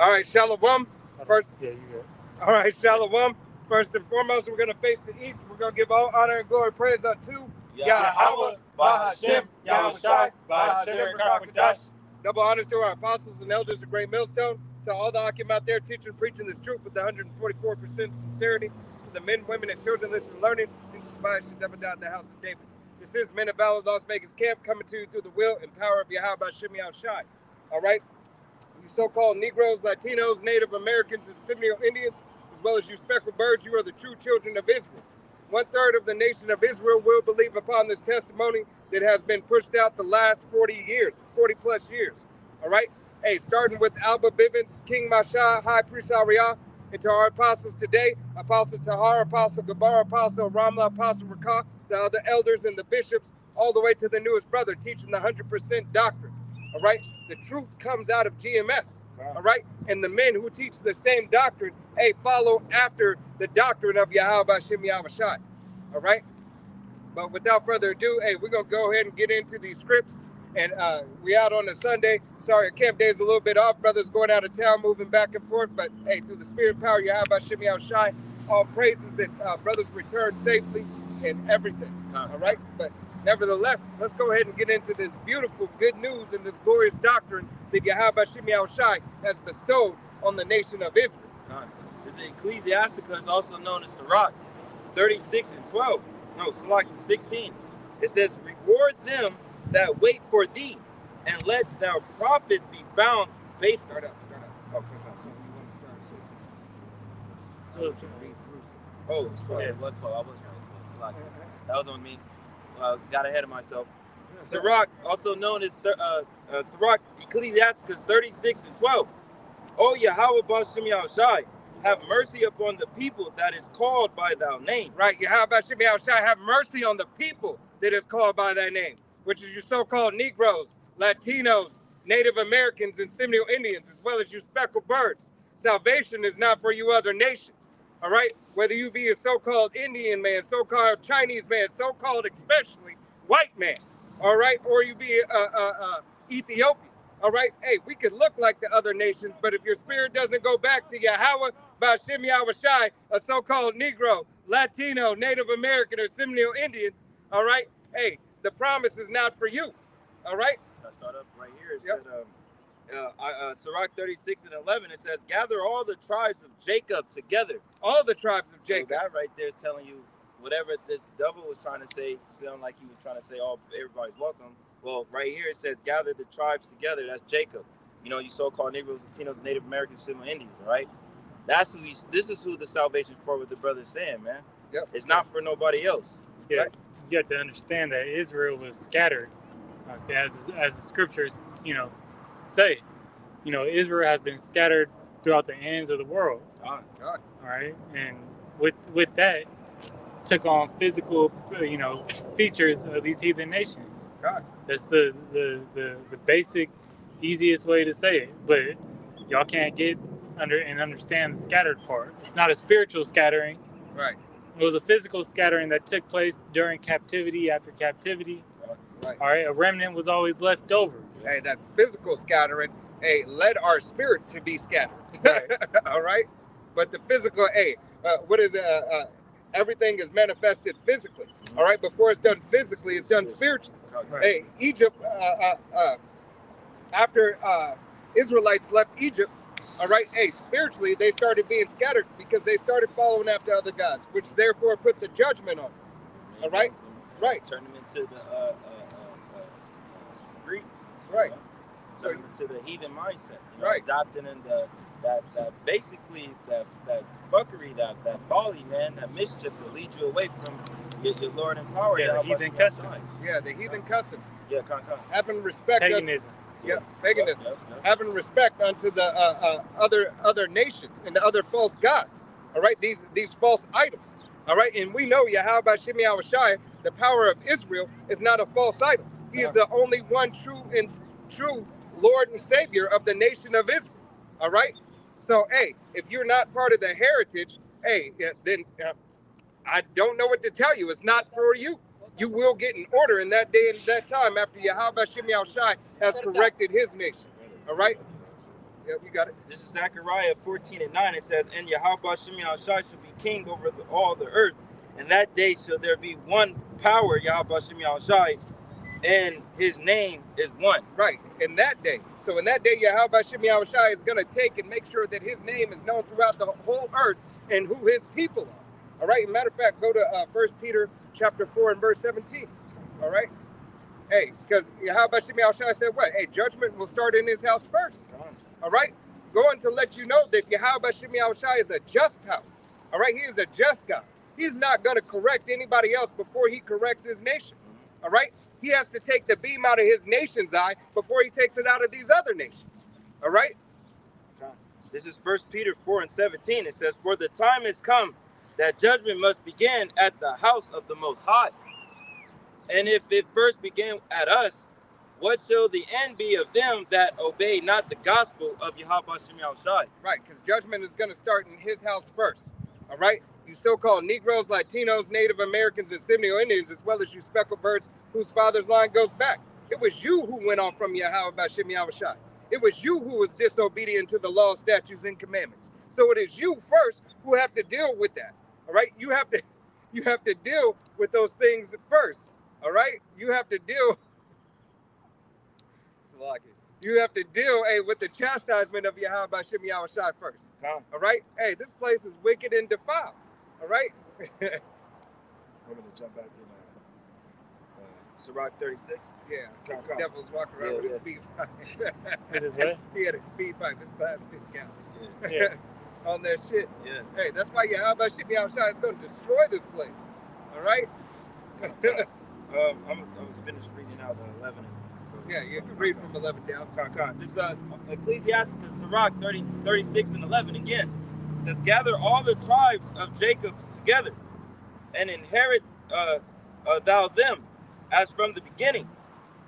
All right, Shalom. First, Yeah, you good. all right, Shalom. First and foremost, we're going to face the east. We're going to give all honor and glory praise unto Yahweh, Bahashem, Yahushai, Bahashem, Rakakwadash. Double honors to our apostles and elders of Great Millstone, to all the Akim out there teaching and preaching this truth with 144% sincerity, to the men, women, and children listening and learning, into the Bible Shadabadad, the house of David. This is Men of Valor Las Vegas Camp, coming to you through the will and power of Yahweh Bahashem Yahushai. All right? You so-called Negroes, Latinos, Native Americans, and Seminole Indians, as well as you speckled birds, you are the true children of Israel. 1/3 of the nation of Israel will believe upon this testimony that has been pushed out the last 40 plus years. All right? Hey, starting with Alba Bivens, King Masha, High Priest Ariah, and to our apostles today, Apostle Tahar, Apostle Gabar, Apostle Ramla, Apostle Rakah, the other elders and the bishops, all the way to the newest brother teaching the 100% doctrine. All right? The truth comes out of GMS. All right? And the men who teach the same doctrine, hey, follow after the doctrine of Yahweh Hashem Yahushai. All right? But without further ado, hey, we're going to go ahead and get into these scripts. And we out on a Sunday. Sorry, our camp day is a little bit off. Brothers going out of town, moving back and forth. But hey, through the spirit and power of Yahweh Hashem Yahushai, all praises that brothers returned safely and everything. All right? But nevertheless, let's go ahead and get into this beautiful good news and this glorious doctrine that Yahweh Hashem Yahushai has bestowed on the nation of Israel. This is Ecclesiasticus, also known as Sirach 36 and 12. No, Sirach 16. It says, reward them that wait for thee, and let their prophets be found faithful. Start up. Okay, so you want to start at 6. I was going to read through 16. Oh, it's 12. It was 12. I was right. 12. That was on me. Got ahead of myself. Sirach, also known as Sirach Ecclesiasticus 36 and 12. O Yahweh Bahashem Yahushai, have mercy upon the people that is called by thy name. Right, Yahweh Bahashem Yahushai, have mercy on the people that is called by thy name, which is your so-called Negroes, Latinos, Native Americans, and Seminole Indians, as well as you speckled birds. Salvation is not for you other nations, all right? Whether you be a so-called Indian man, so-called Chinese man, so-called especially white man, all right? Or you be Ethiopian, all right? Hey, we could look like the other nations, but if your spirit doesn't go back to Yahweh Bahashem Yahushai, a so-called Negro, Latino, Native American, or Seminole Indian, all right? Hey, the promise is not for you, all right? I start up right here. It said, Sirach 36 and 11, it says, gather all the tribes of Jacob together. All the tribes of Jacob. So that right there is telling you whatever this devil was trying to say, sound like he was trying to say, everybody's welcome. Well, right here it says, gather the tribes together. That's Jacob. You know, you so-called Negroes, Latinos, Native Americans, Seminole Indians, right? That's who this is who the salvation for, what the brother's saying, man. Yep. It's not for nobody else. Yeah, Right. You have to understand that Israel was scattered, as the scriptures, say. Israel has been scattered throughout the ends of the world. God. All right, and with that, took on physical, features of these heathen nations. God. That's the basic, easiest way to say it. But y'all can't get under and understand the scattered part. It's not a spiritual scattering. Right. It was a physical scattering that took place during captivity, after captivity. Right. All right, a remnant was always left over. Hey, that physical scattering, hey, led our spirit to be scattered. Right. All right? But the physical, hey, what is it? Everything is manifested physically. All right? Before it's done physically, it's done spiritually. Right. Hey, Egypt, after Israelites left Egypt, all right, hey, spiritually, they started being scattered because they started following after other gods, which therefore put the judgment on us. All right? Right. Turn them into the Greeks. Right. Turn them into the heathen mindset. Right. Adopting in that basically that fuckery, that folly, man, that mischief to lead you away from your Lord and power. Yeah, the heathen customs. Yeah, the heathen customs. Yeah, come. Having respect. Paganism. Paganism. Yep. Having respect unto the other nations and the other false gods. All right, these false idols. All right, and we know Yahweh Bahashem Yahushai, the power of Israel, is not a false idol. He is the only one true Lord and Savior of the nation of Israel. All right. So, hey, if you're not part of the heritage, hey, then I don't know what to tell you. It's not for you. You will get an order in that day and that time after Yahweh Bahashem Yahushai has corrected his nation. All right? Yep, you got it. This is Zechariah 14:9. It says, "And Yahweh Shem Shai shall be king over all the earth. And that day shall there be one power, Yahweh Shem Shai, and his name is one." Right, in that day. So in that day, Yahweh Shem Shai is going to take and make sure that his name is known throughout the whole earth and who his people are. All right, matter of fact, go to 1 Peter chapter 4 and verse 17. All right? Hey, because Yahweh Shem Shai said what? Hey, judgment will start in his house first. All right? Going to let you know that Yahweh Shem Shai is a just power. All right? He is a just God. He's not going to correct anybody else before he corrects his nation. All right? He has to take the beam out of his nation's eye before he takes it out of these other nations. All right? This is 1 Peter 4 and 17. It says, "For the time is come that judgment must begin at the house of the Most High. And if it first began at us, what shall the end be of them that obey not the gospel of Yahweh Shem Shai?" Right, because judgment is going to start in his house first. All right? You so-called Negroes, Latinos, Native Americans, and Seminole Indians, as well as you speckled birds whose father's line goes back. It was you who went off from Yahweh Shem Shai. It was you who was disobedient to the law, statutes, and commandments. So it is you first who have to deal with that. All right? You have to deal with those things first. All right? You have to deal. You have to deal with the chastisement of Yahweh Shem Shai first. All right? Hey, this place is wicked and defiled. All right? I'm going to jump back in Sirach 36. Yeah. Come. Devil's walking around with a speed pipe. It is what? He had a speed pipe. His glass didn't count. Yeah. On that shit. Yeah. Hey, that's why Yahweh Shem Shai is going to destroy this place. All right? I was finished reading out 11. Yeah, you can read from 11 down. This is Ecclesiasticus Sirach 36 and 11 again. It says, "Gather all the tribes of Jacob together, and inherit thou them, as from the beginning.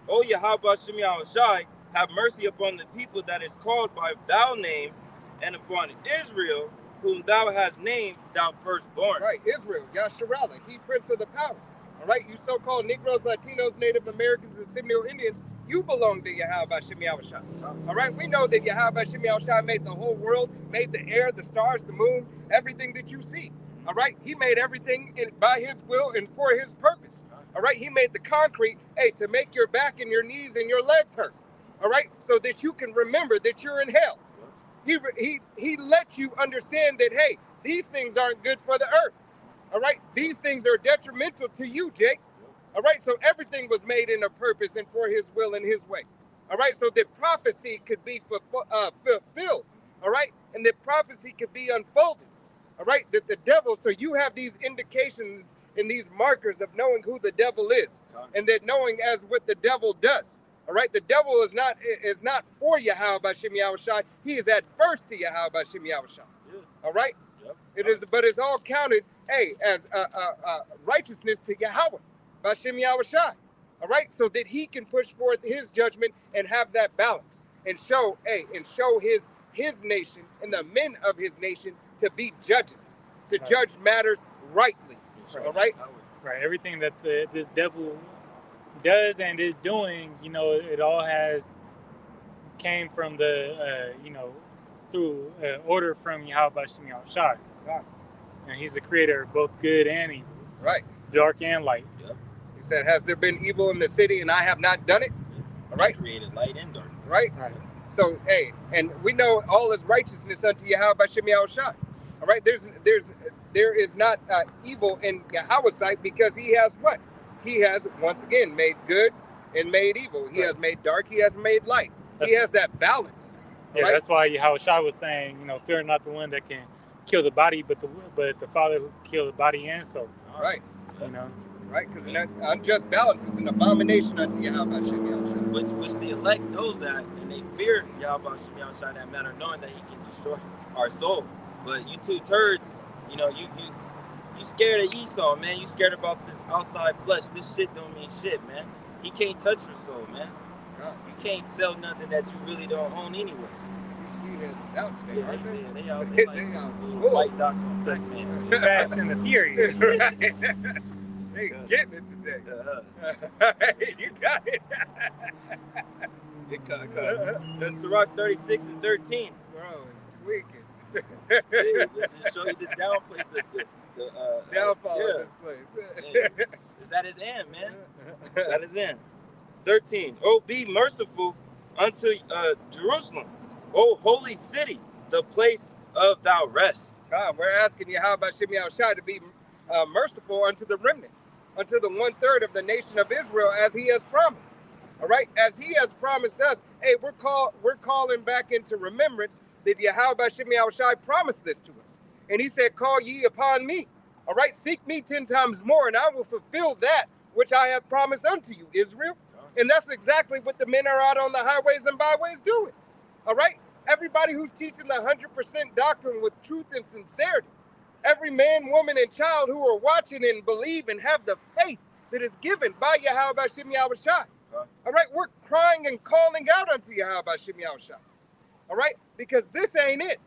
O Yahweh Shem Shai, have mercy upon the people that is called by thy name, and upon Israel, whom thou hast named thou firstborn." Right, Israel, Yasharallah, he prince of the power. All right, you so-called Negroes, Latinos, Native Americans, and Seminole Indians, you belong to Yahweh Shem Shai. All right, we know that Yahweh Shem Shai made the whole world, made the air, the stars, the moon, everything that you see. All right, he made everything by his will and for his purpose. All right, he made the concrete, to make your back and your knees and your legs hurt. All right, so that you can remember that you're in hell. He lets you understand that, hey, these things aren't good for the earth. All right, these things are detrimental to you, Jake. All right, so everything was made in a purpose and for his will and his way. All right, so that prophecy could be fulfilled. All right, and that prophecy could be unfolded. All right, that the devil, so you have these indications and these markers of knowing who the devil is, and that knowing as what the devil does. All right, the devil is not for Yahweh Shem Shai. He is adverse to Yahweh Shem Shai. All right, it is, but it's all counted, as righteousness to Yahweh Shem Shai. All right, so that he can push forth his judgment and have that balance and show his nation and the men of his nation to be judges, to judge matters rightly. All right. Right. Everything that this devil does and is doing, it all came from the, through order from Yahweh Shem Shai. God. And he's the creator of both good and evil. Right. Dark and light. Yep. He said, "Has there been evil in the city and I have not done it?" All right. He created light and dark. Right. Right. So, and we know all is righteousness unto Yahweh Shem Shai. All right. There is not evil in Yahweh's sight, because he has what? He has, once again, made good and made evil. He has made dark. He has made light. He has that balance. Yeah, right? That's why Yahweh Shai was saying, fear not the one that can kill the body, but the Father who can kill the body and soul. Right. Right, because an unjust balance is an abomination unto Yahweh Shem Shai. Which the elect knows that, and they fear Yahweh Shem Shai that matter, knowing that he can destroy our soul. But you two turds, you scared of Esau, man. You scared about this outside flesh. This shit don't mean shit, man. He can't touch your soul, man. You can't sell nothing that you really don't own anyway. These sweetheads is out today, aren't they? They out. They They like out. little white dots on black men. Fast and the Furious. They getting it today. Uh-huh. You got it. That's Sirach 36 and 13. Bro, it's tweaking. Hey, just show you the downplay, Downfall yeah. of this place. It's at his end, man. It's at his end. 13. Oh, be merciful unto Jerusalem, O holy city, the place of thy rest. God, we're asking you, how about Shimei Shai to be merciful unto the remnant, unto the 1/3 of the nation of Israel, as he has promised. All right, as he has promised us. Hey, we're calling back into remembrance that Yahweh Shimei Shai promised this to us, and he said, "Call ye upon me." All right, seek me 10 times more, and I will fulfill that which I have promised unto you, Israel. And that's exactly what the men are out on the highways and byways doing. All right, everybody who's teaching the 100% doctrine with truth and sincerity. Every man, woman, and child who are watching and believe and have the faith that is given by Yahweh Shimei Shai. All right, we're crying and calling out unto Yahweh Shimei Shai. All right, because this ain't it.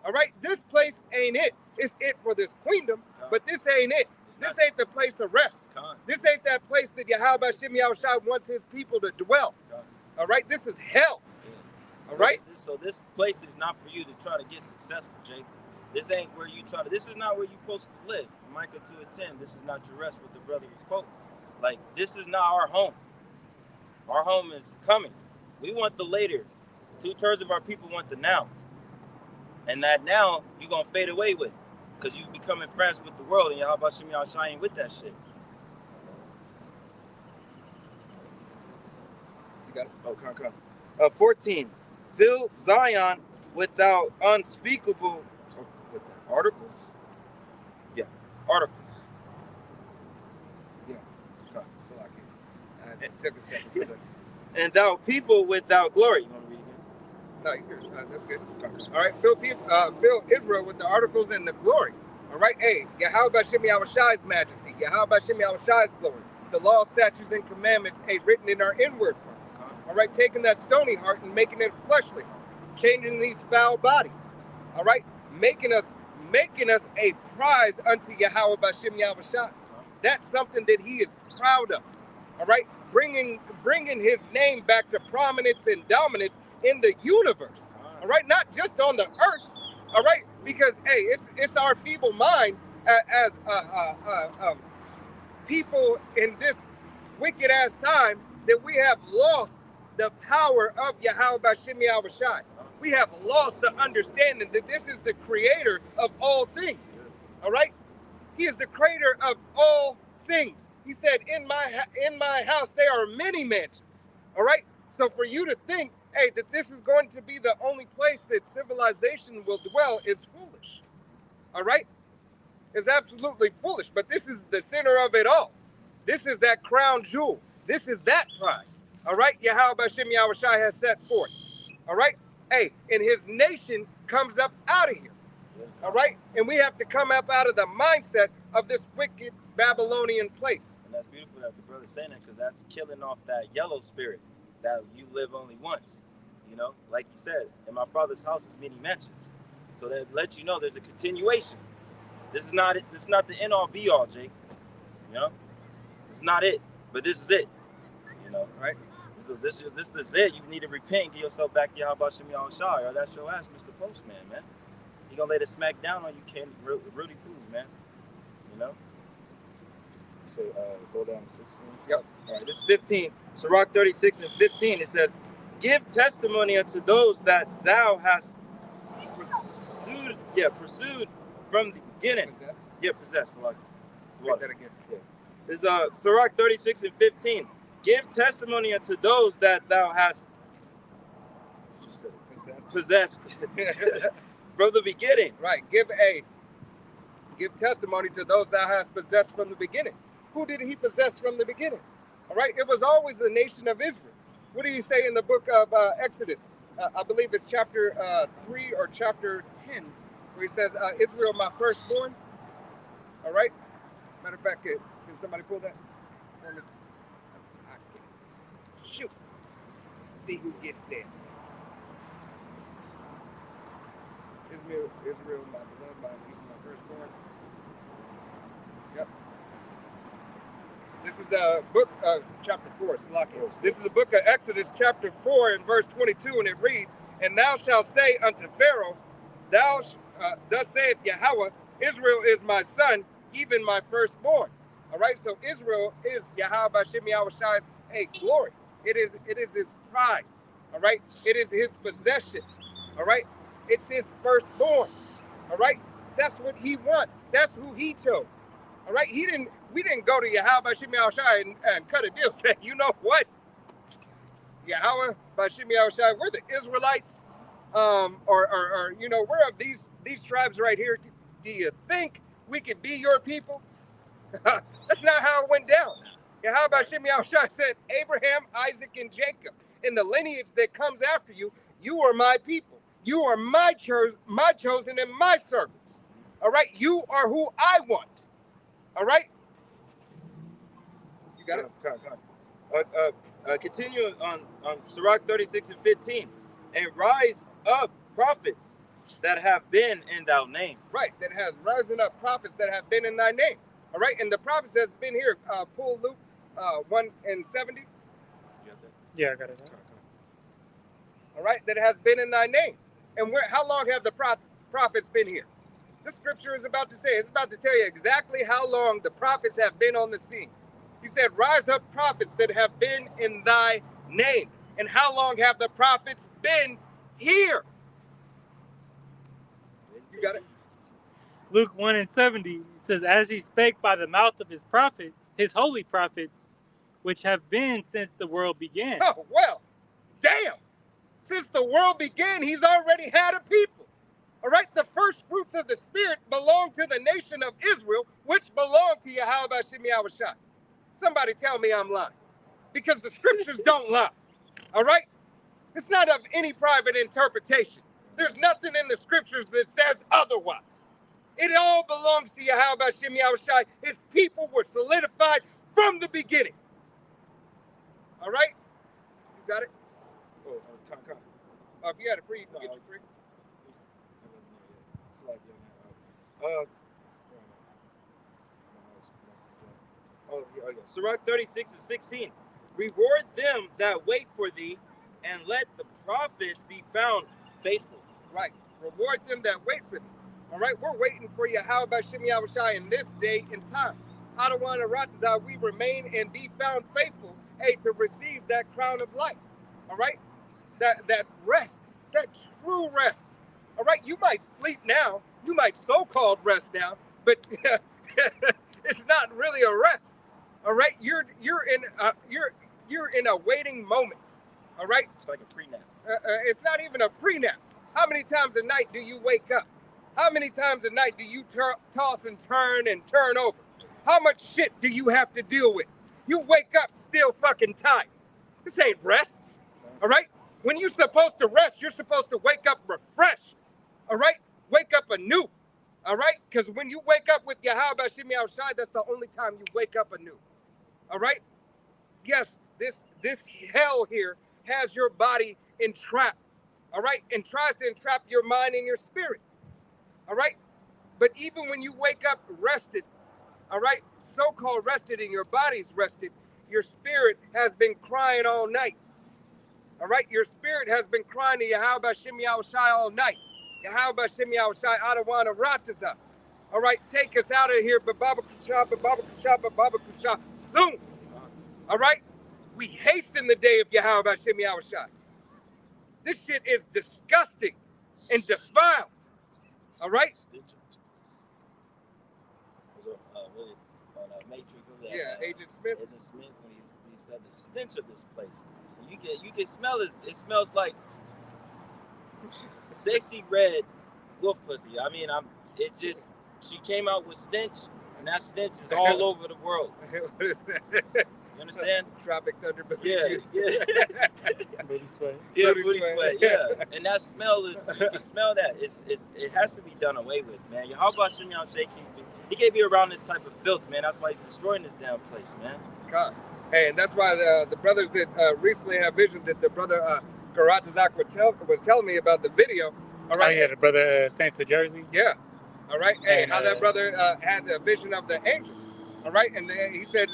All right, this place ain't it. It's it for this queendom, but this ain't it. This ain't the place of rest. This ain't that place that Yahweh Shimei Shai wants his people to dwell. All right, this is hell. All right. So this place is not for you to try to get successful, Jake. This ain't where you try to. This is not where you're supposed to live. Micah 2:10. This is not your rest. What the brother was quoting. Like, this is not our home. Our home is coming. We want the later. 2/3 of our people want the now. And that now you're gonna fade away with, because you becoming friends with the world, and Yahweh Shimei Shai ain't with that shit. You got it? Oh, come. 14. Fill Zion without unspeakable articles. Yeah, articles. Yeah. Salaki. It took a second for that. And thou people without glory. You want to read again? No, you're good. That's good. All right, fill Israel with the articles and the glory. All right, hey, Yahweh Shimei Shai's majesty, Yahweh Shimei Shai's glory, the law, statutes, and commandments, hey, written in our inward parts. All right, taking that stony heart and making it fleshly heart, changing these foul bodies. All right, making us a prize unto Yahweh Shimei Shai. That's something that he is proud of. All right, bringing his name back to prominence and dominance in the universe. All right, not just on the earth. All right, because hey, it's our feeble mind as people in this wicked ass time that we have lost the power of Yahweh Shimei Shai. We have lost the understanding that this is the creator of all things. All right, he is the creator of all things. He said, in my house there are many mansions. All right, so for you to think, hey, that this is going to be the only place that civilization will dwell is foolish. All right? It's absolutely foolish, but this is the center of it all. This is that crown jewel. This is that prize. All right? Yahweh Shimei Shai has set forth. All right? Hey, and his nation comes up out of here. All right? And we have to come up out of the mindset of this wicked Babylonian place. And that's beautiful that the brother's saying that, because that's killing off that yellow spirit, that you live only once. You know, like you said, in my father's house is many mansions. So that lets you know there's a continuation. This is not it. This is not the end all be all, Jake. You know, it's not it, but this is it. You know, right? This is it. You need to repent and get yourself back to Yahweh Shimei Shai, or that's your ass, Mr. Postman, man. He gonna lay the smack down on you, Ken Rudy Cruz, man. You know. So go down to 16. Yep. All right, this is 15. Sirach 36 and 15. It says, "Give testimony unto those that thou hast pursued from the beginning." Possessed? Yeah, possessed. Like, Read that again. Yeah. This is Sirach 36 and 15. "Give testimony unto those that thou hast possessed from the beginning." Right. Give testimony to those thou hast possessed from the beginning. Who did he possess from the beginning? All right. It was always the nation of Israel. What do you say in the book of Exodus? I believe it's chapter 3 or chapter 10, where he says, Israel, my firstborn. All right. Matter of fact, can somebody pull that for me? Shoot. See who gets there. Israel, my beloved, my firstborn. Yep. This is the book of chapter 4, Salakia. This is the book of Exodus, chapter 4, and verse 22, and it reads, "And thou shalt say unto Pharaoh, thus saith Yahweh, Israel is my son, even my firstborn." All right, so Israel is Yahweh B'Shem Yahushai's glory. It is his prize. All right, it is his possession. All right, it's his firstborn. All right, that's what he wants. That's who he chose. All right, we didn't go to Yahweh B'Shem Yahushai and cut a deal. Say, you know what? Yahweh B'Shem Yahushai, we're the Israelites. Or you know, we're of these tribes right here. Do you think we could be your people? That's not how it went down. Yahweh B'Shem Yahushai said, Abraham, Isaac, and Jacob, in the lineage that comes after you, you are my people. You are my chosen and my servants. All right, you are who I want. All right, you got it. Continue on Sirach 36 and 15, and rise up prophets that have been in thy name. Right, that has risen up prophets that have been in thy name. All right, and the prophets that's been here, pull Luke 1 and 70. Yeah, I got it. All right, that has been in thy name. And how long have the prophets been here? The scripture is about to say, it's about to tell you exactly how long the prophets have been on the scene. He said, rise up prophets that have been in thy name. And how long have the prophets been here? You got it? Luke 1 and 70 says, as he spake by the mouth of his prophets, his holy prophets, which have been since the world began. Oh, well, damn. Since the world began, he's already had a people. All right, the first fruits of the Spirit belong to the nation of Israel, which belong to Yahweh B'Shem Yahushai. Somebody tell me I'm lying, because the scriptures don't lie. All right, it's not of any private interpretation. There's nothing in the scriptures that says otherwise. It all belongs to Yahweh B'Shem Yahushai. His people were solidified from the beginning. All right, you got it. Oh, if you had a free, you can get you free. Sirach 36 and 16. Reward them that wait for thee, and let the prophets be found faithful. Right. Reward them that wait for thee. All right. We're waiting for Yahweh B'Shem Yahushai in this day and time. Adawan and Ratazah, we remain and be found faithful, to receive that crown of life. All right. That rest, that true rest. All right. You might sleep now. You might so-called rest now, but it's not really a rest. All right. You're in a waiting moment. All right. It's like a pre-nap. It's not even a pre-nap. How many times a night do you wake up? How many times a night do you toss and turn over? How much shit do you have to deal with? You wake up still fucking tired. This ain't rest. All right. When you're supposed to rest, you're supposed to wake up refreshed. All right. Wake up anew. All right. Because when you wake up with Yahweh B'Shem Yahushai, that's the only time you wake up anew. All right. Yes, this hell here has your body entrapped. All right. And tries to entrap your mind and your spirit. All right. But even when you wake up rested, all right, so-called rested and your body's rested, your spirit has been crying all night. All right. Your spirit has been crying to Yahweh B'Shem Yahushai all night. Yahweh B'Shem Yahushai Adawan Ratazah. All right, take us out of here, Baba Kusha, soon. All right, we hasten the day of Yahweh B'Shem Yahushai. This shit is disgusting and defiled. All right. Yeah, Agent Smith. Agent Smith, he said the stench of this place. You can smell it. It smells like sexy red wolf pussy. I mean, she came out with stench, and that stench is all over the world. What is that? You understand? Tropic Thunder booty juice. Yeah. Booty sweat. Yeah, booty sweat. Yeah, and that smell is, you can smell that. It has to be done away with, man. How about B'Shem Yahushai? He can't be around this type of filth, man. That's why he's destroying this damn place, man. God. Hey, and that's why the brothers that recently have vision that the brother Karatazak was telling me about the video. All right. Oh, yeah, the brother Saints of Jersey. Yeah. All right. Hey, And, how that brother had the vision of the angel. All right. And he said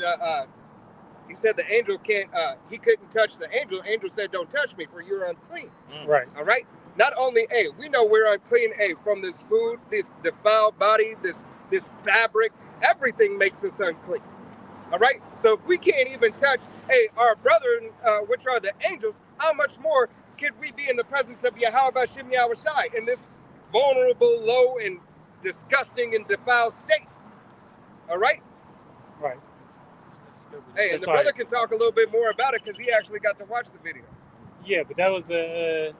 he said the angel can't. He couldn't touch the angel. Angel said, "Don't touch me, for you're unclean." Right. All right. Not only we know we're unclean. From this food, this defiled body, this fabric, everything makes us unclean. All right. So if we can't even touch our brethren, which are the angels, how much more could we be in the presence of Yahweh B'Shem Yahweh Shai in this vulnerable, low, and disgusting and defiled state? All right. Right. And the brother can talk a little bit more about it because he actually got to watch the video. Yeah, but that was the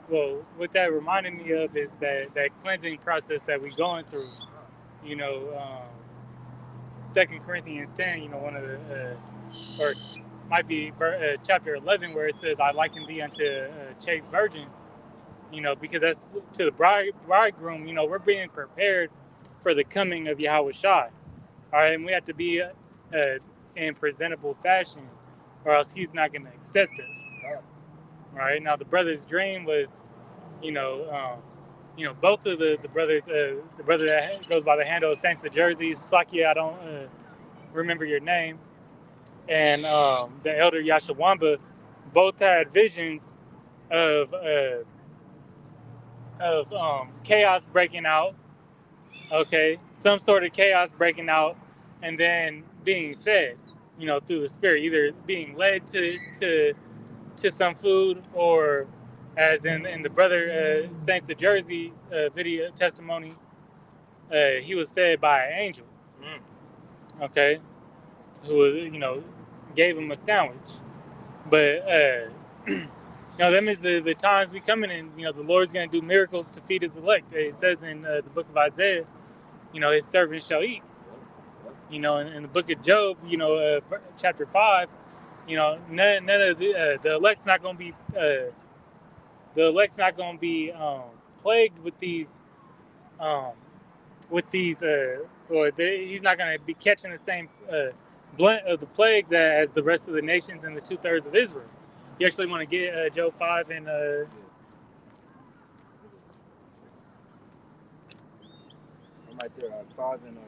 well. What that reminded me of is that cleansing process that we're going through. You know, 2 Corinthians 10. You know, one of the or might be chapter 11 where it says, "I liken thee unto a chaste virgin." You know, because that's to the bridegroom. You know, we're being prepared for the coming of Yahweh Shai. All right, and we have to be in presentable fashion, or else he's not going to accept us. All right. Now the brother's dream was, both of the brothers, the brother that goes by the handle of Saints of Jersey, Slakia, I don't remember your name, and the elder Yashawamba, both had visions of chaos breaking out. Okay, some sort of chaos breaking out, and then being fed, through the Spirit, either being led to some food, or as in the brother Saints of Jersey video testimony, he was fed by an angel. Okay, who was gave him a sandwich, but them is the times we coming in. The Lord's going to do miracles to feed his elect. It says in the book of Isaiah, his servants shall eat. In the book of Job, chapter 5, none of the elect's not going to be plagued with these he's not going to be catching the same blunt of the plagues as the rest of the nations and the 2/3 of Israel. You actually want to get Job 5 and I'm right there. 5 and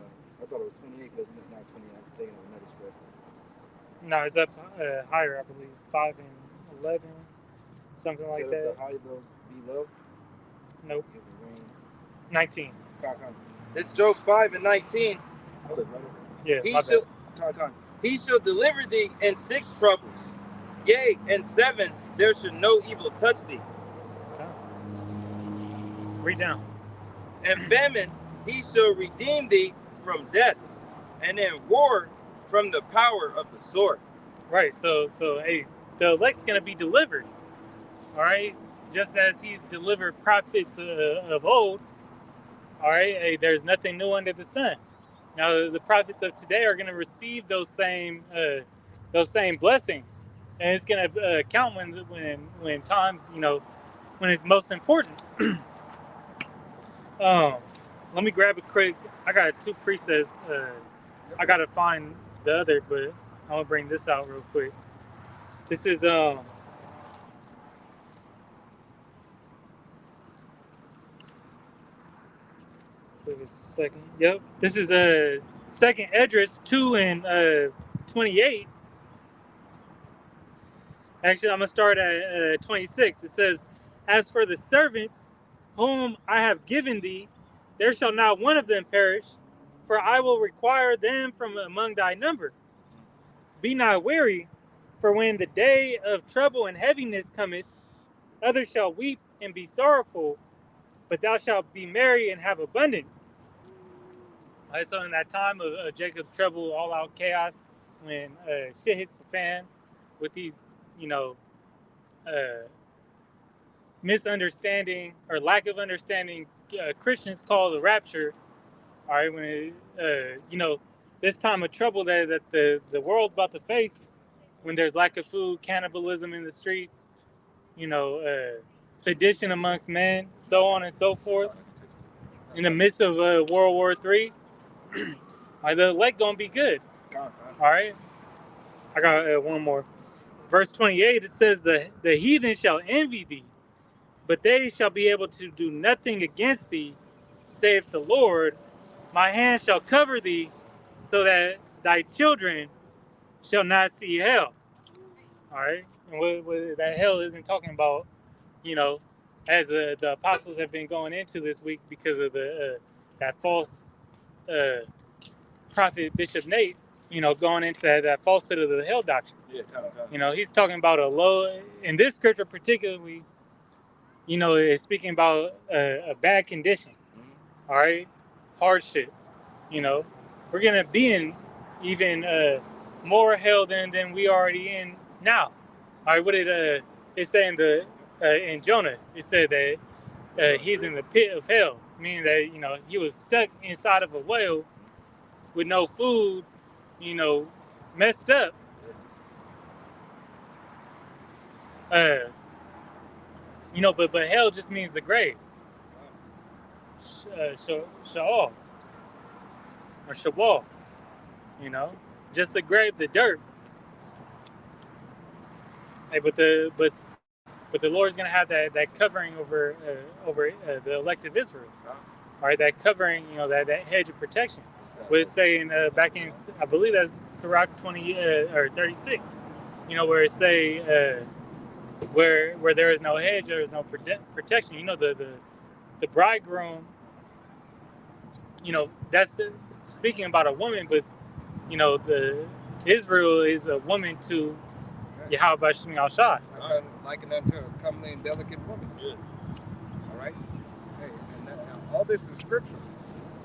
I thought it was 28, but it's not 20. I'm thinking of another script. no, it's up higher, I believe. 5 and 11, something like Instead that. of the high, those be low. Nope. Give it rain. 19. It's Job 5 and 19. I look right over. Yeah. He shall deliver thee in 6 troubles. Yea, in 7 there shall no evil touch thee. Okay. Read down. And famine he shall redeem thee from death, and in war from the power of the sword. Right. So hey, the elect's gonna be delivered. All right. Just as he's delivered prophets of old. All right. Hey, there's nothing new under the sun. Now the prophets of today are gonna receive those same blessings, and it's gonna count when times when it's most important. Let me grab a quick. I got 2 precepts. I gotta find the other, but I'm gonna bring this out real quick. This is Wait a second. Yep. This is 2nd Esdras 2 and 28. Actually, I'm gonna start at 26. It says, "As for the servants whom I have given thee, there shall not one of them perish, for I will require them from among thy number. Be not weary, for when the day of trouble and heaviness cometh, others shall weep and be sorrowful, but thou shalt be merry and have abundance." All right, so in that time of Jacob's trouble, all out chaos, when shit hits the fan with these, misunderstanding or lack of understanding, Christians call the rapture. All right, when this time of trouble that the world's about to face, when there's lack of food, cannibalism in the streets, sedition amongst men, so on and so forth. In the midst of World War III, the elect gonna be good. All right, I got one more. Verse 28, it says, the heathen shall envy thee, but they shall be able to do nothing against thee, saith the Lord. My hand shall cover thee, so that thy children shall not see hell. All right, and what that hell isn't talking about, you know, as the apostles have been going into this week because of the that false uh, prophet Bishop Nate, you know, going into that falsehood of the hell doctrine. Yeah, kind of. You know, he's talking about a low, in this scripture particularly, you know, it's speaking about a bad condition, all right? Hardship, you know. We're going to be in even more hell than we already in now. All right, what did it say in Jonah? It said that he's in the pit of hell, meaning that, you know, he was stuck inside of a whale with no food, you know, messed up. You know, but hell just means the grave. Sheol or Sheol, you know, just the grave, the dirt. Hey, but the Lord's gonna have that covering over the elect of Israel. All right, that covering, you know, that hedge of protection. Was saying back in, I believe that's Sirach 20 or 36. You know, where it say where there is no hedge, there is no protection. You know, the bridegroom, you know, that's speaking about a woman, but, you know, the Israel is a woman to Yahweh Bashim Al-Shai. Likened unto a comely and delicate woman. Yeah. All right? Hey, and all this is scripture.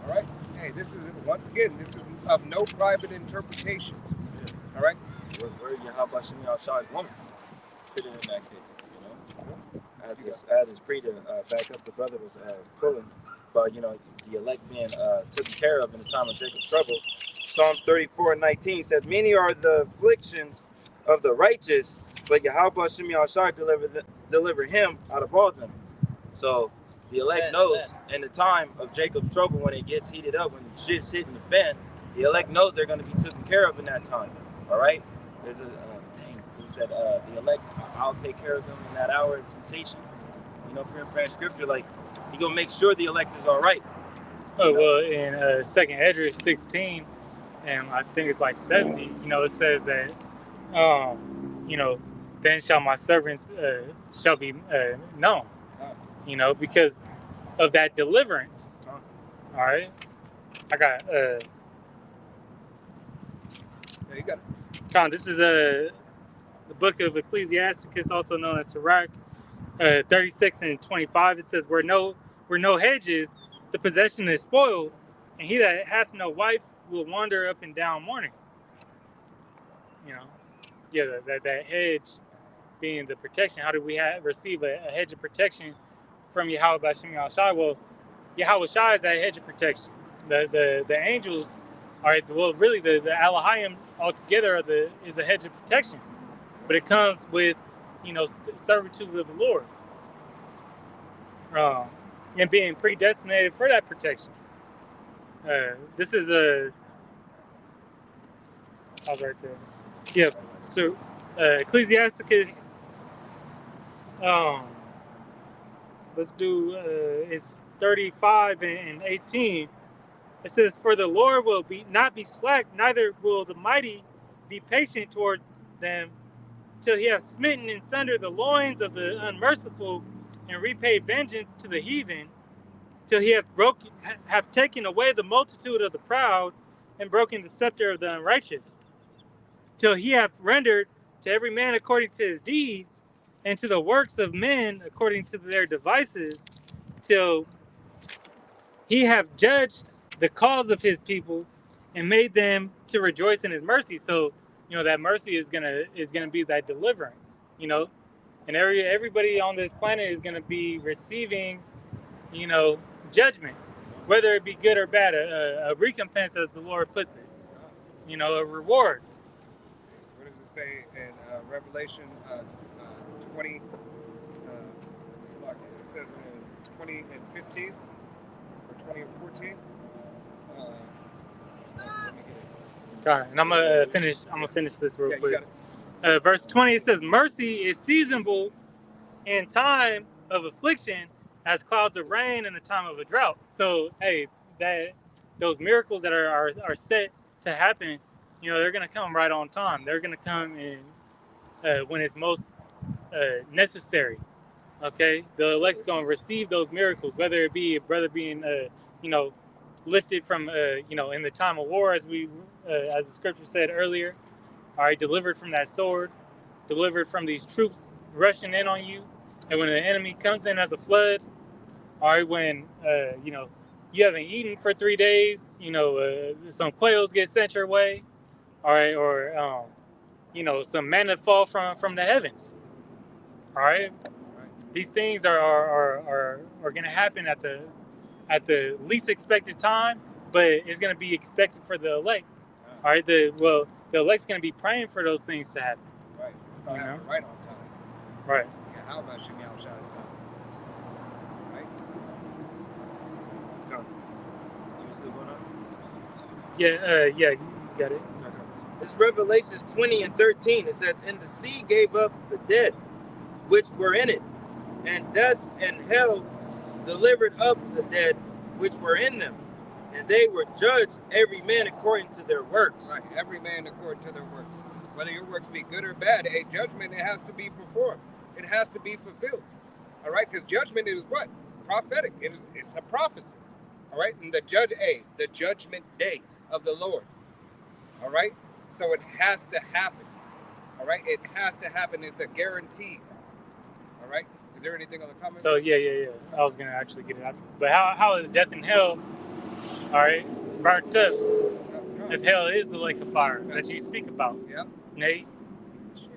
All right? Hey, this is, once again, this is of no private interpretation. Yeah. All right? Where Yahweh Shemi Al-Shai's woman fit in that case, you know? I had this pre to back up the brother was pulling, but, you know, the elect being taken care of in the time of Jacob's trouble. Psalms 34:19 says, many are the afflictions of the righteous, but Yahweh Shemi Al-Shai deliver him out of all of them. So the elect knows in the time of Jacob's trouble, when it gets heated up, when shit's hitting the fan, the elect knows they're going to be taken care of in that time. All right? There's a who said the elect, I'll take care of them in that hour of temptation. You know, paraphrase scripture, like, he gonna make sure the elect is all right. Oh, well, in 2nd Esdras 16, and I think it's like 70, you know, it says that, you know, then shall my servants shall be known, you know, because of that deliverance. All right, I got Yeah, you got it. this is the book of Ecclesiasticus, also known as Sirach 36:25. It says, where no hedges, the possession is spoiled, and he that hath no wife will wander up and down mourning. You know, yeah, that hedge being the protection. How do we receive a hedge of protection from Yahweh Bashim Al-Shai? Well, Yahweh Shai is that hedge of protection. The angels are, well, really the Elohim altogether is the hedge of protection, but it comes with, you know, servitude of the Lord, and being predestinated for that protection. This is I was right there. Yeah. So Ecclesiasticus. Let's do it's 35 and 18. It says, for the Lord will not be slack, neither will the mighty be patient towards them, till he hath smitten in sunder the loins of the unmerciful, and repaid vengeance to the heathen, till he hath taken away the multitude of the proud, and broken the scepter of the unrighteous, till he hath rendered to every man according to his deeds, and to the works of men according to their devices, till he hath judged the cause of his people, and made them to rejoice in his mercy. So, you know, that mercy is gonna be that deliverance, you know, and everybody on this planet is gonna be receiving, you know, judgment, whether it be good or bad, a recompense, as the Lord puts it, you know, a reward. What does it say in Revelation 20? It says in 20 and 15 or 20 and 14. Let me get it. Okay, and I'm gonna finish this real Yeah, quick. you got it. Verse 20, it says, mercy is seasonable in time of affliction, as clouds of rain in the time of a drought. So, hey, those miracles that are set to happen, they're going to come right on time. They're going to come in when it's most necessary. Okay, the elect's going to receive those miracles, whether it be a brother being, lifted from, in the time of war, as the scripture said earlier. All right, delivered from that sword, delivered from these troops rushing in on you, and when the enemy comes in as a flood, all right, when you haven't eaten for 3 days, some quails get sent your way, all right, or some manna fall from the heavens, all right. These things are going to happen at the least expected time, but it's going to be expected for the elect. All right, the elect's going to be praying for those things to happen. Right, it's going to happen right on time. Right. Yeah, how about Shimei Shai's time? Right. Come. You still going on? Yeah, you got it. It's Revelations 20:13. It says, "And the sea gave up the dead, which were in it, and death and hell delivered up the dead which were in them, and they were judged every man according to their works." Right, every man according to their works. Whether your works be good or bad, a judgment, it has to be performed. It has to be fulfilled. All right, because judgment is what? Prophetic. It's a prophecy. All right, and the judgment day of the Lord. All right, so it has to happen. All right, it has to happen. It's a guarantee. All right. Is there anything on the comment? So yeah. I was gonna actually get it after this. But how is death and hell, all right, burnt up? If hell is the lake of fire that you speak about, Yep. Nate, Shit.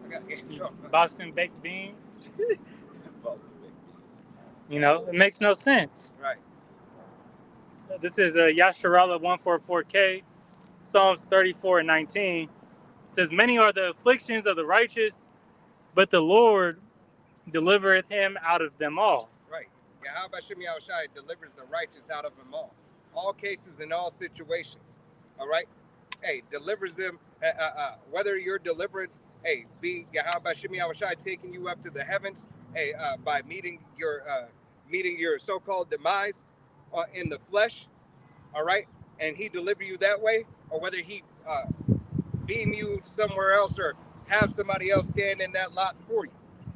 I got Boston baked beans. Boston baked beans. It makes no sense. Right. This is Yasharallah 144K, Psalms 34:19. It says, "Many are the afflictions of the righteous, but the Lord delivereth him out of them all." Right. Yeah, how about Shimei Shai delivers the righteous out of them all cases and all situations. All right. Hey, delivers them. Whether your deliverance, be how about Shimei Shai taking you up to the heavens, by meeting your so-called demise in the flesh. All right, and he deliver you that way, or whether he beam you somewhere else or have somebody else stand in that lot for you.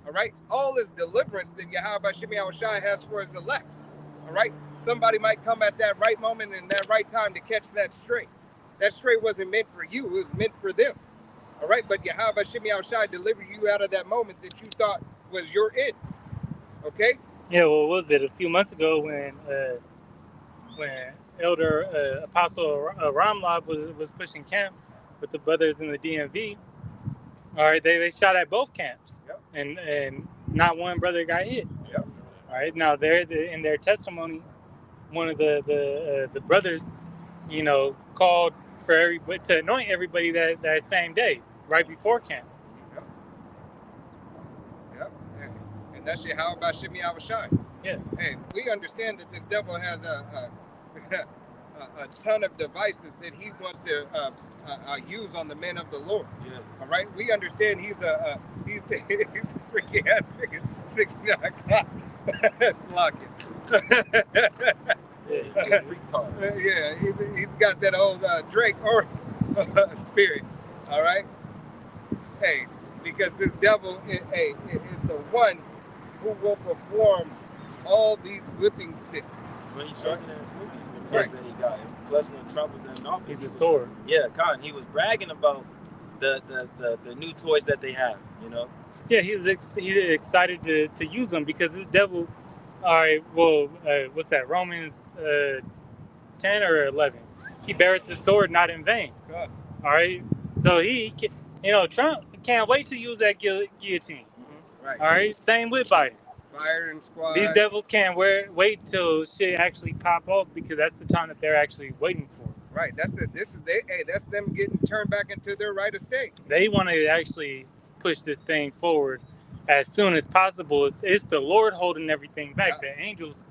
All right, all this deliverance that Yahweh Shimei Shai has for his elect. All right, somebody might come at that right moment and that right time to catch that stray. That stray wasn't meant for you; it was meant for them. All right, but Yahweh Shimei Shai delivered you out of that moment that you thought was your end. Okay. Yeah, well, what was it a few months ago when Elder Apostle Ramlab was pushing camp with the brothers in the DMV? All right, they shot at both camps, Yep. and not one brother got hit. Yep. All right, now in their testimony, one of the brothers, called for everybody to anoint everybody that same day, right before camp. Yep. And that's how about Shimei Shai. Yeah. Hey, we understand that this devil has a ton of devices that he wants to use on the men of the Lord. Yeah. All right. We understand he's a freaky ass nigga. 69 o'clock. Slocking. Yeah, he's got that old Drake or spirit. All right. Hey, because this devil is the one who will perform all these whipping sticks. When he showed in his movies, the toys that he got, plus when Trump was in office, He's a sword. Yeah, Con, he was bragging about the new toys that they have. Yeah, he's excited to use them because this devil. All right, well, what's that? Romans 10 or 11. He beareth the sword not in vain. God. All right, so Trump can't wait to use that guillotine. Right. All right, same with Biden. Firing squad. These devils can't wait till shit actually pop off because that's the time that they're actually waiting for. Right. That's it. That's them getting turned back into their right estate. They want to actually push this thing forward as soon as possible. It's the Lord holding everything back. Yeah. The angels,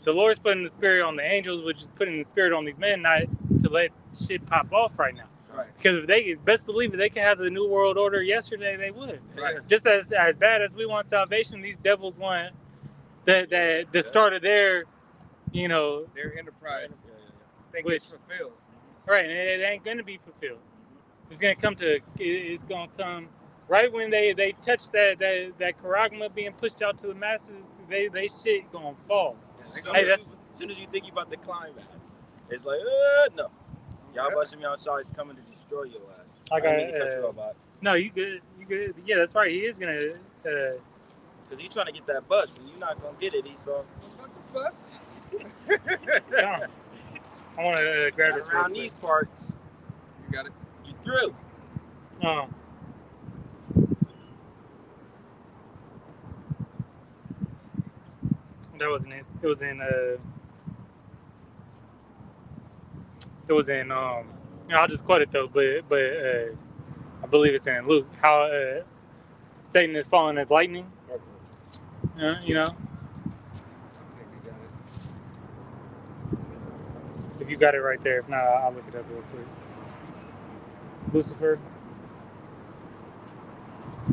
the Lord's putting the spirit on the angels, which is putting the spirit on these men not to let shit pop off right now. Right. Because if they best believe if they could have the New World Order yesterday, they would. Right. Just as bad as we want salvation, these devils want the start of their, Their enterprise. Think it's fulfilled. Right, and it ain't gonna be fulfilled. It's gonna come right when they touch that charagma being pushed out to the masses. They shit gonna fall. As soon as you think you about the climax, it's like, no. Yahweh Shem Yahushua is coming to destroy your ass. I didn't mean to cut you off, Bob. No, you good. Yeah, that's right. He is gonna. Because he's trying to get that bus, and you're not gonna get it, Esau. Bus? I want to grab this around these parts. You got it. You through. Oh. That wasn't it. It was in. I'll just quote it though, but I believe it's in Luke how Satan is falling as lightning. You know. I think you got it. If you got it right there, if not, I'll look it up real quick. Lucifer.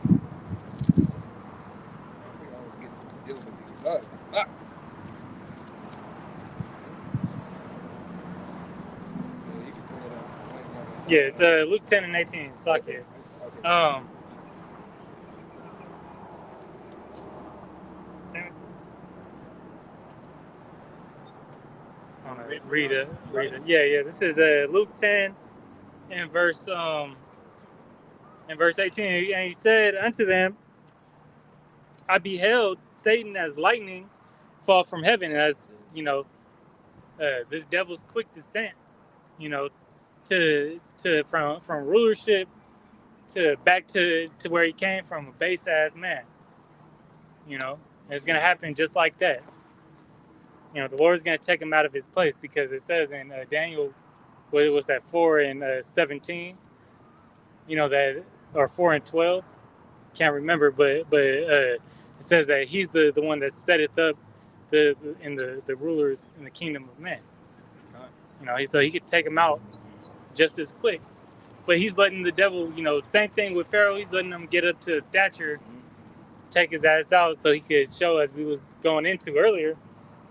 We always get to deal with these bugs. Fuck. Yeah, you can pull it up. Yeah, it's Luke 10 and 18. Sock here. Okay. Damn it. I'm gonna read it. Yeah. This is Luke 10 and verse 18. And he said unto them, I beheld Satan as lightning fall from heaven, as you know, this devil's quick descent, you know, to from rulership to back to where he came from, a base ass man. You know, and it's gonna happen just like that. You know, the Lord's gonna take him out of his place, because it says in Daniel, what was that, 4 and 17? You know, that, or 4 and 12, can't remember, but it says that he's the one that setteth up the rulers in the kingdom of men. You know, so he could take him out just as quick. But he's letting the devil, you know, same thing with Pharaoh. He's letting him get up to a stature, take his ass out, so he could show, as we was going into earlier,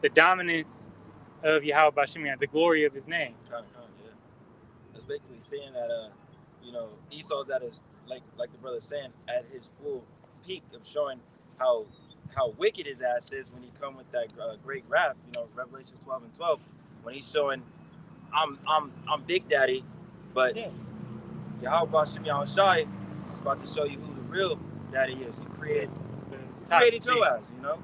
the dominance of Yahweh Bashim, the glory of his name. Yeah. That's basically saying that, you know, Esau's at his, like the brother's saying, at his full peak of showing how wicked his ass is when he come with that great wrath. You know, Revelation 12 and 12, when he's showing, I'm Big Daddy, but Yahweh Bashim Yahushai is about to show you who the real daddy is. He created your ass, you know?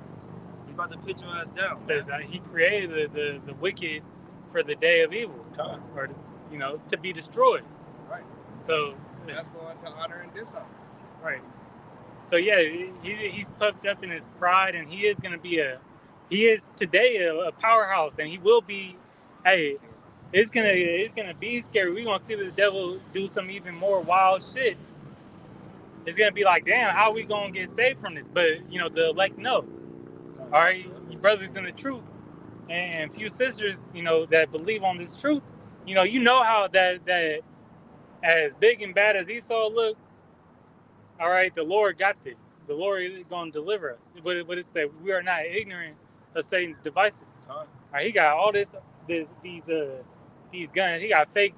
He's about to put your ass down. It says that he created the wicked for the day of evil, or, you know, to be destroyed. Right. So that's the one to honor and dishonor. Right. So yeah, he's puffed up in his pride, and he is today a powerhouse, and he will be. Hey, it's gonna be scary. We're gonna see this devil do some even more wild shit. It's gonna be like, damn, how are we gonna get saved from this? But you know, the elect know. All right, you brothers in the truth, and few sisters, you know, that believe on this truth. You know how that as big and bad as Esau looked. All right, the Lord got this. The Lord is going to deliver us. But it said we are not ignorant of Satan's devices. All right, he got all these guns. He got fake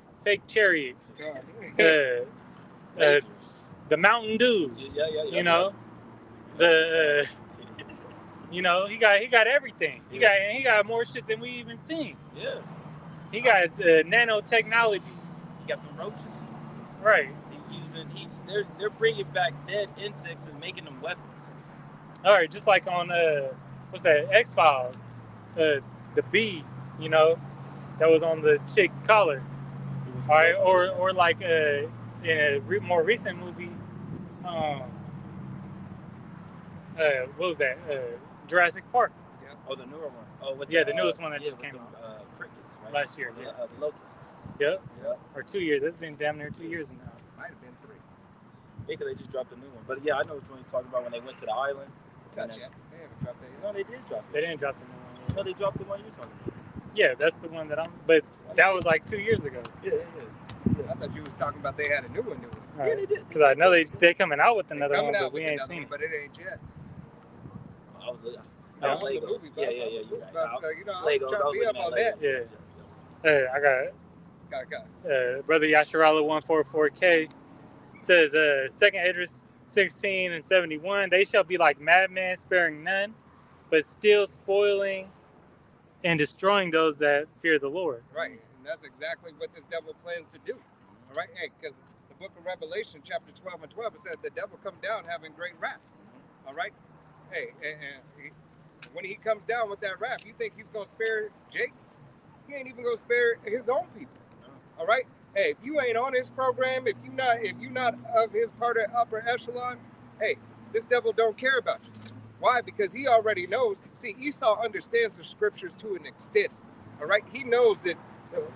chariots, the Mountain Dews. You know, you know, he got everything. He got more shit than we even seen. Yeah. He got nanotechnology. He got the roaches. Right. They're bringing back dead insects and making them weapons. All right, just like on what's that, X-Files, the bee, you know, that was on the chick collar. All right, or like in a more recent movie, what was that? Jurassic Park. Yeah. Oh, the newer one. Oh, with the newest one that just came out. Crickets, right? Last year. The locusts. Yep. Or 2 years. That's been damn near 2 years now. Might have been 3. Maybe they just dropped a new one. But yeah, I know which one you're talking about when they went to the island. It's not yet. They haven't dropped that yet. No, they did drop it. They didn't drop the new one. No, they dropped the one you're talking about. Yeah, that's the one that but that was like 2 years ago. Yeah. I thought you was talking about they had a new one. Right. Yeah, they did. Because I know they coming out with another one, but we ain't seen it. But it ain't yet. That was Legos. Yeah, you're right. So, you know, Legos. I was trying to be up on that. Yeah. I got Brother Yasharala 144K says, 2nd Esdras 16 and 71, they shall be like madmen, sparing none, but still spoiling and destroying those that fear the Lord. Right, and that's exactly what this devil plans to do. All right, hey, because the book of Revelation, chapter 12 and 12, it says the devil come down having great wrath. All right, hey, and when he comes down with that wrath, you think he's gonna spare Jake? He ain't even gonna spare his own people. All right, hey, if you ain't on his program, if you not of his part of upper echelon, hey, this devil don't care about you. Why? Because he already knows. See, Esau understands the scriptures to an extent. All right, he knows that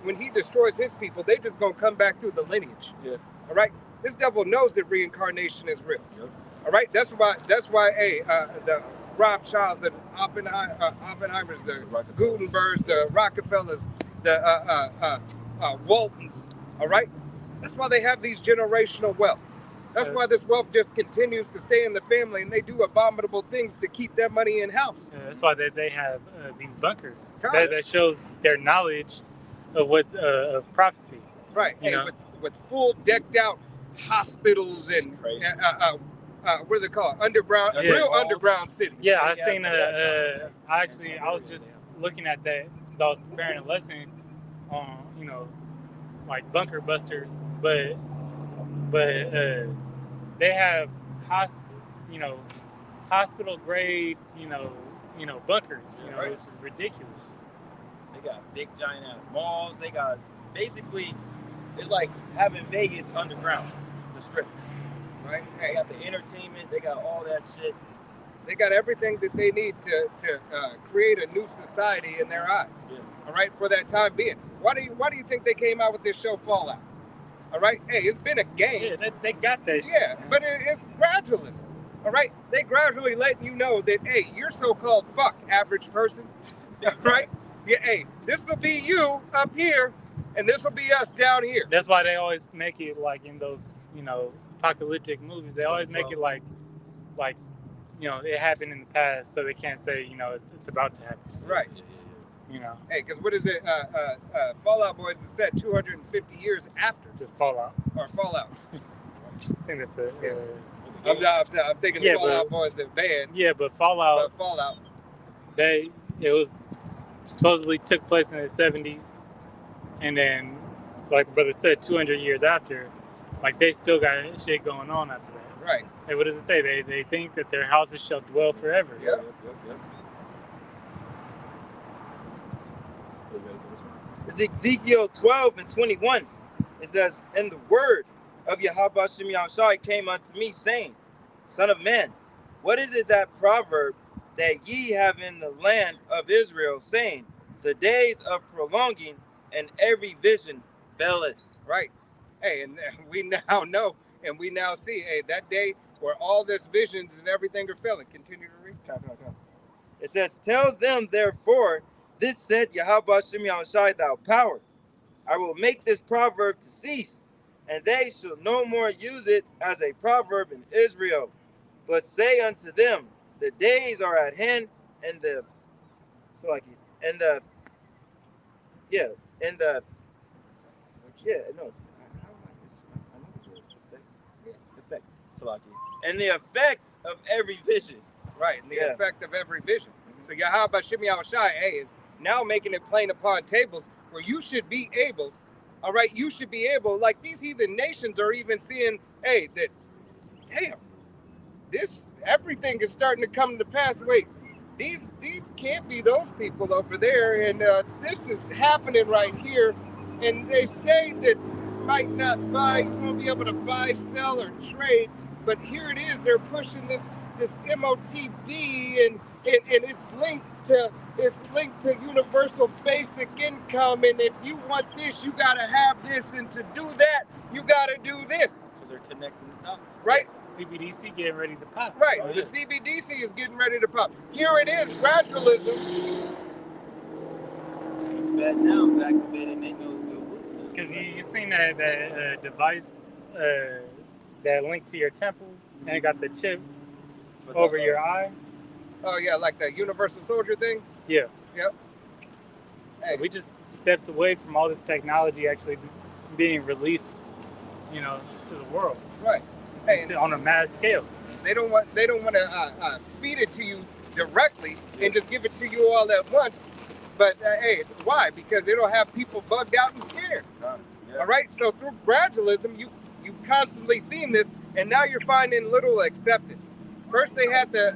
when he destroys his people, they just gonna come back through the lineage. Yeah. All right, this devil knows that reincarnation is real. Yep. All right, that's why. Hey, the Rothschilds, the Oppenheimers, the Gutenbergs, the Rockefellers, the Waltons. All right, that's why they have these generational wealth. That's why this wealth just continues to stay in the family, and they do abominable things to keep their money in house. That's why they have these bunkers that shows their knowledge of what of prophecy. Right, hey, with full decked out hospitals and what do they call it? Underground, real underground cities. Yeah, I seen. I was just looking at that as I was preparing a lesson on, like bunker busters, but they have hospital grade, bunkers, right. which is ridiculous. They got big giant ass malls. They got basically, it's like having Vegas underground, the strip. Right? They got the entertainment. They got all that shit. They got everything that they need to create a new society in their eyes. Yeah. All right, for that time being. Why do you think they came out with this show Fallout? All right, hey, it's been a game. Yeah, they got that shit. Yeah, but it's gradualism. All right, they gradually letting you know that, hey, you're so-called fuck, average person. Right? Yeah, hey, this will be you up here, and this will be us down here. That's why they always make it like in those, apocalyptic movies. They always make it like, it happened in the past, so they can't say, it's about to happen. Right. Hey, because what is it? Fallout Boys is set 250 years after. Just Fallout. Or Fallout. I think that's it. I'm thinking the Fallout Boys, the band. Yeah, but Fallout. Fallout. It was supposedly took place in the 70s, and then, like the brother said, 200 years after, like they still got shit going on after that. Right. Hey, what does it say? They think that their houses shall dwell forever. Yep. It's Ezekiel 12 and 21. It says, and the word of Yahweh Shem Yahushai came unto me, saying, Son of man, what is it that proverb that ye have in the land of Israel, saying, the days of prolonging and every vision faileth. Right. Hey, and we now know and we now see, hey, that day where all this visions and everything are failing. Continue to read. It says, tell them therefore, this said Yahweh Shem Yahushai thou power. I will make this proverb to cease, and they shall no more use it as a proverb in Israel. But say unto them, the days are at hand, and the effect of every vision. Right, and the effect of every vision. So Yahweh Shem Yahushai, hey, is now making it plain upon tables where you should be able, all right, you should be able, like these heathen nations are even seeing, hey, that, damn, this, everything is starting to come to pass. Wait, these can't be those people over there, and this is happening right here, and they say that might not buy, you won't be able to buy, sell, or trade, but here it is, they're pushing this MOTB, and it's linked to universal basic income, and if you want this, you gotta have this, and to do that, you gotta do this. So they're connecting the dots. Right. CBDC getting ready to pop. Right. Oh, yeah. The CBDC is getting ready to pop. Here it is, gradualism. These fat nouns activated, they know because you seen that device that linked to your temple and it got the chip over your eye. Oh yeah, like the Universal Soldier thing. Yeah. Yep. So we just stepped away from all this technology actually being released, you know, to the world. Right. Hey, On a mass scale. They don't want to feed it to you directly and just give it to you all at once. But hey, why? Because it'll have people bugged out and scared. All right. So through gradualism, you've constantly seen this, and now you're finding little acceptance. First they had the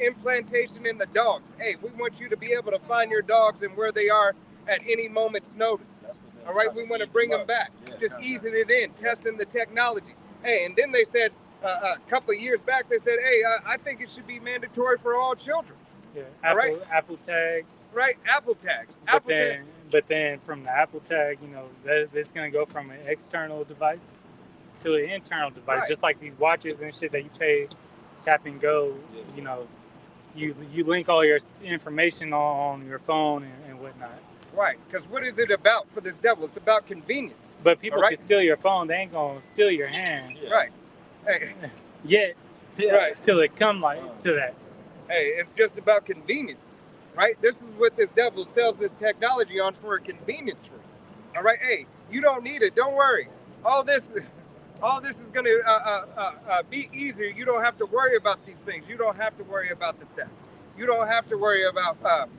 implantation in the dogs. Hey, we want you to be able to find your dogs and where they are at any moment's notice. All right, we want to bring them back. Just easing it in, testing the technology. Hey, and then they said a couple of years back, they said, hey, I think it should be mandatory for all children. Yeah, Apple tags. Right, Apple tags. But then from the Apple tag, you know, that's going to go from an external device to an internal device, just like these watches and shit that you pay, tap and go. You know, you link all your information on your phone and whatnot. Right, because what is it about for this devil? It's about convenience. But people can steal your phone. They ain't gonna steal your hand. Right. Hey. Yet. Right. Till it come to that. Hey, it's just about convenience, right? This is what this devil sells this technology on for a convenience fee. All right. Hey, you don't need it. Don't worry. All this is gonna be easier. You don't have to worry about these things. You don't have to worry about the theft. You don't have to worry about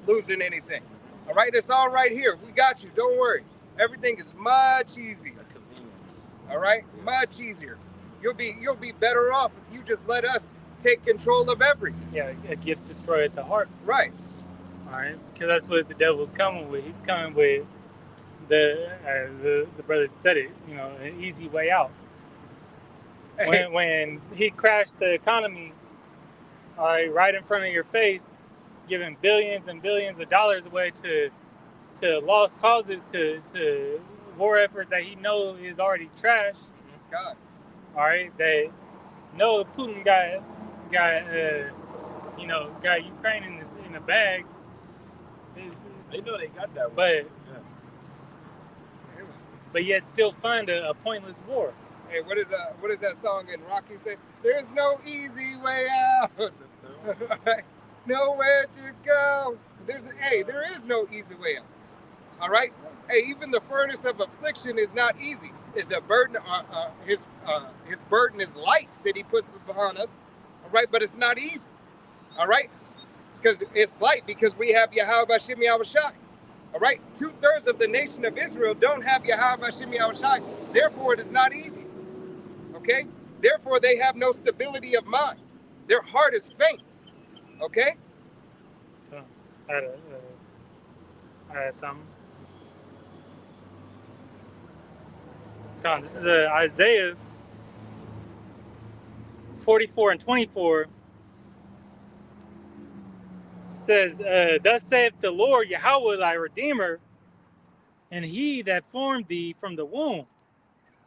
losing anything. All right, it's all right here. We got you. Don't worry. Everything is much easier. All right, much easier. You'll be better off if you just let us take control of everything. Yeah, a gift destroyed the heart. Right. All right, because that's what the devil's coming with. He's coming with the brother said it. You know, an easy way out. When he crashed the economy, all right in front of your face, giving billions and billions of dollars away to lost causes, to war efforts that he knows is already trash. God. All right, they know Putin got Ukraine in a bag. They know they got that one. But yet still fund a pointless war. Hey, what is that song in Rocky say? There's no easy way out. Nowhere to go. There is no easy way out. All right. Hey, even the furnace of affliction is not easy. The burden, his burden is light that he puts upon us. All right, but it's not easy. All right, because it's light because we have Yahweh Bashim Yahushai. All right, 2/3 of the nation of Israel don't have Yahweh Bashim Yahushai. Therefore, it is not easy. Okay. Therefore, they have no stability of mind. Their heart is faint. Okay. I had something. Come on, this is Isaiah 44 and 24. It says, "Thus saith the Lord Yahweh thy Redeemer, and he that formed thee from the womb.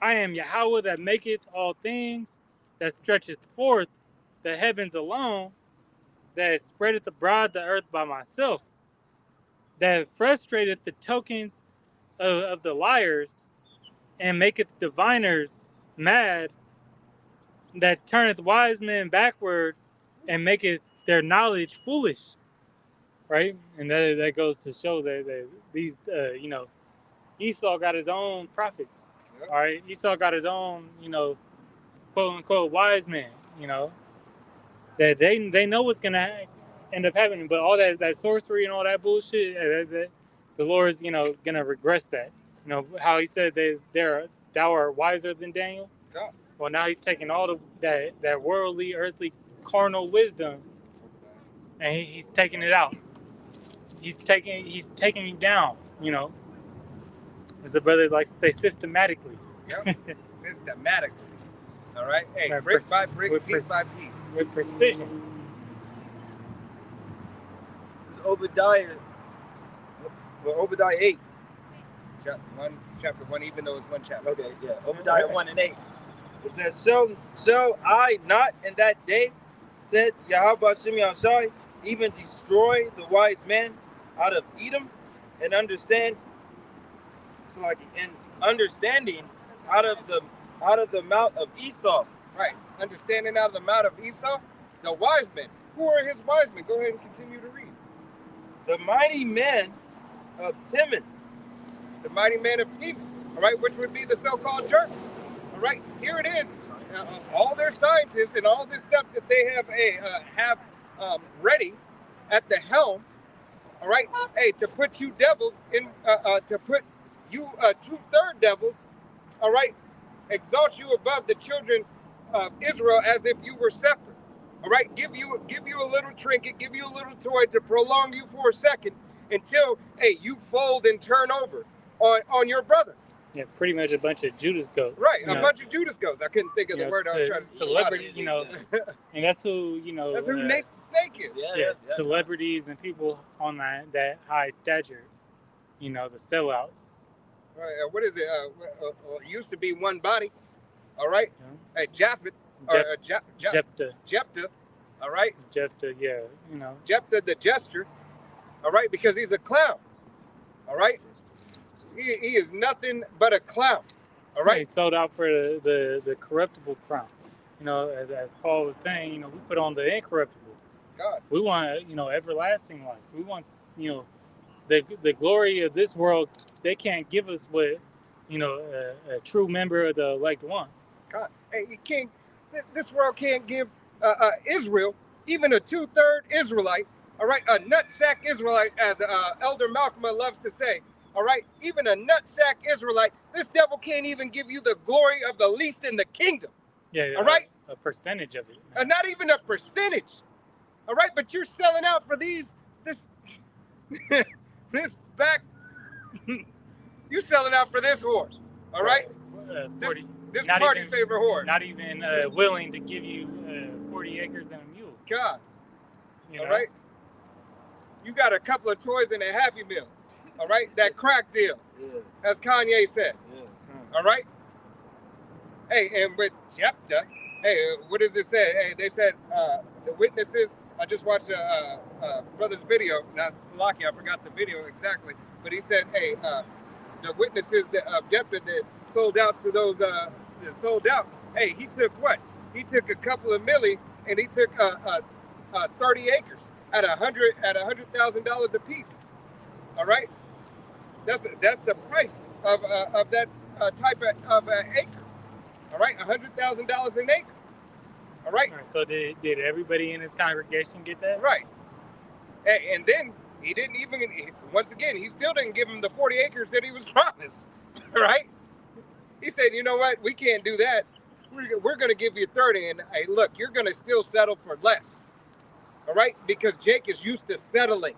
I am Yahweh that maketh all things, that stretcheth forth the heavens alone, that spreadeth abroad the earth by myself, that frustrateth the tokens of the liars, and maketh diviners mad, that turneth wise men backward, and maketh their knowledge foolish." Right? And that goes to show that these, Esau got his own prophets. Yep. All right? Esau got his own, quote unquote wise men, that they know what's going to end up happening. But all that sorcery and all that bullshit, the Lord is, going to regress that. How he said thou art wiser than Daniel. Yeah. Well, now he's taking all that worldly, earthly, carnal wisdom, and he's taking it out. He's taking you down. As the brother likes to say, systematically. Yep. Systematically. All right. Hey, brick by brick, piece by piece, with precision. It's Obadiah. Well, Obadiah 8. Chapter 1, even though it's one chapter. Okay, yeah. Obadiah 1 and 8. It says, Shall I not in that day, said Yahweh Shimei Shai, even destroy the wise men out of Edom, and understanding out of the mouth of Esau. Right. Understanding out of the mouth of Esau, the wise men. Who are his wise men? Go ahead and continue to read. the mighty men of Timon. The mighty men of Timon, all right, which would be the so-called Germans. All right, here it is. All their scientists and all this stuff that they have ready at the helm. All right, hey, to put you devils in, to put you 2/3 devils. All right, exalt you above the children of Israel as if you were separate. All right, give you a little trinket, give you a little toy to prolong you for a second until you fold and turn over on your brother. Yeah, pretty much a bunch of Judas goats. Right, you a know. bunch of Judas goats. I couldn't think of the word I was trying to say. Celebrity, and that's who That's who Nate the Snake is. Yeah, celebrities and people on that high stature, the sellouts. Right, what is it? It used to be one body. All right, hey, Japhet, Jephthah. All right, Jephthah, Jephthah the jester. All right, because he's a clown. All right, he is nothing but a clown. All right, he sold out for the corruptible crown. As Paul was saying, we put on the incorruptible. God, we want everlasting life. We want the glory of this world. They can't give us what a true member of the elect want. God, hey, you can't. This world can't give Israel, even a 2/3 Israelite. All right, a nutsack Israelite, as Elder Malcolm loves to say. All right, even a nutsack Israelite, this devil can't even give you the glory of the least in the kingdom. Yeah. All right, a percentage of it. Not even a percentage. All right, but you're selling out for this you're selling out for this whore. All right, 40. This party favor whore. Not even willing to give you 40 acres and a mule. God. All right. You got a couple of toys and a Happy Meal. All right, that crack deal. Yeah. As Kanye said. Yeah. All right. Hey, and with Jephthah, hey, what does it say? Hey, they said the witnesses. I just watched a brother's video. Now, Salaki, I forgot the video exactly, but he said, hey, the witnesses that Jephthah that sold out to those that sold out. Hey, he took what? He took a couple of milli, and he took 30 acres at $100,000 a piece. All right, that's the price of that type of acre. All right, $100,000 an acre. All right. So did everybody in his congregation get that? Right. And then he didn't even. Once again, he still didn't give him the 40 acres that he was promised. Right. He said, you know what? We can't do that. We're going to give you 30. And hey, look, you're going to still settle for less. All right, because Jake is used to settling.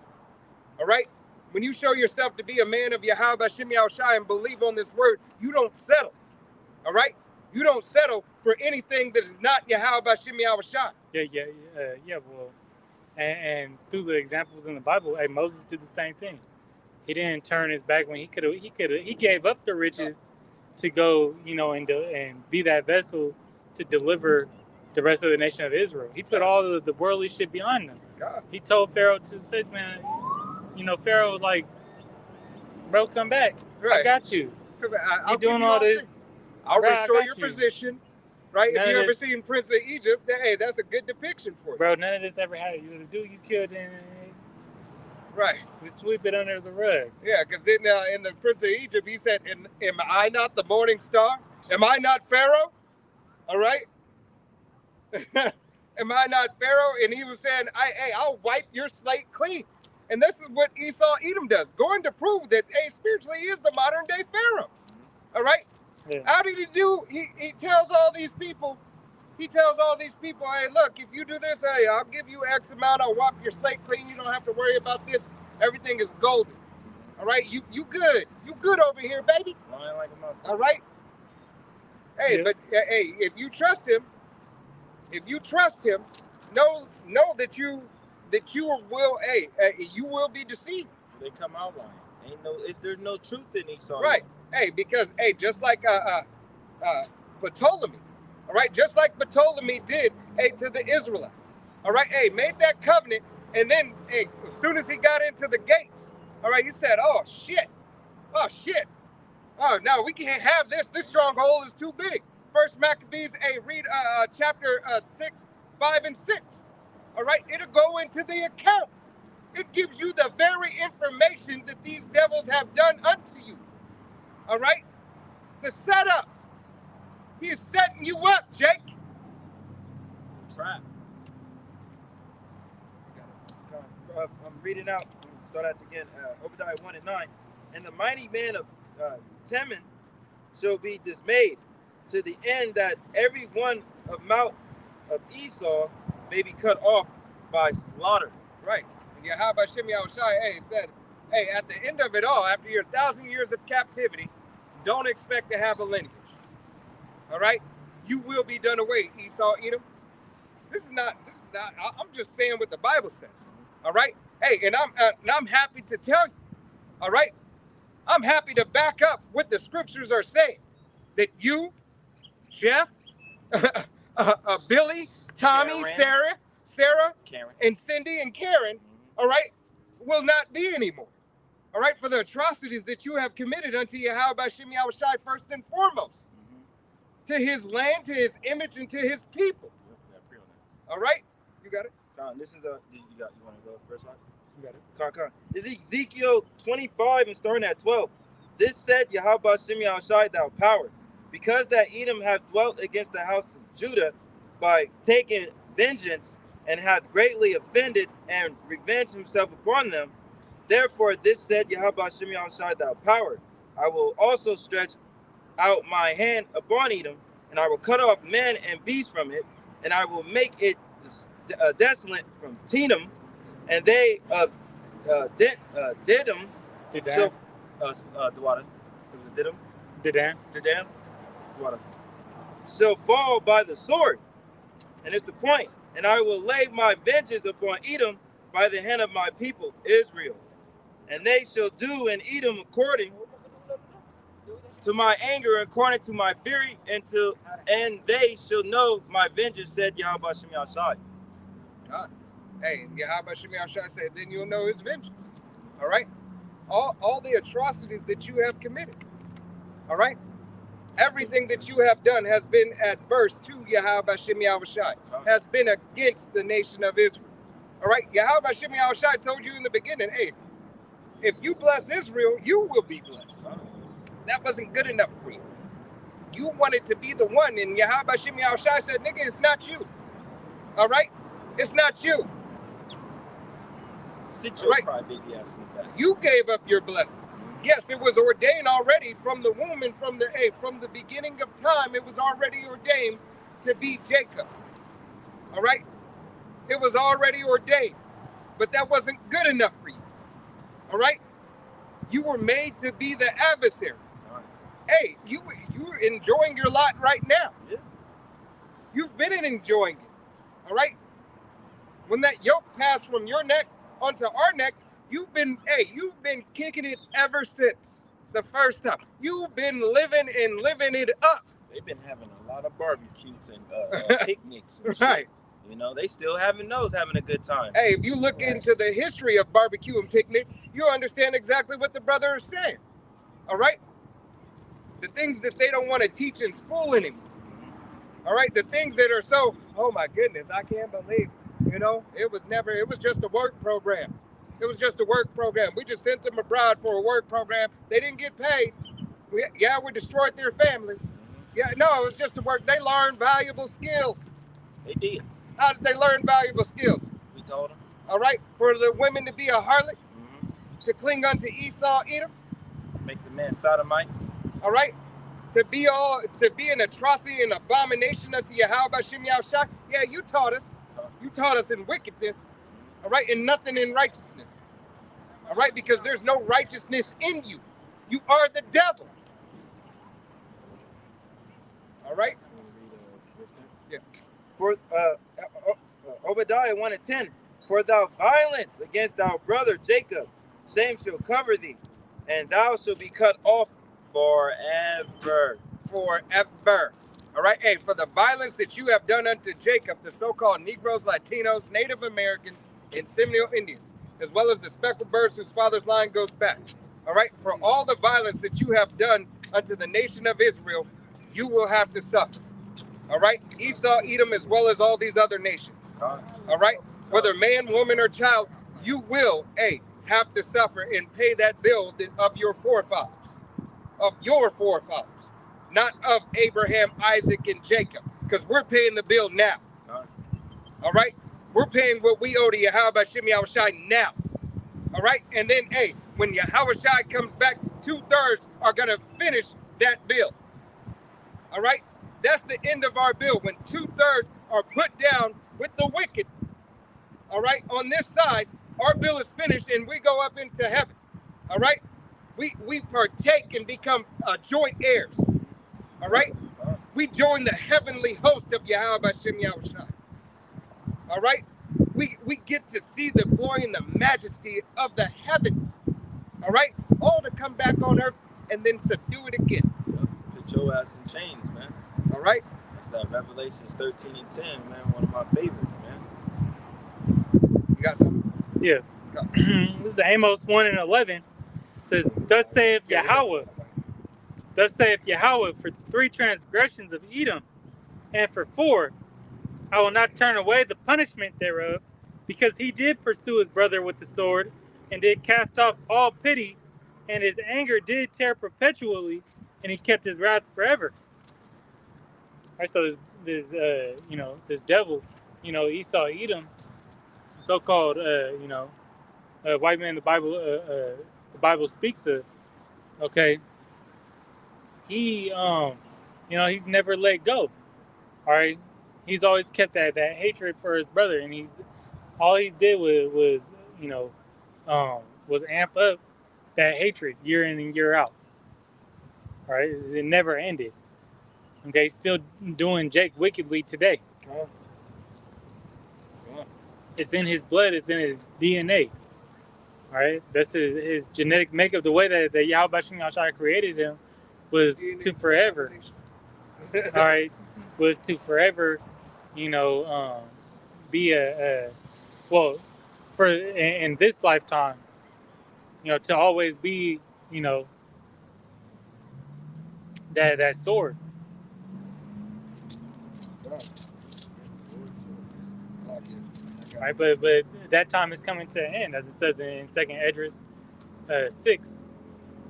All right. When you show yourself to be a man of Yahweh B'Shem Yahushai and believe on this word, you don't settle. All right? You don't settle for anything that is not Yahweh B'Shem Yahushai. Yeah. Well, and through the examples in the Bible, hey, Moses did the same thing. He didn't turn his back when he gave up the riches to go, and be that vessel to deliver the rest of the nation of Israel. He put all the worldly shit behind them. God. He told Pharaoh to his face, man. Pharaoh was like, bro, come back. Right. I got you. You're doing all this. I'll bro, restore your position. Right? If you ever seen Prince of Egypt, hey, that's a good depiction for you. Bro, none of this ever happened. The dude you killed, right. We sweep it under the rug. Yeah, because then in the Prince of Egypt, he said, am I not the morning star? Am I not Pharaoh? All right? Am I not Pharaoh? And he was saying, I'll wipe your slate clean. And this is what Esau Edom does, going to prove that, hey, spiritually he is the modern day Pharaoh. All right? Yeah. How did he do? He tells all these people, hey, look, if you do this, hey, I'll give you X amount. I'll wipe your slate clean. You don't have to worry about this. Everything is golden. All right? You good. You good over here, baby. Lying like a motherfucker. All right? Hey, but, hey, if you trust him, know that you will be deceived. They come out lying. There's no truth in Esau. Right. Hey, because just like Ptolemy, all right, just like Ptolemy did, to the Israelites, all right, made that covenant, and then, as soon as he got into the gates, all right, he said, oh shit, oh no, we can't have this. This stronghold is too big. First Maccabees, read chapter 6, 5, and 6. All right, it'll go into the account. It gives you the very information that these devils have done unto you. All right? The setup. He is setting you up, Jake. Trap. I'm reading out. Start out again. Obadiah 1:9. And the mighty man of Teman shall be dismayed, to the end that every one of Mount of Esau may be cut off by slaughter. Right. And Yahweh Shem Yahushai said, hey, at the end of it all, after your 1,000 years of captivity, don't expect to have a lineage. All right? You will be done away, Esau, Edom. This is not, I'm just saying what the Bible says. All right? Hey, and I'm happy to tell you. All right? I'm happy to back up what the scriptures are saying. That you, Jeff, Billy, Tommy, Karen. Sarah, Karen. and Cindy and Karen, all right, will not be anymore. All right, for the atrocities that you have committed unto Yahweh B'Shem Yahushai first and foremost. To his land, to his image, and to his people. All right? You got it? Con, this is you want to go first, Mark? You got it. Con. This is Ezekiel 25 and starting at 12. This said Yahweh B'Shem Yahushai thou power, because that Edom hath dwelt against the house of Judah by taking vengeance, and hath greatly offended and revenged himself upon them. Therefore, this said Yahweh B'Shem Yahushai thou power, I will also stretch out my hand upon Edom, and I will cut off man and beast from it, and I will make it desolate from Teman, and they of Dedan shall Dawada. Was it Dedan? Dedan. Dawada. Shall fall by the sword, and it's the point. And I will lay my vengeance upon Edom by the hand of my people Israel, and they shall do in Edom according to my anger, according to my fury, and they shall know my vengeance, said Yahweh B'Shem Yahushai. Hey, Yahweh B'Shem Yahushai said, then you'll know his vengeance. All right? All the atrocities that you have committed. All right? Everything that you have done has been adverse to Yahweh B'Shem Yahushai, has been against the nation of Israel. All right? Yahweh B'Shem Yahushai told you in the beginning, hey, if you bless Israel, you will be blessed. That wasn't good enough for you. You wanted to be the one, and Yahweh B'Shem Yahushai said, nigga, it's not you. All right? It's not you. Sit your crybaby ass in the back. You gave up your blessing. Yes, it was ordained already from the womb and from the beginning of time. It was already ordained to be Jacob's. All right? It was already ordained, but that wasn't good enough for you. All right? You were made to be the adversary. Hey, you're enjoying your lot right now. Yeah. You've been enjoying it. All right? When that yoke passed from your neck onto our neck, you've been kicking it ever since the first time. You've been living it up. They've been having a lot of barbecues and picnics and shit. Right. You know, they still having a good time. Hey, if you look into the history of barbecue and picnics, you'll understand exactly what the brother is saying. All right? The things that they don't want to teach in school anymore. All right? The things that are so, oh my goodness, I can't believe, it was just a work program. It was just a work program. We just sent them abroad for a work program. They didn't get paid. We destroyed their families. Yeah, no, it was just a work. They learned valuable skills. They did. How did they learn valuable skills? We told them. All right, for the women to be a harlot, to cling unto Esau, Edom. Make the men sodomites. All right, to be an atrocity and abomination unto Yahweh B'Shem Yahushai. Yeah, you taught us. You taught us in wickedness. All right, and nothing in righteousness. All right, because there's no righteousness in you. You are the devil. All right. Yeah. For Obadiah 1:10, for thou violence against thy brother Jacob, shame shall cover thee, and thou shalt be cut off forever. Forever. All right. Hey, for the violence that you have done unto Jacob, the so-called Negroes, Latinos, Native Americans, and Seminole Indians, as well as the speckled birds whose father's line goes back. All right. For all the violence that you have done unto the nation of Israel, you will have to suffer. All right. Esau, Edom, as well as all these other nations. All right. Whether man, woman, or child, you will, have to suffer and pay that bill of your forefathers, not of Abraham, Isaac, and Jacob, because we're paying the bill now. All right? We're paying what we owe to Yahweh Shem Yahushai now. All right? And then, when Yahushai comes back, 2/3 are going to finish that bill. All right? That's the end of our bill, when 2/3 are put down with the wicked. All right? On this side, our bill is finished and we go up into heaven. All right? We partake and become joint heirs. All right? We join the heavenly host of Yahweh Shem Yahushai. All right? We get to see the glory and the majesty of the heavens. All right? All to come back on earth and then subdue it again. Put your ass in chains, man. All right? That's that Revelations 13 and 10, man. One of my favorites, man. You got something? Yeah. This is Amos 1 and 11. It says, Thus saith Yahweh, for 3 transgressions of Edom, and for 4, I will not turn away the punishment thereof, because he did pursue his brother with the sword, and did cast off all pity, and his anger did tear perpetually, and he kept his wrath forever. All right, so there's this devil, Esau, Edom, so-called, white man the Bible speaks of. Okay, he, he's never let go. All right, he's always kept that hatred for his brother, and all he did was amp up that hatred year in and year out. All right, it never ended. Okay, he's still doing Jake wickedly today. It's in his blood. It's in his DNA. All right, that's his genetic makeup. The way that Yahweh Shem Yahushai created him was to forever. All right, was to forever, be in this lifetime, to always be, that sword. Right, but that time is coming to an end, as it says in 2nd Esdras 6.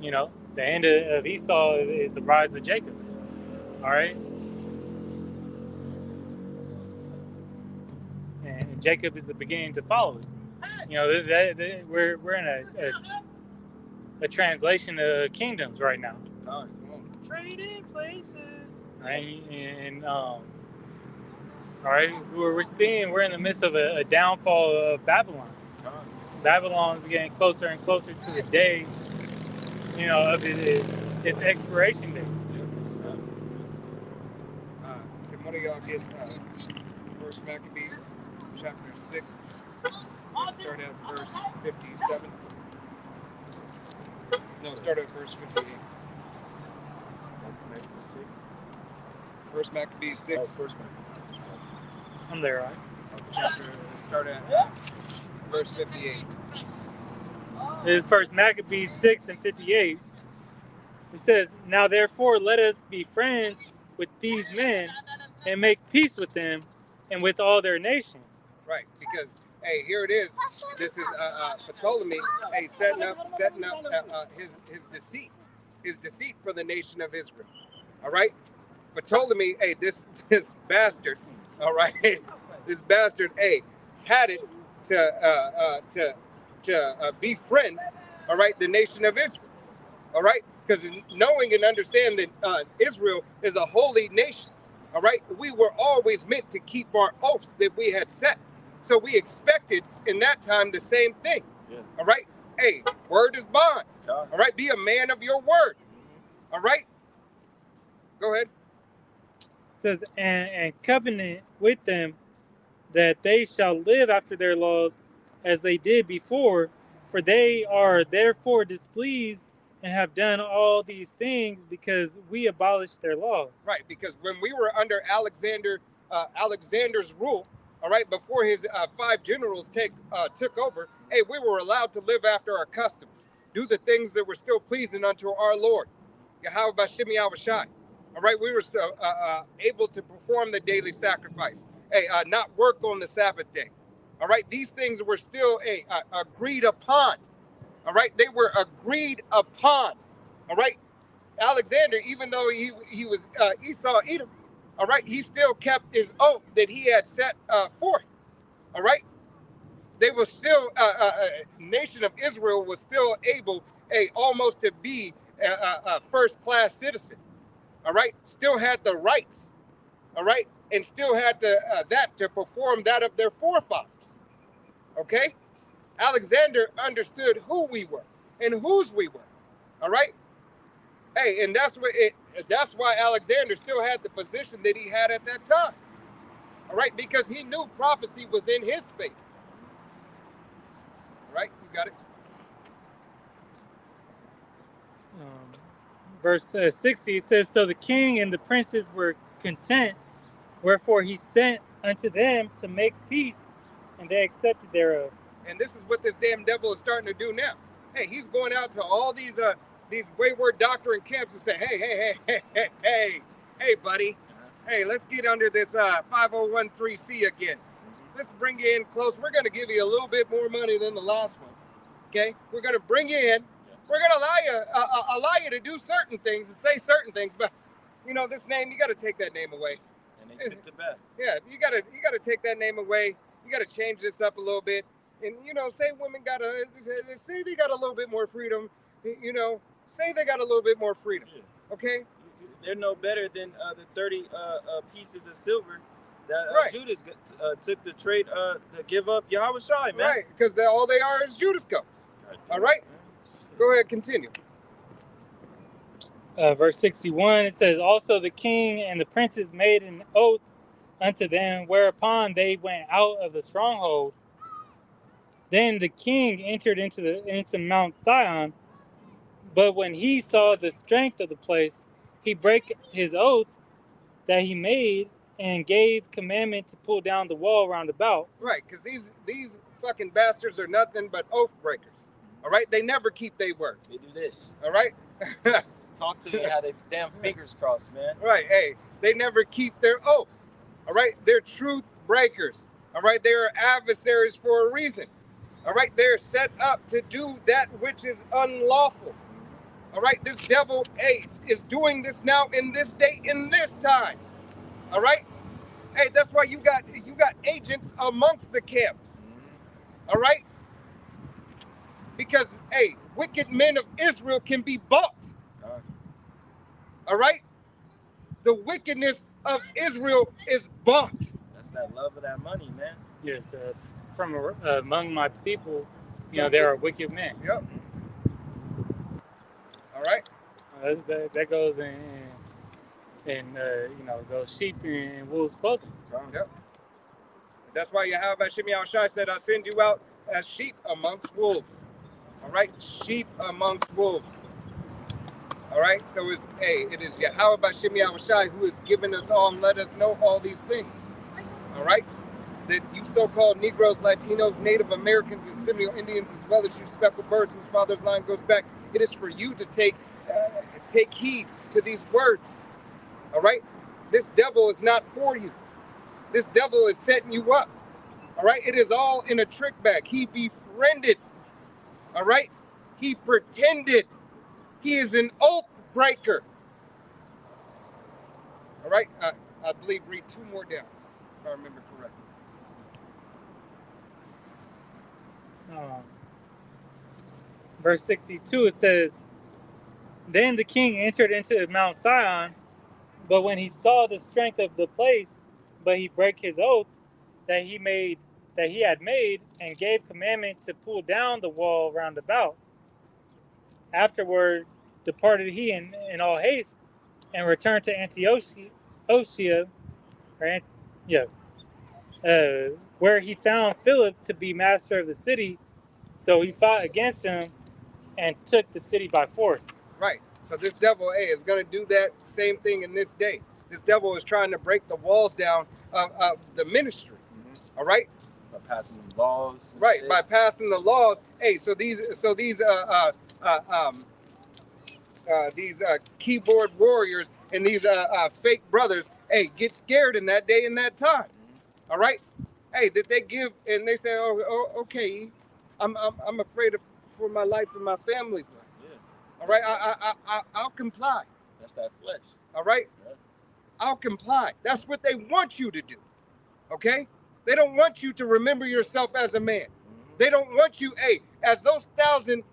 The end of Esau is the rise of Jacob. All right, and Jacob is the beginning to follow it. We're in a translation of kingdoms right now. Trading places. Right, and all right, we're in the midst of a downfall of Babylon. Babylon's getting closer and closer to the day, of its expiration date. Can one of y'all get 1 Maccabees, chapter 6, start at verse 57? No, start at verse 58. 1 Maccabees 6. Oh, 1 Maccabees. I'm there, right? Start at verse 58. This is 1 Maccabees 6 and 58. It says, Now therefore let us be friends with these men and make peace with them and with all their nation. Right, because here it is. This is Ptolemy, setting up his deceit for the nation of Israel. All right, Ptolemy, this bastard. All right, this bastard, had it to befriend, all right, the nation of Israel. All right, because knowing and understanding that Israel is a holy nation. All right, we were always meant to keep our oaths that we had set. So we expected in that time the same thing. Yeah. All right, word is bond. All right, be a man of your word. All right, go ahead. It says, and covenant with them that they shall live after their laws as they did before, for they are therefore displeased and have done all these things because we abolished their laws. Right, because when we were under Alexander's rule, all right, before his 5 generals took over, we were allowed to live after our customs, do the things that were still pleasing unto our Lord, Yahweh Shem Yahushai. All right, we were able to perform the daily sacrifice. Not work on the Sabbath day. All right, these things were still agreed upon. All right, they were agreed upon. All right, Alexander, even though he was Esau Edom, all right, he still kept his oath that he had set forth. All right, they were still nation of Israel was still able almost to be a first-class citizen. All right, still had the rights. All right, and still had to perform that of their forefathers. Okay, Alexander understood who we were and whose we were. All right, and that's why Alexander still had the position that he had at that time. All right, because he knew prophecy was in his favor. All right, you got it. Verse 60 says, "So the king and the princes were content, wherefore he sent unto them to make peace, and they accepted thereof." And this is what this damn devil is starting to do now. Hey, he's going out to all these wayward doctrine camps and say, hey, buddy, hey, let's get under this 5013C again. Let's bring you in close. We're going to give you a little bit more money than the last one. Okay, we're going to bring you in. We're going to allow you to do certain things and say certain things, but this name, you got to take that name away. And they took it back. Yeah, you got to take that name away. You got to change this up a little bit. And, say women say they got a little bit more freedom. Say they got a little bit more freedom. Yeah. Okay? They're no better than the 30 pieces of silver that right. Judas took the trade to give up Yahweh Shai, man. Right, because all they are is Judas goats. All right? Go ahead, continue. Verse 61, it says, "Also the king and the princes made an oath unto them, whereupon they went out of the stronghold. Then the king entered into Mount Sion, but when he saw the strength of the place, he brake his oath that he made and gave commandment to pull down the wall round about." Right, because these fucking bastards are nothing but oath breakers. All right, they never keep their word. They do this. All right. Talk to you how they damn fingers crossed, man. Right. Hey, they never keep their oaths. All right, they're truth breakers. All right, they are adversaries for a reason. All right, they're set up to do that which is unlawful. All right, this devil, is doing this now in this day, in this time. All right, hey, that's why you got agents amongst the camps. All right, because wicked men of Israel can be bought. All right, the wickedness of Israel is bought. That's that love of that money, man. Yes, from among my people, there are wicked men. Yep. All right. That goes in those sheep in wolves' clothing. Yep. That's why Yahweh Shem Yahushai said, "I'll send you out as sheep amongst wolves." All right, sheep amongst wolves. All right, so it is Yahweh Shem Yahushai who has given us all and let us know all these things. All right, that you so-called Negroes, Latinos, Native Americans, and Seminole Indians, as well as you speckled birds whose father's line goes back, it is for you to take heed to these words. All right, this devil is not for you. This devil is setting you up. All right, it is all in a trick bag. He befriended. All right, he pretended. He is an oath breaker. All right, I believe read 2 more down, if I remember correctly. Verse 62, it says, "Then the king entered into Mount Sion, but when he saw the strength of the place, but he brake his oath that he had made, and gave commandment to pull down the wall round about. Afterward departed he in all haste, and returned to Antiochia, where he found Philip to be master of the city. So he fought against him and took the city by force." Right. So this devil, is going to do that same thing in this day. This devil is trying to break the walls down of the ministry. Mm-hmm. All right. By passing laws. Right. By passing the laws. So these keyboard warriors and these fake brothers, get scared in that day and that time. All right. hey, did they give? And they say, oh okay, I'm afraid for my life and my family's life. Yeah. All right, I'll comply. That's that flesh. All right, Yeah. I'll comply. That's what they want you to do. Okay, they don't want you to remember yourself as a man. They don't want you, hey, as the 1,000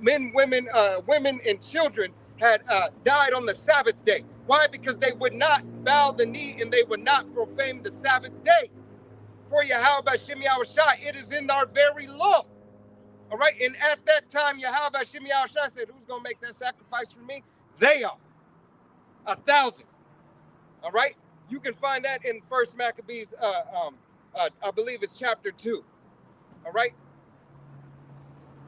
men, women, and children had died on the Sabbath day. Why? Because they would not bow the knee and they would not profane the Sabbath day. For Yahweh Shem Yahushai, it is in our very law. All right, and at that time, Yahweh Shem Yahushai said, "Who's gonna make that sacrifice for me? They are 1,000." All right, you can find that in First Maccabees. I believe it's chapter 2. All right.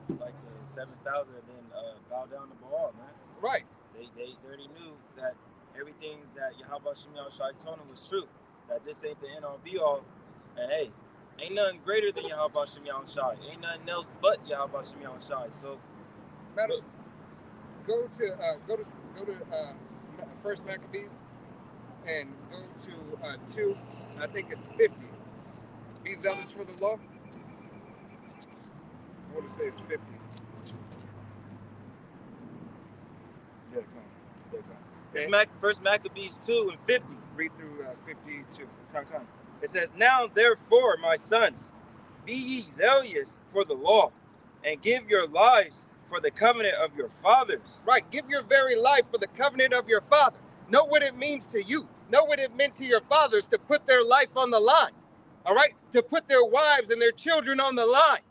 It's like the 7,000 and then bow down to Baal, man. Right. They already knew that everything that Yahweh Shem Yahushai told them was true. That this ain't the end all be all. And hey, ain't nothing greater than Yahweh Shem Yahushai. Ain't nothing else but Yahweh Shem Yahushai. So, go to First Maccabees and go to 2. I think it's 50. Be zealous for the law. I want to say it's 50. Yeah, come. First Maccabees 2 and 50. Read through 52. Come. It says, "Now therefore, my sons, be ye zealous for the law, and give your lives for the covenant of your fathers." Right. Give your very life for the covenant of your father. Know what it means to you. Know what it meant to your fathers to put their life on the line. All right. To put their wives and their children on the line.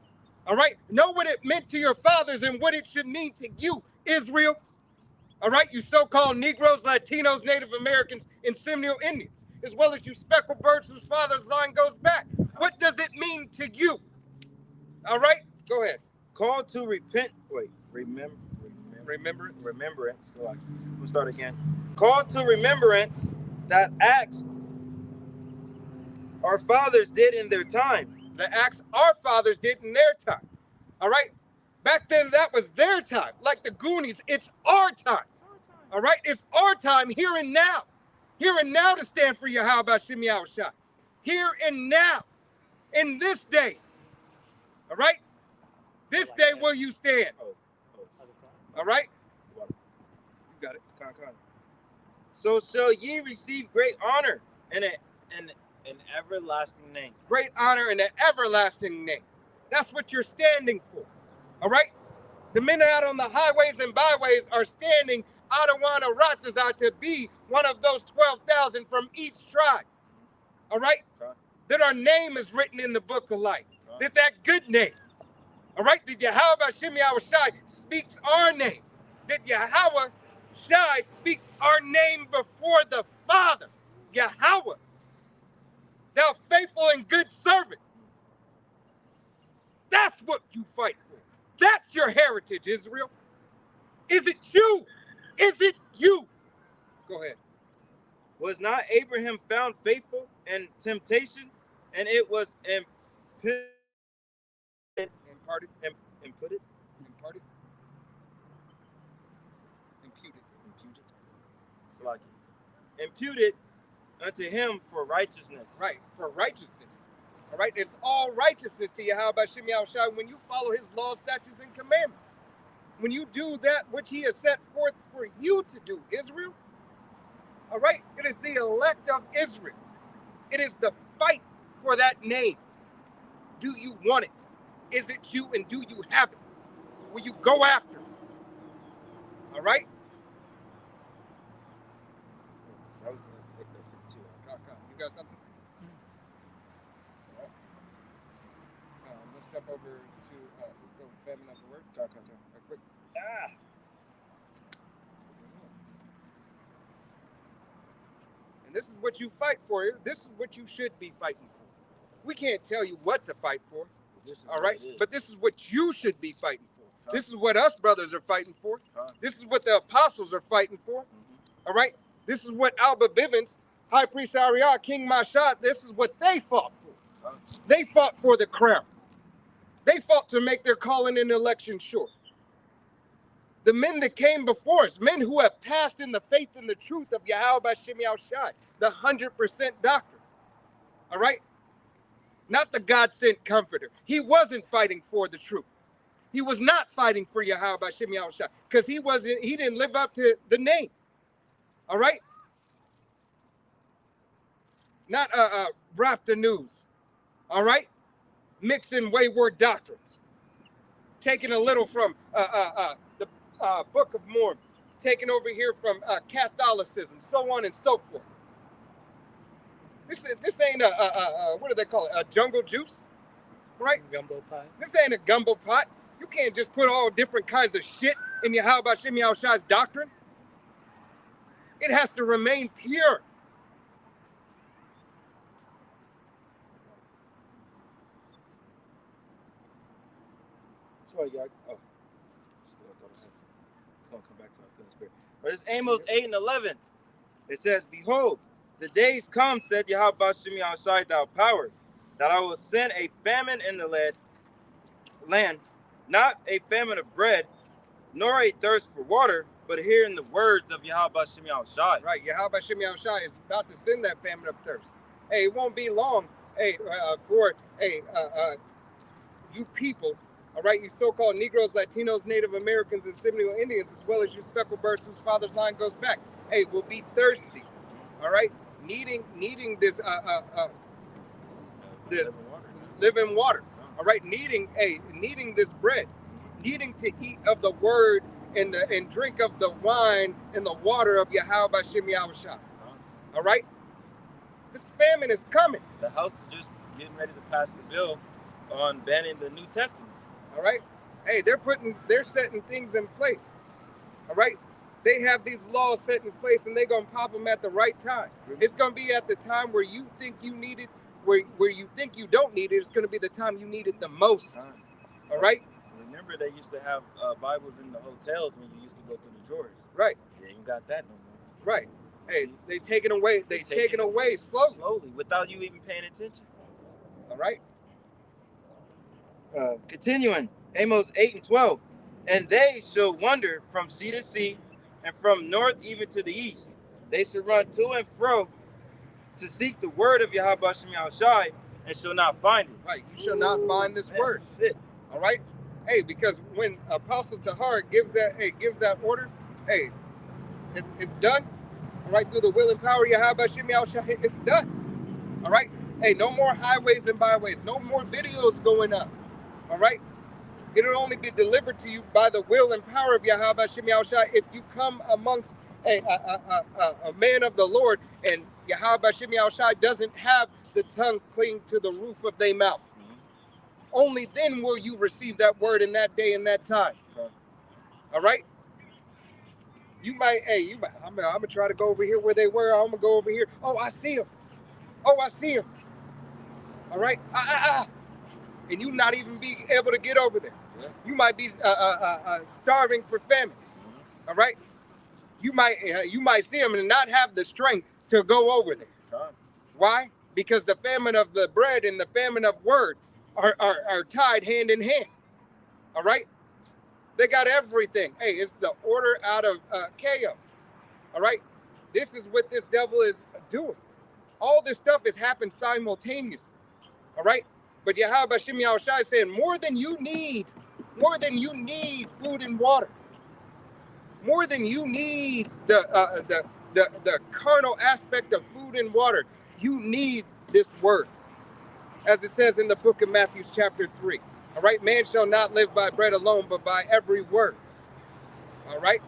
All right. Know what it meant to your fathers and what it should mean to you, Israel. All right. You so-called Negroes, Latinos, Native Americans, and Seminole Indians, as well as you speckled birds whose father's line goes back. What does it mean to you? All right. Go ahead. Called to repent. Wait, Remembrance. Remembrance. So we'll start again. Called to remembrance that acts our fathers did in their time. The acts our fathers did in their time. All right. Back then, that was their time. Like the Goonies, it's our time. All right. It's our time here and now. Here and now to stand for Yahweh Shem Yahushai. Here and now. In this day. All right. This day will you stand. All right. You got it. Come. So shall ye receive great honor and an everlasting name. Great honor and an everlasting name. That's what you're standing for. All right. The men out on the highways and byways are standing Adawana Ratazar to be one of those 12,000 from each tribe. All right. Okay. That our name is written in the book of life. Okay. That good name. All right. That Yahweh Shem Yahushai speaks our name. That Yahweh Shai speaks our name before the Father. Yahweh. Thou faithful and good servant. That's what you fight for. That's your heritage, Israel. Is it you? Is it you? Go ahead. Was not Abraham found faithful in temptation, and it was imputed. Imputed unto him for righteousness. Right, for righteousness. All right, it's all righteousness to Yahweh Shem Yahushai when you follow his laws, statutes, and commandments. When you do that which he has set forth for you to do, Israel. All right, it is the elect of Israel. It is the fight for that name. Do you want it? Is it you, and do you have it? Will you go after it? All right? That was 52. You got something? All right. Let's jump over to, let's go famine of the word. Real quick. And this is what you fight for. This is what you should be fighting for. We can't tell you what to fight for. All right? But this is what you should be fighting for. This is what us brothers are fighting for. This is what the apostles are fighting for. All right? This is what Alba Bivens, High Priest Ariah, King Mashat, this is what they fought for. They fought for the crown. They fought to make their calling and election sure. The men that came before us, men who have passed in the faith and the truth of Yahweh Shem Yahushai, the 100% doctrine. All right? Not the God-sent comforter. He wasn't fighting for the truth. He was not fighting for Yahweh B'Shem Yahushua because he didn't live up to the name. All right? Not Raptor News. All right? Mixing wayward doctrines. Taking a little from the Book of Mormon. Taking over here from Catholicism, so on and so forth. This ain't what do they call it? A jungle juice, right? Gumbo pot. This ain't a gumbo pot. You can't just put all different kinds of shit in Yahweh B'Shem Yahushua's doctrine. It has to remain pure. Sorry, guys. Oh, it's gonna come back to my feeling spirit. But it's Amos 8 and 11. It says, "Behold, the days come," said Yahweh B'Shem Yahushua, "thou power, that I will send a famine in the land, not a famine of bread, nor a thirst for water, but hearing the words of Yahweh B'Shem Yahushua." Right, Yahweh B'Shem Yahushua is about to send that famine of thirst. Hey, it won't be long. Hey, for you people, all right, you so-called Negroes, Latinos, Native Americans, and Seminole Indians, as well as you speckled birds whose father's line goes back. Hey, will be thirsty, all right, needing this this living water, all right, needing this bread, needing to eat of the word and drink of the wine and the water of Yahweh B'Shem Yahushua. All right, this famine is coming. The House is just getting ready to pass the bill on banning the New Testament. All right, hey, they're setting things in place. All right, they have these laws set in place, and they're gonna pop them at the right time. It's gonna be at the time where you think you need it, where you think you don't need it. It's gonna be the time you need it the most. All right. Remember, they used to have Bibles in the hotels when you used to go through the drawers. Right. They ain't got that no more. Right. Hey, they taking away. They taking away slowly, without you even paying attention. All right. Continuing, Amos 8 and 12. "And they shall wander from sea to sea, and from north even to the east. They shall run to and fro to seek the word of Yahweh B'Shem Yahushua, and shall not find it." Right. You shall not find this word. Shit. All right. Hey, because when Apostle Tahar gives that order, hey, it's done. All right, through the will and power of Yahweh B'Shem Yahushua, it's done. All right. Hey, no more highways and byways. No more videos going up. All right. It'll only be delivered to you by the will and power of Yahweh B'Shem Yahushua if you come amongst a man of the Lord, and Yahweh B'Shem Yahushua doesn't have the tongue cling to the roof of their mouth. Only then will you receive that word in that day and that time. All right. I'm gonna try to go over here where they were. I'm gonna go over here. Oh, I see them. Oh, I see them. All right. And you not even be able to get over there. Yeah. You might be starving for famine. All right. You might see them and not have the strength to go over there. Why? Because the famine of the bread and the famine of word are tied hand in hand. All right. They got everything. Hey, it's the order out of KO. All right. This is what this devil is doing. All this stuff has happened simultaneously. All right. But Yahweh B'Shem Yahushua is saying more than you need food and water. More than you need the carnal aspect of food and water. You need this word. As it says in the book of Matthew chapter 3. All right, man shall not live by bread alone, but by every word. All right,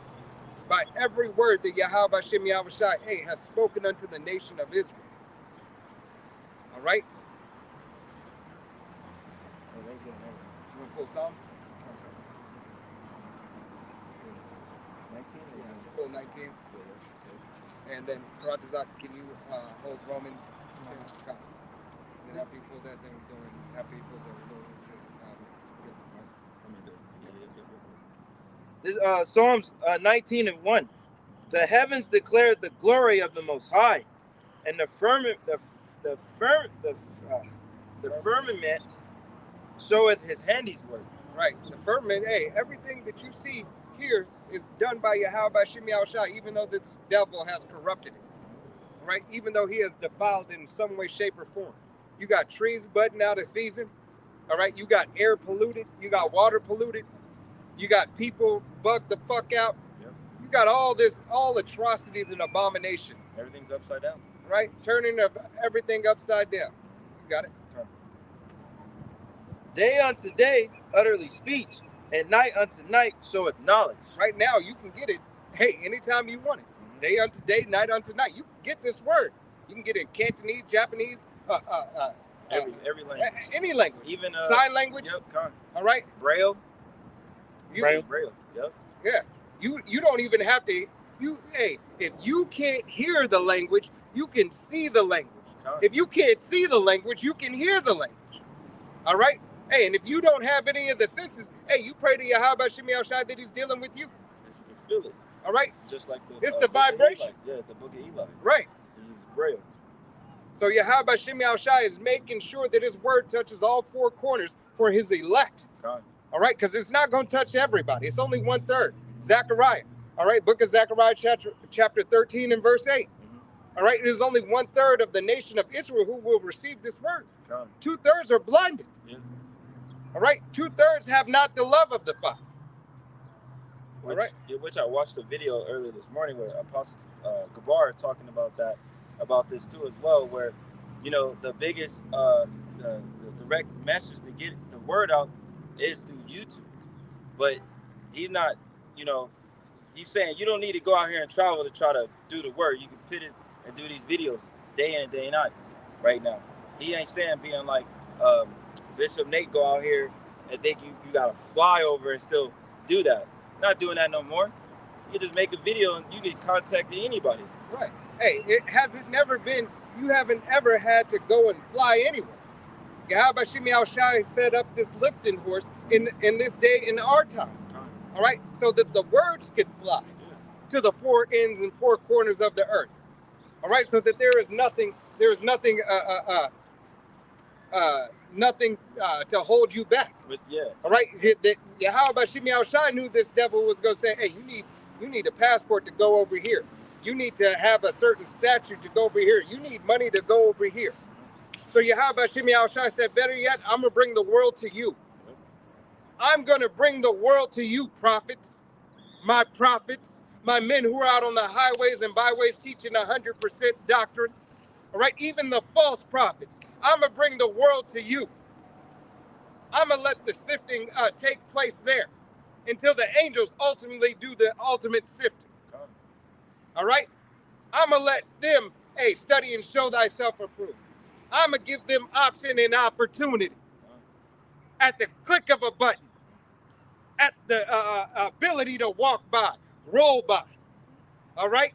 by every word that Yahweh B'Shem Yahushua has spoken unto the nation of Israel. All right. You want to pull Psalms? 19? Yeah, pull 19. And then, Radazak, can you hold Romans 10? Then have people that they're doing, have people that are going to. This Psalms 19 and 1. "The heavens declare the glory of the Most High, and the firmament showeth his handiwork." Right. The firmament, hey, everything that you see here is done by Yahweh B'Shem Yahushua, even though this devil has corrupted it. Right? Even though he has defiled it in some way, shape, or form. You got trees budding out of season. All right. You got air polluted. You got water polluted. You got people bugged the fuck out. Yep. You got all atrocities and abomination. Everything's upside down. Right? Turning of everything upside down. You got it. Day unto day utterly speech, and night unto night showeth knowledge. Right now, you can get it, hey, anytime you want it. Day unto day, night unto night. You can get this word. You can get it in Cantonese, Japanese, Every language. any language. Even sign language. Yep, con. All right. Braille. Braille. Braille. Yep. Yeah. You don't even have to. If you can't hear the language, you can see the language. Con. If you can't see the language, you can hear the language. All right. Hey, and if you don't have any of the senses, hey, you pray to Yahweh Shemi Shai that He's dealing with you. Yes, you can feel it. All right. Just like the. It's the Book of vibration. Eli. Yeah, the Book of Eli. Right. He used Braille. So Yahweh Shemi Shai is making sure that His word touches all four corners for His elect. Con. All right, because it's not going to touch everybody. It's only 1/3. Zechariah. All right, book of Zechariah, chapter 13 and verse 8. All right, it is only 1/3 of the nation of Israel who will receive this word. Con. 2/3 are blinded. Yeah. All right, 2/3 have not the love of the Father. All Which, right. yeah, which I watched a video earlier this morning where Apostle Gabar talking about this too as well, where, you know, the biggest, the direct message to get the word out is through YouTube. But he's not, you know, he's saying you don't need to go out here and travel to try to do the word. You can fit it and do these videos day in and day out right now. He ain't saying being like Bishop Nate, go out here and think you got to fly over and still do that. Not doing that no more. You just make a video and you can contact anybody. Right. Hey, it hasn't never been, you haven't ever had to go and fly anywhere. Yahweh Shemi Shai set up this lifting horse in this day in our time. All right, so that the words could fly to the four ends and four corners of the earth. All right, so that there is nothing to hold you back. But yeah, All right, that Yahweh Shemi Shai knew this devil was going to say, hey, you need a passport to go over here. You need to have a certain statute to go over here. You need money to go over here. So Yahweh Shemi Shai said, better yet, I'm going to bring the world to you. I'm going to bring the world to you, prophets, my men who are out on the highways and byways teaching 100% doctrine. All right, even the false prophets. I'm going to bring the world to you. I'm going to let the sifting take place there until the angels ultimately do the ultimate sifting. All right? I'm going to let them, study and show thyself approved. I'm going to give them option and opportunity at the click of a button, at the ability to walk by, roll by. All right?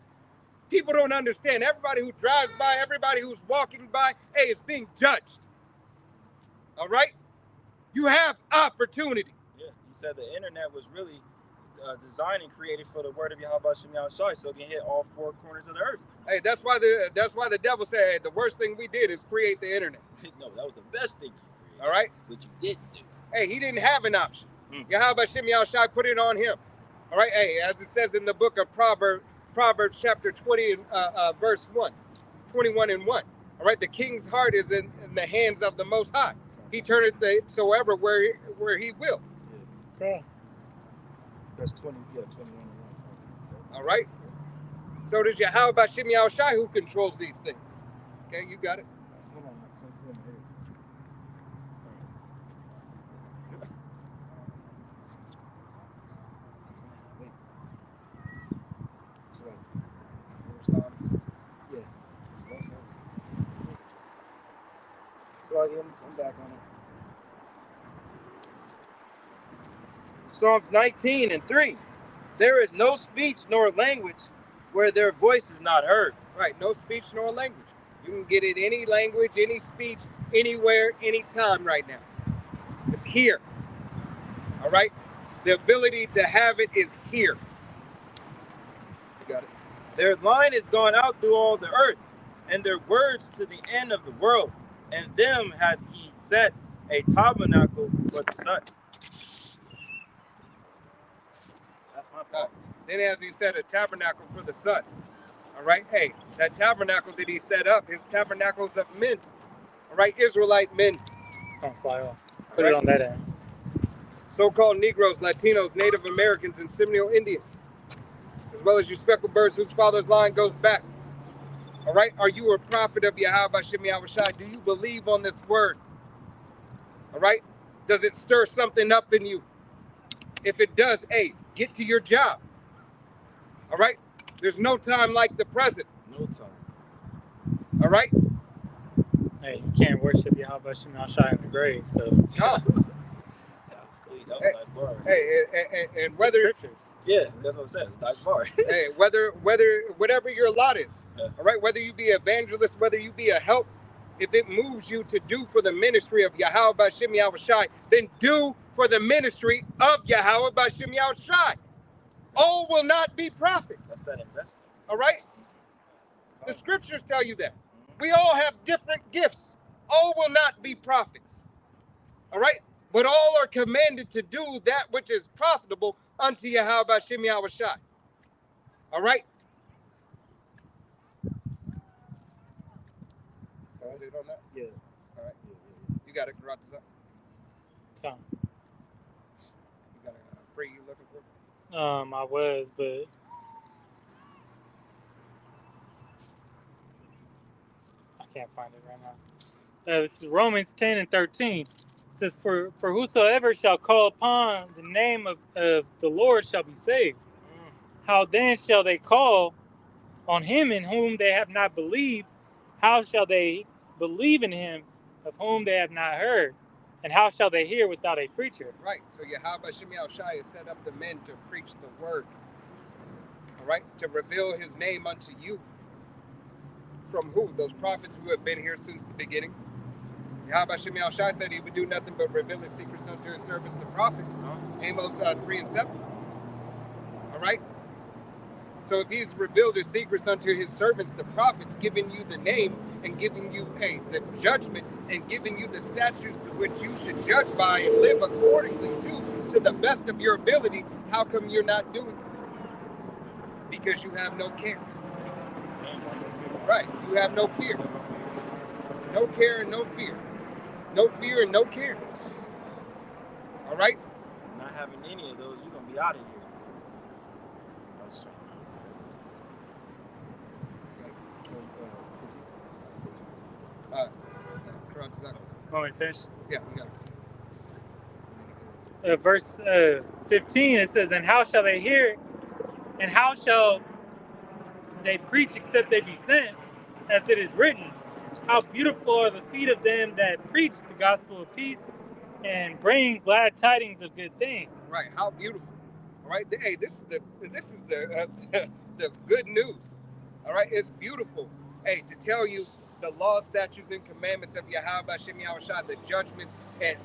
People don't understand. Everybody who drives by, everybody who's walking by, is being judged. All right? You have opportunity. yeah. He said the internet was really designed and created for the word of Yahweh Shemi Shai, so it can hit all four corners of the earth. Hey, that's why the devil said, hey, the worst thing we did is create the internet. No, that was the best thing you created. All right? Which you didn't do. Hey, he didn't have an option. Yahweh Shemi Shai put it on him. All right? Hey, as it says in the book of Proverbs chapter 20 and verse 1, 21 and 1. All right? The king's heart is in the hands of the Most High. He turneth soever where he will. Cool. That's 21 and 1. All right? So does Yahweh Shemi Shai who controls these things. Okay, you got it. Hold on, since we're in here. Wait. It's like Psalms. Yeah. It's less Psalms. It's like I'm back on it. Psalms 19 and 3. There is no speech nor language where their voice is not heard. Right, no speech nor language. You can get it any language, any speech, anywhere, anytime right now. It's here. All right? The ability to have it is here. You got it. Their line is gone out through all the earth, and their words to the end of the world. And them hath he set a tabernacle for the sun. That's my fault. Then as he said, a tabernacle for the sun. All right? Hey, that tabernacle that he set up, his tabernacles of men. All right, Israelite men, It's gonna fly off. Put Right. it on that end. so-called Negroes, Latinos, Native Americans, and Seminole Indians, as well as you speckled birds whose father's line goes back. All right, are you a prophet of Yahweh Shem Yahushai? Do you believe on this word? All right, does it stir something up in you? If it does, hey, get to your job. All right, there's no time like the present. No time. All right, Hey, you can't worship Yahweh Shem Yahushai in the grave. So no. That was clean. That was Hey. a nice bar. Hey, and it's the whether scriptures. Yeah, that's what I said. It's a nice bar. hey, whatever your lot is, Yeah. all right, whether you be evangelist, whether you be a help, if it moves you to do for the ministry of Yahweh Bashem Yahushai, then do for the ministry of Yahweh Bashem Yahushai. All will not be prophets, That's that investment. all right? The scriptures tell you that. We all have different gifts. All will not be prophets, all right? But all are commanded to do that which is profitable unto Yahweh Bashem Yahushai, all right? Is it on that? Yeah. All right. You got it, Karate. So, You got a prayer you looking for? I was, but I can't find it right now. This is Romans 10 and 13. It says, For whosoever shall call upon the name of the Lord shall be saved. How then shall they call on him in whom they have not believed? How shall they believe in him of whom they have not heard? And how shall they hear without a preacher? Right. So Yahweh Shem Yahushai has set up the men to preach the word. All right. To reveal his name unto you. From who? Those prophets who have been here since the beginning. Yahweh Shem Yahushai said he would do nothing but reveal his secrets unto his servants, the prophets. Amos 3 and 7. All right. So if he's revealed his secrets unto his servants, the prophets, giving you the name and giving you the judgment and giving you the statutes to which you should judge by and live accordingly to the best of your ability, how come you're not doing it? Because you have no care. Right. You have no fear. No care and no fear. No fear and no care. All right? Not having any of those, you're going to be out of here. I was trying Want me to finish? Yeah, you got it. Verse 15, it says, And how shall they hear? And how shall they preach except they be sent? As it is written, How beautiful are the feet of them that preach the gospel of peace and bring glad tidings of good things. Right. How beautiful. All right. Hey, this is the the good news. All right. It's beautiful. Hey, to tell you the law, statutes, and commandments of Yahweh Shem Yahushai, the judgments and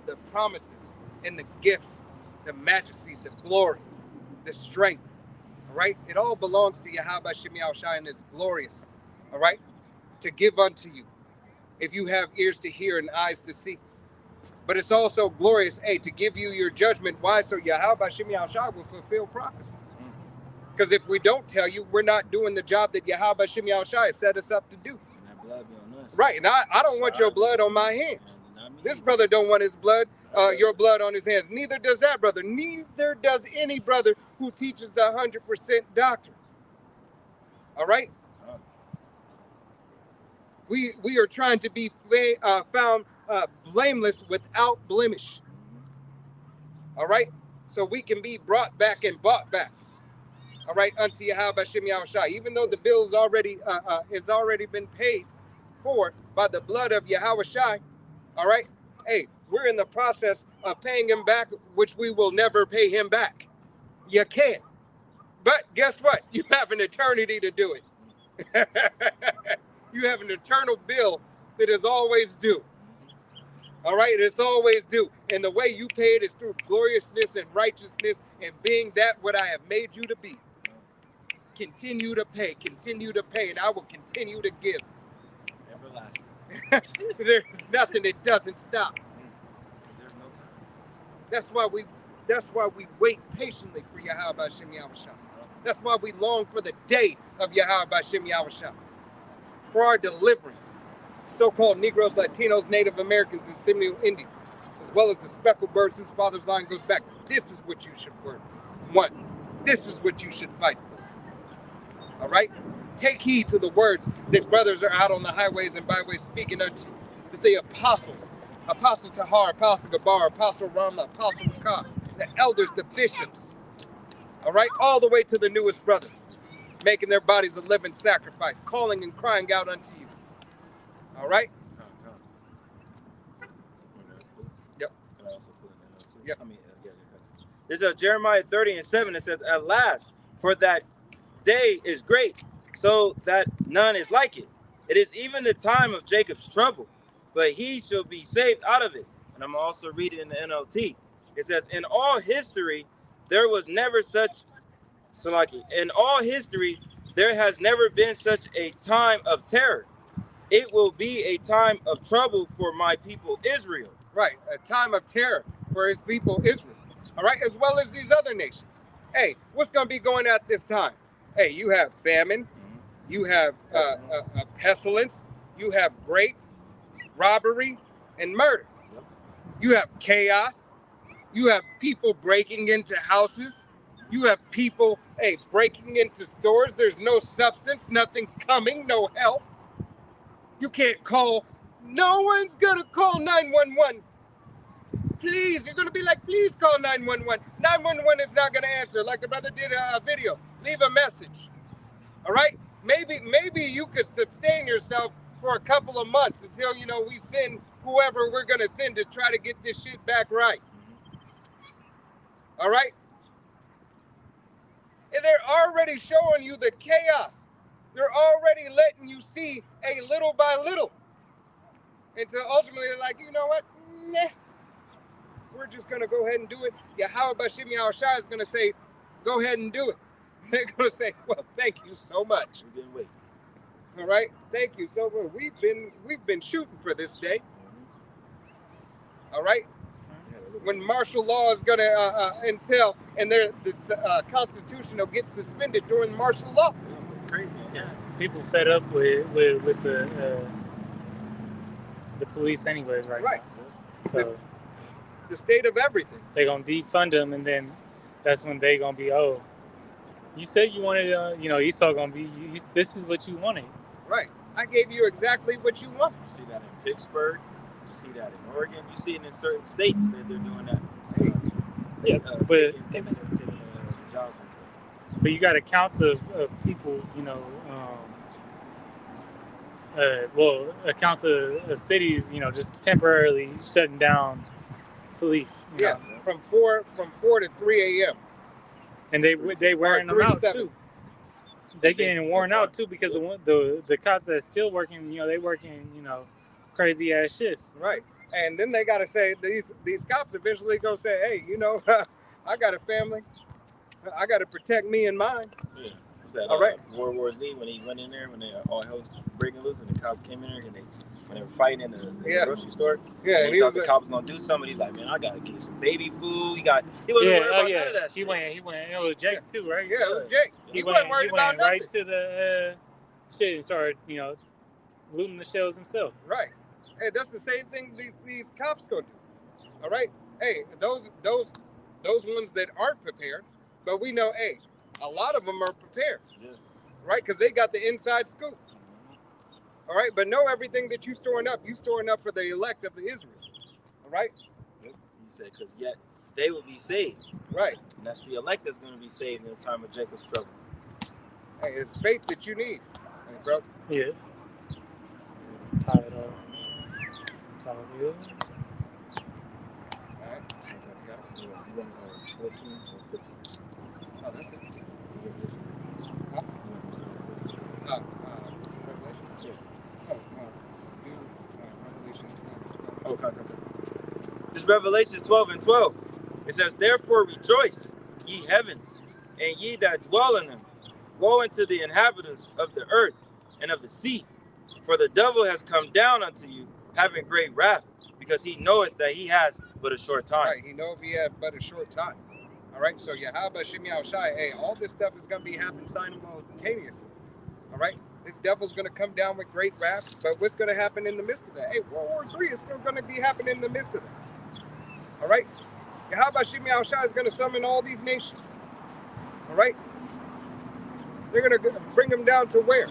the promises and the gifts, the majesty, the glory, the strength. All right. It all belongs to Yahweh Shem Yahushai and is glorious. All right. To give unto you, if you have ears to hear and eyes to see. But it's also glorious, to give you your judgment. Why? So Yahweh Shem Yahushai will fulfill prophecy. Because if we don't tell you, we're not doing the job that Yahweh Shem Yahushai has set us up to do. And that blood be on us. Right. And I don't want your blood on my hands. Not me. This brother don't want his blood, your blood on his hands. Neither does that brother. Neither does any brother who teaches the 100% doctrine. All right? We are trying to be found blameless without blemish. All right? So we can be brought back and bought back. All right, unto Yahweh Shem Yahushai. Even though the bill's already has already been paid for by the blood of Yahweh Shai. All right? Hey, we're in the process of paying him back, which we will never pay him back. You can't. But guess what? You have an eternity to do it. You have an eternal bill that is always due. All right, it's always due. And the way you pay it is through gloriousness and righteousness and being that what I have made you to be. Continue to pay, and I will continue to give. Everlasting. There's nothing that doesn't stop. There's no time. That's why we wait patiently for Yahweh Shem Yahushai. That's why we long for the day of Yahweh Shem Yahushai. For our deliverance. so-called Negroes, Latinos, Native Americans, and Seminole Indians, as well as the speckled birds whose father's line goes back. This is what you should want. This is what you should fight for. All right? Take heed to the words that brothers are out on the highways and byways speaking unto you, that the apostles, Apostle Tahar, Apostle Gabar, Apostle Rama, Apostle Makar, the elders, the bishops, all right, all the way to the newest brother, making their bodies a living sacrifice, calling and crying out unto you. All right? Yep. Yep. This is Jeremiah 30:7. It says, "At last, for that day is great, so that none is like it. It is even the time of Jacob's trouble, but he shall be saved out of it." And I'm also reading in the NLT. It says, "In all history, there was never such, in all history, there has never been such a time of terror. It will be a time of trouble for my people Israel." Right, a time of terror for his people Israel. All right, as well as these other nations. Hey, what's going to be going at this time? Hey, you have famine, you have pestilence, you have great robbery and murder. You have chaos. You have people breaking into houses. You have people, breaking into stores. There's no substance. Nothing's coming. No help. You can't call. No one's going to call 911. Please, you're going to be like, please call 911. 911 is not going to answer. Like the brother did a video. Leave a message. All right? Maybe you could sustain yourself for a couple of months until, we send whoever we're going to send to try to get this shit back right. All right? And they're already showing you the chaos. They're already letting you see little by little. Until ultimately they're like, you know what? Nah. We're just going to go ahead and do it. Yahweh Bashim Yahushua is going to say, go ahead and do it. They're going to say, well, thank you so much. We've been waiting. All right? Thank you so much. We've been shooting for this day. All right? When martial law is going to entail, and this Constitution will get suspended during martial law. Crazy. Yeah. People fed up with the police anyways right now. So the state of everything. They're going to defund them, and then that's when they're going to be, you said you wanted, Esau going to be, this is what you wanted. Right. I gave you exactly what you wanted. You see that in Pittsburgh. You see that in Oregon. You see it in certain states that they're doing that. Taking the jobs and stuff. But you got accounts of people, accounts of cities, just temporarily shutting down police. Yeah, from 4 to 3 a.m. And they wearing them out too. They getting worn out too because the cops that are still working, they working, crazy ass shifts. Right. And then they gotta say these cops eventually go say, hey, I got a family. I gotta protect me and mine. Yeah. Was that all right? World War Z when he went in there when they all hell was breaking loose and the cop came in there and when they were fighting in the grocery store. Yeah, and he thought the cop was gonna do something. He's like, man, I gotta get some baby food. He wasn't worried about none of that he shit. went. It was Jake too, right? Yeah, it was Jake. He wasn't worried about nothing. Right to the shit and started, looting the shelves himself. Right. Hey, that's the same thing these cops go do. All right. Hey, those ones that aren't prepared, but we know, hey, a lot of them are prepared. Yeah. Right, because they got the inside scoop. All right, but know everything that you storing up for the elect of Israel. All right. Yep. He said, because yet they will be saved. Right. And that's the elect that's going to be saved in the time of Jacob's trouble. Hey, it's faith that you need, hey, bro. Yeah. Let's tie it off. Tie it up. All right. You want 14 or 15? Oh, that's it. Huh? Revelation? Yeah. Revelation 12. Oh, come. This Revelation 12:12. It says, therefore rejoice, ye heavens, and ye that dwell in them. Woe unto the inhabitants of the earth and of the sea. For the devil has come down unto you, having great wrath, because he knoweth that he has but a short time. Right, he knows he had but a short time. All right, so Yahweh Shem Yahushai, hey, all this stuff is going to be happening simultaneously. All right, This devil's going to come down with great wrath. But what's going to happen in the midst of that? Hey, World War III is still going to be happening in the midst of that. All right? Yahweh Shimi Al-Shai is going to summon all these nations. All right? They're going to bring them down to where?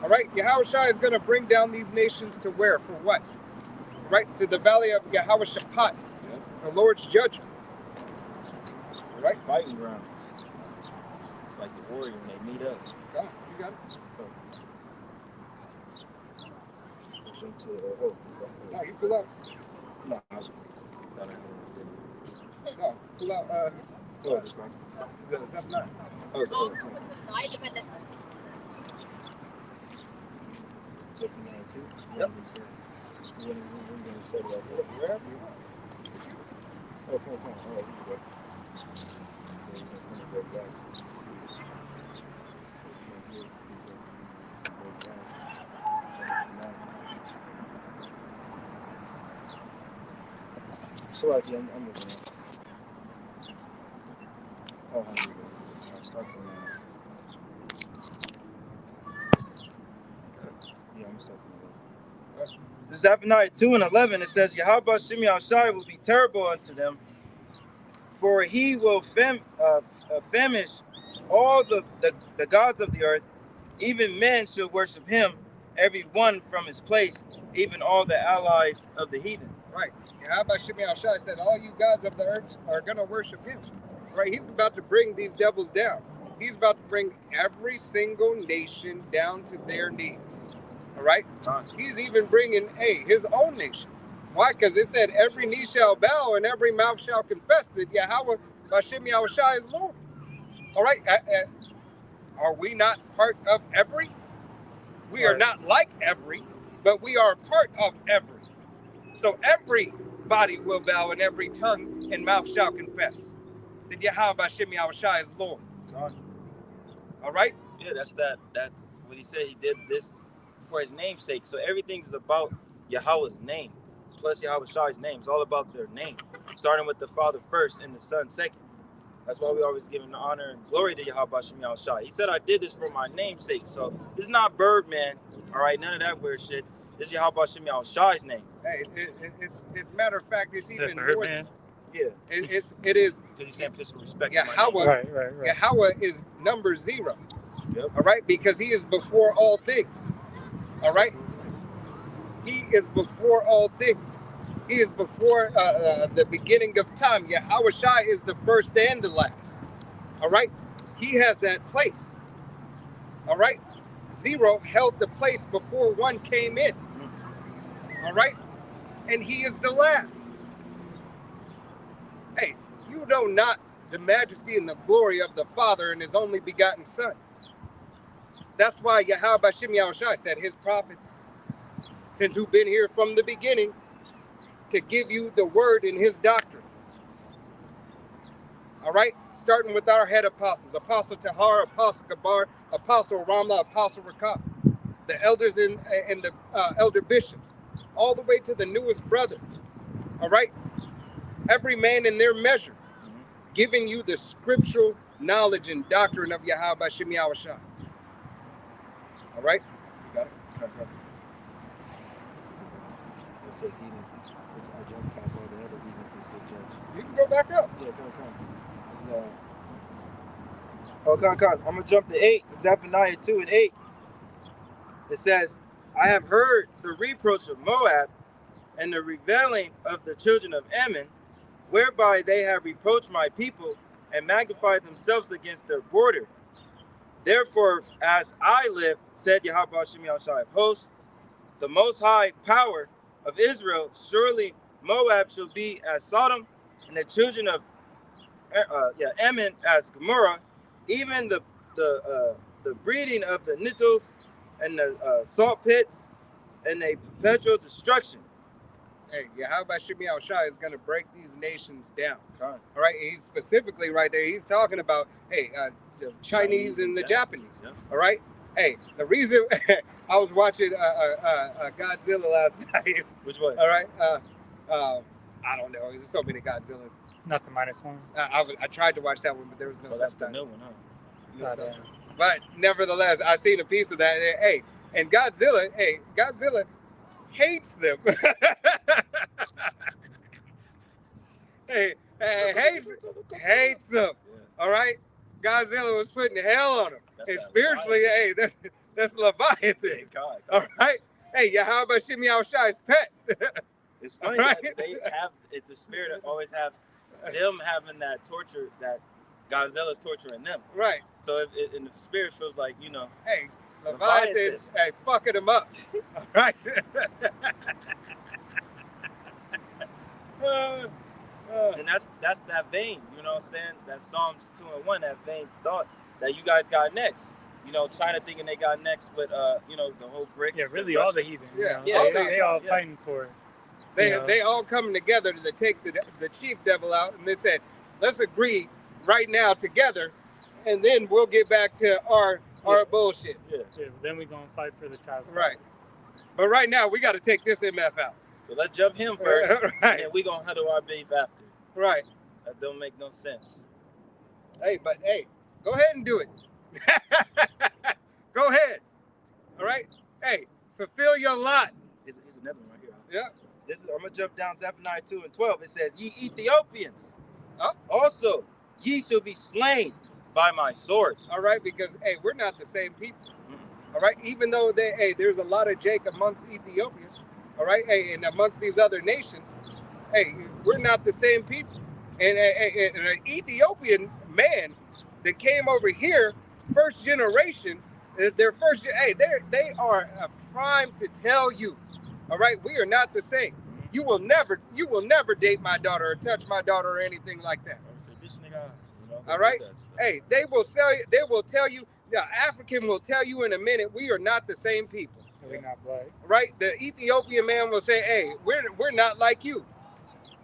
All right? Yahweh Shai is going to bring down these nations to where? For what? Right? To the valley of Yahweh Shaphat, the Lord's judgment. It's like fighting grounds. It's like the warrior when they meet up. God, you got it. Jump to No, you pull out. No, I thought I had No, pull out. That's not. Oh, it's over. So from there too? Yep. When gonna set it up? Wherever you want. Oh, come on. All right, here we go. So you're gonna go back. So like, yeah, I'm looking at it. Oh, here we go. I'll start from there. Yeah, I'm starting from there. This is Zephaniah 2:11. It says, Yahweh Shimi Al-Shai will be terrible unto them, for he will famish all the gods of the earth. Even men shall worship him, every one from his place, even all the allies of the heathen. Right. Yahweh Shimi Al-Shai said, all you gods of the earth are going to worship him. Right? He's about to bring these devils down. He's about to bring every single nation down to their knees. All right? He's even bringing, his own nation. Why? Because it said every knee shall bow and every mouth shall confess that Yahweh Shimi Al-Shai is Lord. All right? Are we not part of every? We are not like every, but we are part of every. So everybody will bow and every tongue and mouth shall confess that Yahweh Shimi Al-Shai is Lord. God. All right? Yeah, that's what he said. He did this for his namesake. So everything is about Yahweh's name, plus Yahweh Shai's name. It's all about their name, starting with the Father first and the Son second. That's why we always give him the honor and glory to Yahweh Shimi Al-Shai. He said, I did this for my namesake. So this is not Birdman, all right? None of that weird shit. This is Yahweh Shimi Al-Shai's name. Hey, it's matter of fact, it's even more than, Yeah. it is Because he's saying put some respect to my Yahweh. name. Right. Yahweh is number 0. Yep. All right? Because he is before all things. All right? He is before all things. He is before the beginning of time. Yahweh Shai is the first and the last. All right? He has that place. All right? 0 held the place before 1 came in. All right? And he is the last. Hey, you know not the majesty and the glory of the Father and his only begotten Son. That's why Yahweh Shimi Al-Shai said his prophets, since who've been here from the beginning, to give you the word in his doctrine. All right? Starting with our head apostles, Apostle Tahar, Apostle Gabar, Apostle Ramla, Apostle Rakab, the elders and the elder bishops, all the way to the newest brother. All right? Every man in their measure, giving you the scriptural knowledge and doctrine of Yahweh Shimi Al-Shai. All right? You got it? It says heathen, which I jump past all the other heathens, this good judge. You can go back up. Yeah, come. This is, come. I'm going to jump to 8. Zephaniah 2:8. It says, I have heard the reproach of Moab and the reveling of the children of Ammon, whereby they have reproached my people and magnified themselves against their border. Therefore, as I live, said Yahweh Shimi Al-Shai of hosts, the most high power of Israel, surely Moab shall be as Sodom, and the children of Ammon as Gomorrah, even the breeding of the Nittles and the salt pits and a perpetual destruction. Hey, Yahweh Shimi Al-Shai is going to break these nations down. Okay. All right? He's specifically right there. He's talking about, the Chinese and the Japanese. Yeah. All right? Hey, the reason I was watching Godzilla last night. Which one? All right? I don't know. There's so many Godzillas. Not the -1. I tried to watch that one, but there was no Oh, that's the new subtitles. one, huh? No Oh, subtitles. But nevertheless, I seen a piece of that. Hey, and Godzilla hates them. Hates them. All right, Godzilla was putting hell on him, and spiritually, hey, that's Leviathan. All right, hey, Yahweh Shimei Shai's pet. It's funny Right? that they have the spirit always have them having that torture, that Godzilla's torturing them. Right. So if and the spirit feels like, you know, Hey, Leviathan, hey, fucking him up. All right. and that's that vein, you know what I'm saying? That Psalms 2:1, that vein thought that you guys got next. You know, China thinking they got next with you know, the whole BRICS. Yeah, really all the heathen. Yeah, you know, yeah, they all fighting for it. They all coming together to take the chief devil out, and they said, let's agree right now together, and then we'll get back to our bullshit. Yeah. Yeah, then we gonna fight for the task. Right. But right now we got to take this MF out. So let's jump him first, and Right. then we gonna handle our beef after. Right. That don't make no sense. Hey, but hey, go ahead and do it. Go ahead. All right. Hey, fulfill your lot. Here's another one right here. Yeah. I'm gonna jump down Zephaniah 2:12. It says, "Ye Ethiopians, Oh. also ye shall be slain by my sword." All right, because hey, we're not the same people. All right, even though there's a lot of Jake amongst Ethiopia. All right, hey, and amongst these other nations, hey, we're not the same people. And an Ethiopian man that came over here, first generation, they are primed to tell you. All right, we are not the same. You will never date my daughter or touch my daughter or anything like that. All right. Hey, they will tell you. The African will tell you in a minute. We are not the same people. We're not black. Right. The Ethiopian man will say, "Hey, we're not like you."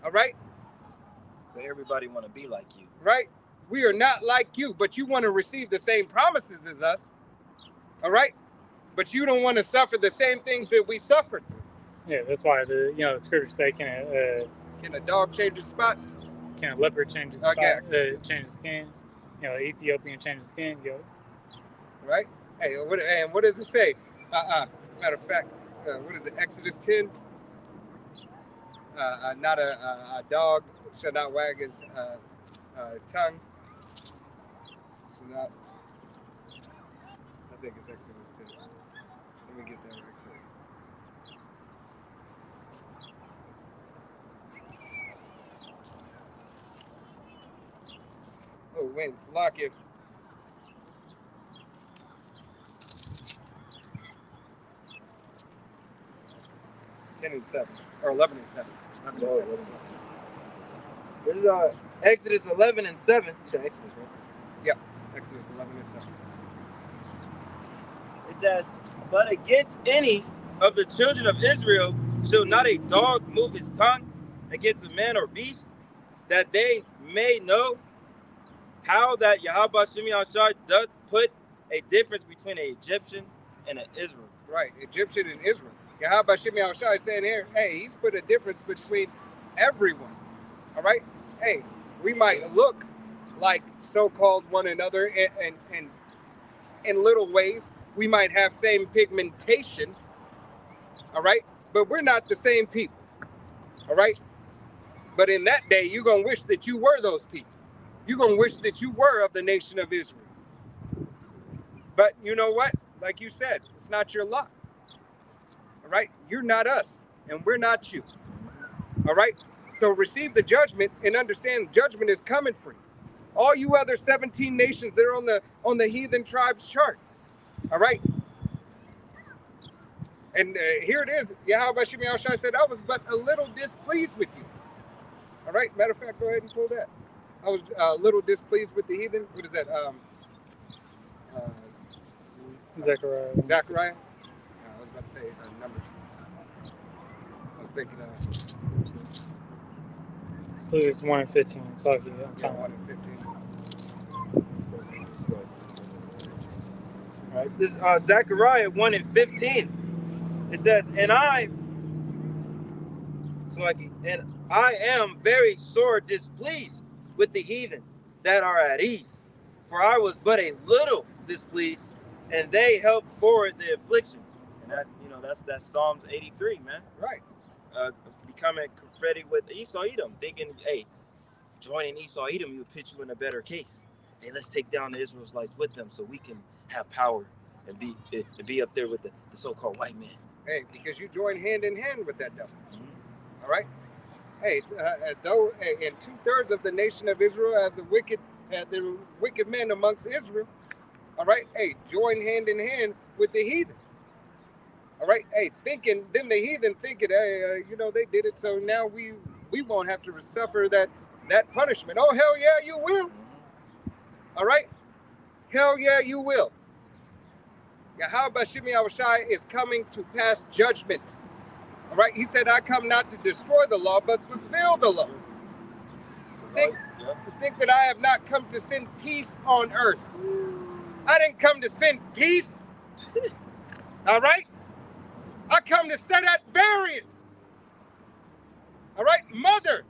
All right. But everybody want to be like you. Right. We are not like you, but you want to receive the same promises as us. All right. But you don't want to suffer the same things that we suffered through. Yeah, that's why the scriptures say, can a dog change his spots? Can a leopard change his Okay. change his skin? You know, Ethiopian change his skin. Yo, Right? Hey, what does it say? Matter of fact, what is it? Exodus 10. Not a dog shall not wag his tongue. So not. I think it's Exodus 10. Let me get that right quick. Oh, wait, Slovakia. And 7 or 11 and 7. 11 and 7. This is Exodus 11:7. You said Exodus, right? Yep. Exodus 11 and 7. It says, "But against any of the children of Israel shall not a dog move his tongue against a man or beast, that they may know how that Yahweh Shimei Shai doth put a difference between an Egyptian and an Israel." Right, Egyptian and Israel. Yahweh Shimei Shai saying here, hey, he's put a difference between everyone. All right? Hey, we might look like so-called one another and in little ways. We might have same pigmentation. All right? But we're not the same people. All right? But in that day, you're going to wish that you were those people. You're going to wish that you were of the nation of Israel. But you know what? Like you said, it's not your lot. All right? You're not us, and we're not you. All right? So receive the judgment and understand judgment is coming for you. All you other 17 nations that are on the heathen tribes chart. All right? And here it is. Yahweh Shimei Shai said, I was but a little displeased with you. All right? Matter of fact, go ahead and pull that. I was a little displeased with the heathen. What is that? Zechariah. Zechariah? I was about to say Numbers. I was thinking I believe it's 1 and 15. So I'm 1 and 15. All right. This Zechariah 1 and 15. It says, and I am very sore displeased with the heathen that are at ease, for I was but a little displeased, and they help forward the affliction. And that, that's Psalms 83, man. Right. Becoming confronted with Esau Edom, thinking, hey, joining Esau Edom will put you in a better case. Hey, let's take down the Israelites with them so we can have power and be up there with the so-called white man. Hey, because you join hand in hand with that devil. Mm-hmm. All right. Hey, though, and 2/3 of the nation of Israel, as the wicked men amongst Israel. All right. Hey, join hand in hand with the heathen. All right. Hey, then the heathen thinking, hey, they did it, so now we won't have to suffer that punishment. Oh, hell yeah, you will. All right. Hell yeah, you will. Yahweh Bashim Yahushai is coming to pass judgment. All right. He said, I come not to destroy the law, but fulfill the law. Think that I have not come to send peace on earth. I didn't come to send peace. All right. I come to set at variance. All right. Mother,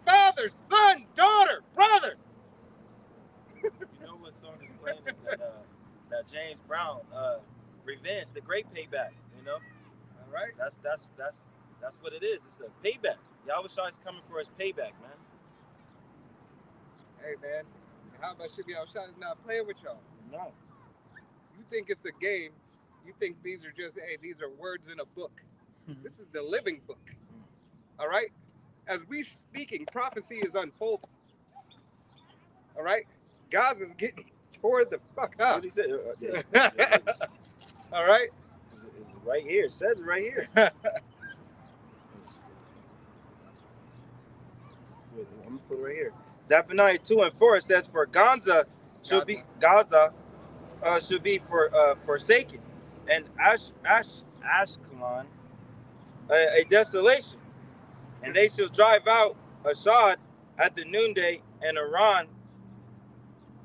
father, son, daughter, brother. You know what song is playing is that James Brown, Revenge, the great payback. All right. That's what it is. It's a payback. Yahweh Shai is coming for his payback, man. Hey, man. How about Shibbi Shai is not playing with y'all? No. You think it's a game. You think these are words in a book. This is the living book. All right? As we speaking, prophecy is unfolding. All right? Gaza's getting tore the fuck up. What he said? All right? It's right here. It says it right here. I'm gonna put it right here. Zephaniah 2:4, it says, "For Gaza should be forsaken, and Ashkelon a desolation, and they shall drive out Ashdod at the noonday, and Iran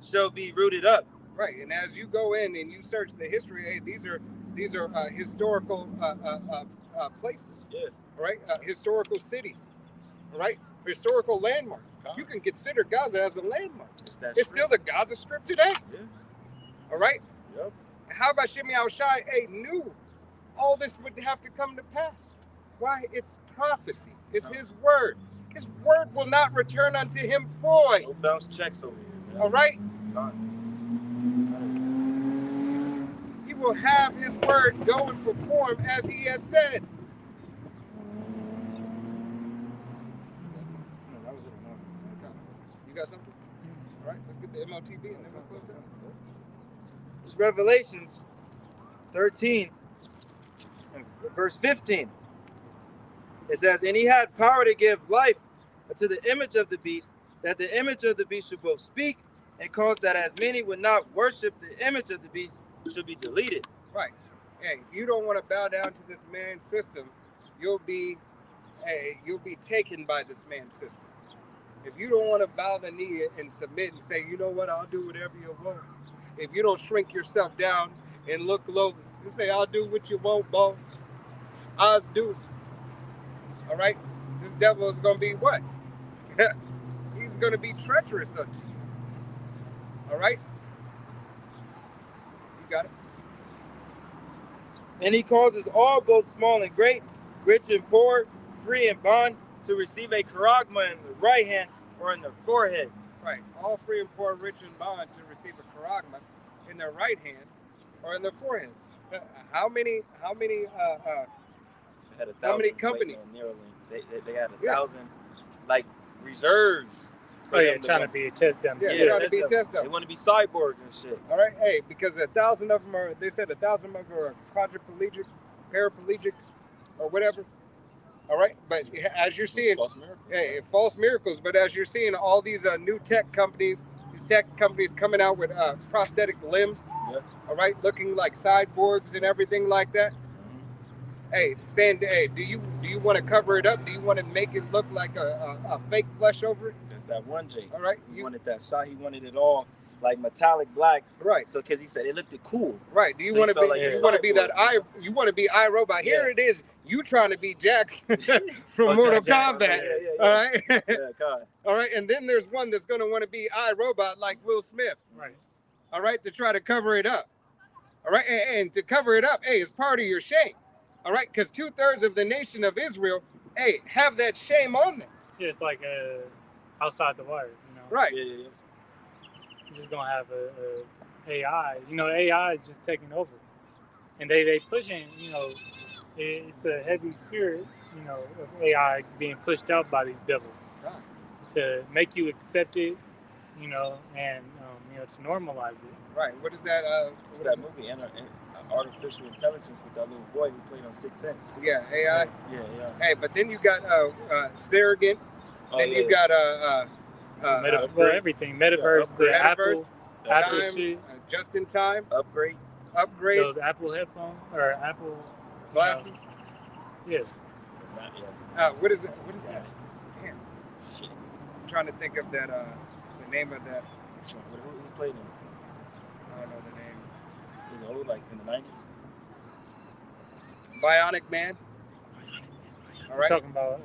shall be rooted up." Right, and as you go in and you search the history, hey, these are historical places. Yeah. Right, historical cities. Right, historical landmarks. You can consider Gaza as a landmark. It's still the Gaza Strip today. Yeah. All right. Yep. How about Shimei Shai? Hey, knew all this would have to come to pass. Why? It's prophecy. It's his word. His word will not return unto him void. No bounce checks over here, man. All right. He will have his word go and perform as he has said. You got something? All right, let's get the MOTB and then we'll close out. It's Revelations 13, verse 15. It says, "And he had power to give life to the image of the beast, that the image of the beast should both speak and cause that as many would not worship the image of the beast should be deleted." Right. Hey, if you don't want to bow down to this man's system, you'll be taken by this man's system. If you don't want to bow the knee and submit and say, you know what, I'll do whatever you want. If you don't shrink yourself down and look lowly, you say, I'll do what you want, boss. I'll do it. All right? This devil is going to be what? He's going to be treacherous unto you. All right? You got it? "And he causes all, both small and great, rich and poor, free and bond, to receive a charagma in the right hand or in their foreheads." Right. All free and poor, rich and bond, to receive a charagma in their right hands or in their foreheads. How many They had 1,000 How many waiting companies? on Neuralink. They had 1,000 like reserves. Oh yeah, trying to be a test dummy. Yeah, trying to be a test They dummy. want to be cyborgs and shit. All right, hey, because 1,000 of them are, they said 1,000 of them are quadriplegic, paraplegic, or whatever. All right, but as you're seeing, False miracles. hey, false miracles, but as you're seeing all these new tech companies, these tech companies coming out with prosthetic limbs, Yeah. all right, looking like cyborgs and everything like that. Hey, saying, hey, do you want to cover it up? Do you want to make it look like a fake flesh over it? That's that one Jake. All right, He wanted that shot. He wanted it all like metallic black. right. So because he said it looked cool. Right. Do you So want you to felt be? like You a want to be that cyborg. You want to be iRobot. Here Yeah. it is. You trying to be Jax from Oh, Mortal Jack, Kombat. yeah. All right. Yeah, God. All right. And then there's one that's going to want to be iRobot like Will Smith. Right. all right, to try to cover it up. All right, and to cover it up, hey, it's part of your shame. All right, because 2/3 of the nation of Israel, hey, have that shame on them. Yeah, it's like outside the wire, Right. Yeah. You're just gonna have a AI. AI is just taking over, and they pushing. It's a heavy spirit. Of AI being pushed out by these devils Right. to make you accept it. And to normalize it. Right. What is that? It's that movie, Artificial Intelligence, with that little boy who played on Sixth Sense. Yeah, AI. Yeah. Hey, but then you got Surrogate. Then you got everything. Metaverse, the Metaverse, Apple time, shit. just in time, Upgrade. Those Apple headphones or Apple glasses. Yeah. What is it? What is that? Damn. Shit. I'm trying to think of that. The name of that. Who's played him? I don't know the name. It was old, like in the 90s. Bionic Man. All We're right. talking about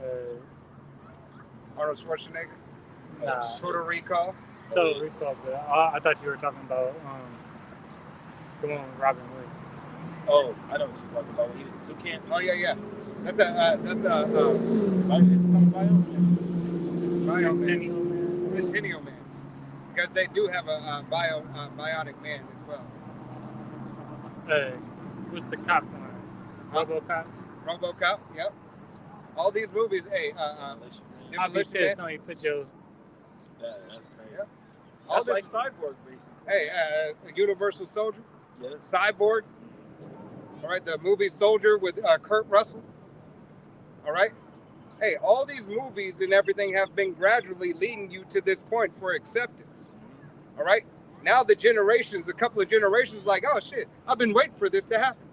Arnold Schwarzenegger. nah, Total Recall. Total Recall, but I thought you were talking about the one with Robin Williams. Oh, I know what you're talking about. When he was the toucan. Oh yeah. That's Is it something Bio Man. Centennial Man. Centennial Man. Because they do have a bionic man as well. What's the cop one? RoboCop. RoboCop. Yep. All these movies. Hey, I'll be Demolition Man. pissed when you put your That's crazy. Yeah. All All like this. Cyborg, basically. Hey, Universal Soldier. Yeah. Cyborg. All right, the movie Soldier with Kurt Russell. All right. Hey, all these movies and everything have been gradually leading you to this point for acceptance. All right. Now a couple of generations, like, oh shit, I've been waiting for this to happen.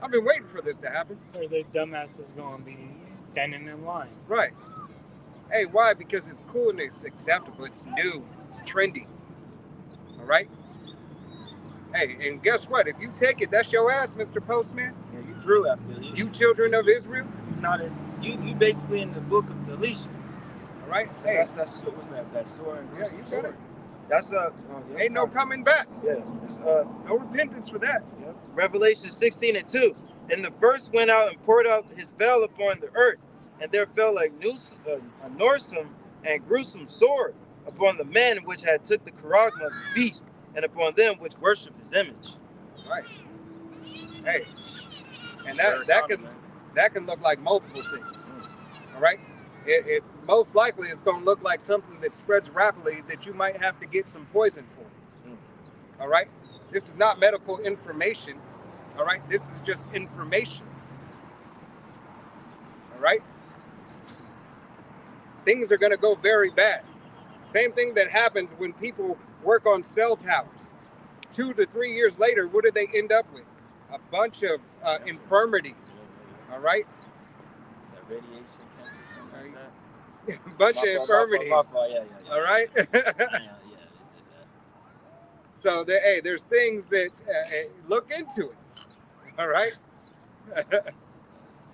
Or they dumbasses gonna be standing in line. Right. Hey, why? Because it's cool and it's acceptable. It's new. It's trendy. All right. Hey, and guess what? If you take it, that's your ass, Mr. Postman. Yeah, you drew after it. You children of Israel. You're not in. You basically in the book of Talisha. All right. Hey, That's that sword. Yeah, you said it. That's ain't no coming back. Yeah. It's No repentance for that. yeah. Revelation 16:2. And the first went out and poured out his veil upon the earth, and there fell a norsome and gruesome sword upon the men which had took the charagma of the beast, and upon them which worship his image. Right. Hey, and that can look like multiple things. All right. It most likely is going to look like something that spreads rapidly that you might have to get some poison for. All right. This is not medical information. All right. This is just information. All right. Things are going to go very bad. Same thing that happens when people work on cell towers. 2 to 3 years later, what do they end up with? A bunch of infirmities. All right. Is that radiation cancer or something like that? A bunch of infirmities. Yeah. All right. So there's things that look into it. All right.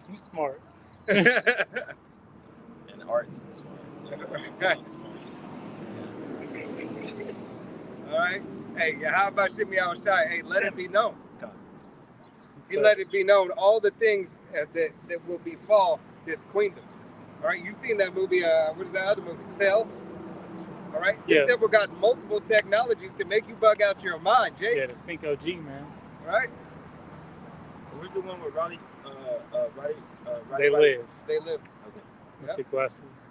You smart. And arts and smart. All right. Hey, how about Shimmy Al Shai? Hey, let it be known. He let it be known all the things that will befall this queendom. All right. You've seen that movie. What is that other movie? Cell. All right. Yeah. This devil got multiple technologies to make you bug out your mind, Jay. Yeah, the Cinco G, man. All right. Where's the one with Roddy? They live They live. Okay. with Yep. the glasses.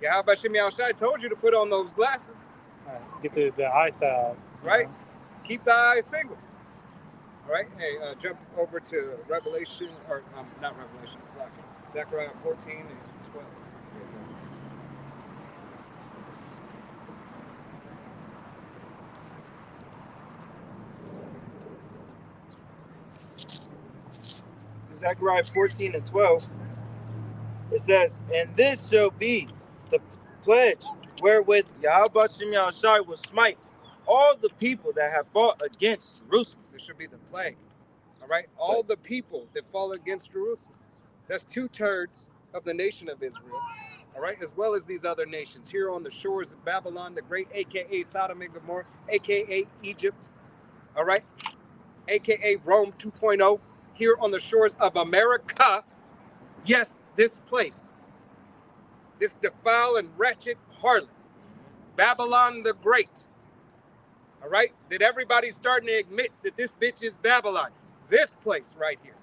Yeah. How about Shimmy Al Shai? Told you to put on those glasses. Get the eye salve. Right. Keep the eyes single. All right. Hey, jump over to Revelation, or not Revelation, Zechariah 14 and 12. Zechariah 14 and 12. It says, and this shall be the pledge wherewith Yahweh Shem Yahushai will smite all the people that have fought against Jerusalem. This should be the plague. All right. All the people that fall against Jerusalem. That's 2/3 of the nation of Israel. all right, as well as these other nations here on the shores of Babylon the Great, aka Sodom and Gomorrah, aka Egypt, all right, aka Rome 2.0, here on the shores of America. Yes, this place, this defiled and wretched harlot, Babylon the Great, all right, that everybody's starting to admit that this bitch is Babylon. This place right here.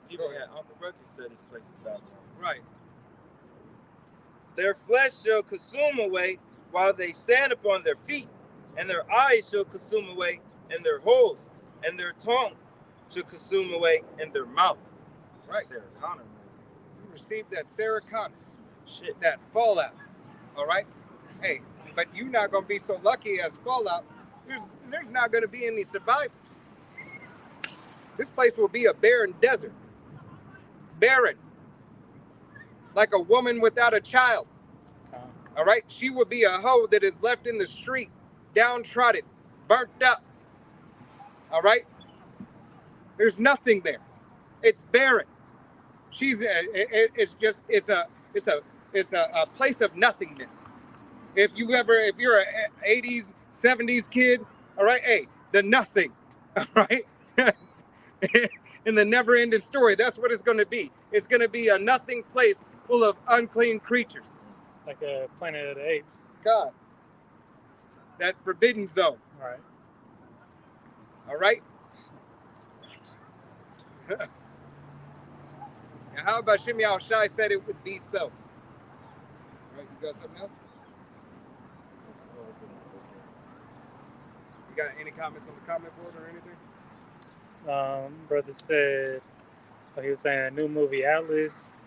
Even Uncle Ruckus said this place is Babylon. Right. Their flesh shall consume away while they stand upon their feet, and their eyes shall consume away in their holes, and their tongue shall consume away in their mouth. Right. Sarah Connor, man. You received that Sarah Connor, Shit. that Fallout, all right? Hey, but you're not going to be so lucky as Fallout. There's not going to be any survivors. This place will be a barren desert. Barren. Like a woman without a child. All right? She will be a hoe that is left in the street, downtrodden, burnt up. All right? There's nothing there. It's barren. It's a place of nothingness. If you're an 80s, 70s kid, all right, hey, the nothing, all right? In the never-ending story, that's what it's going to be. It's going to be a nothing place full of unclean creatures. Like a Planet of the Apes. God. That forbidden zone, Right. all right? And how about Shimei Al-Shai said it would be so? All right, you got something else? You got any comments on the comment board or anything? Brother said, he was saying a new movie Atlas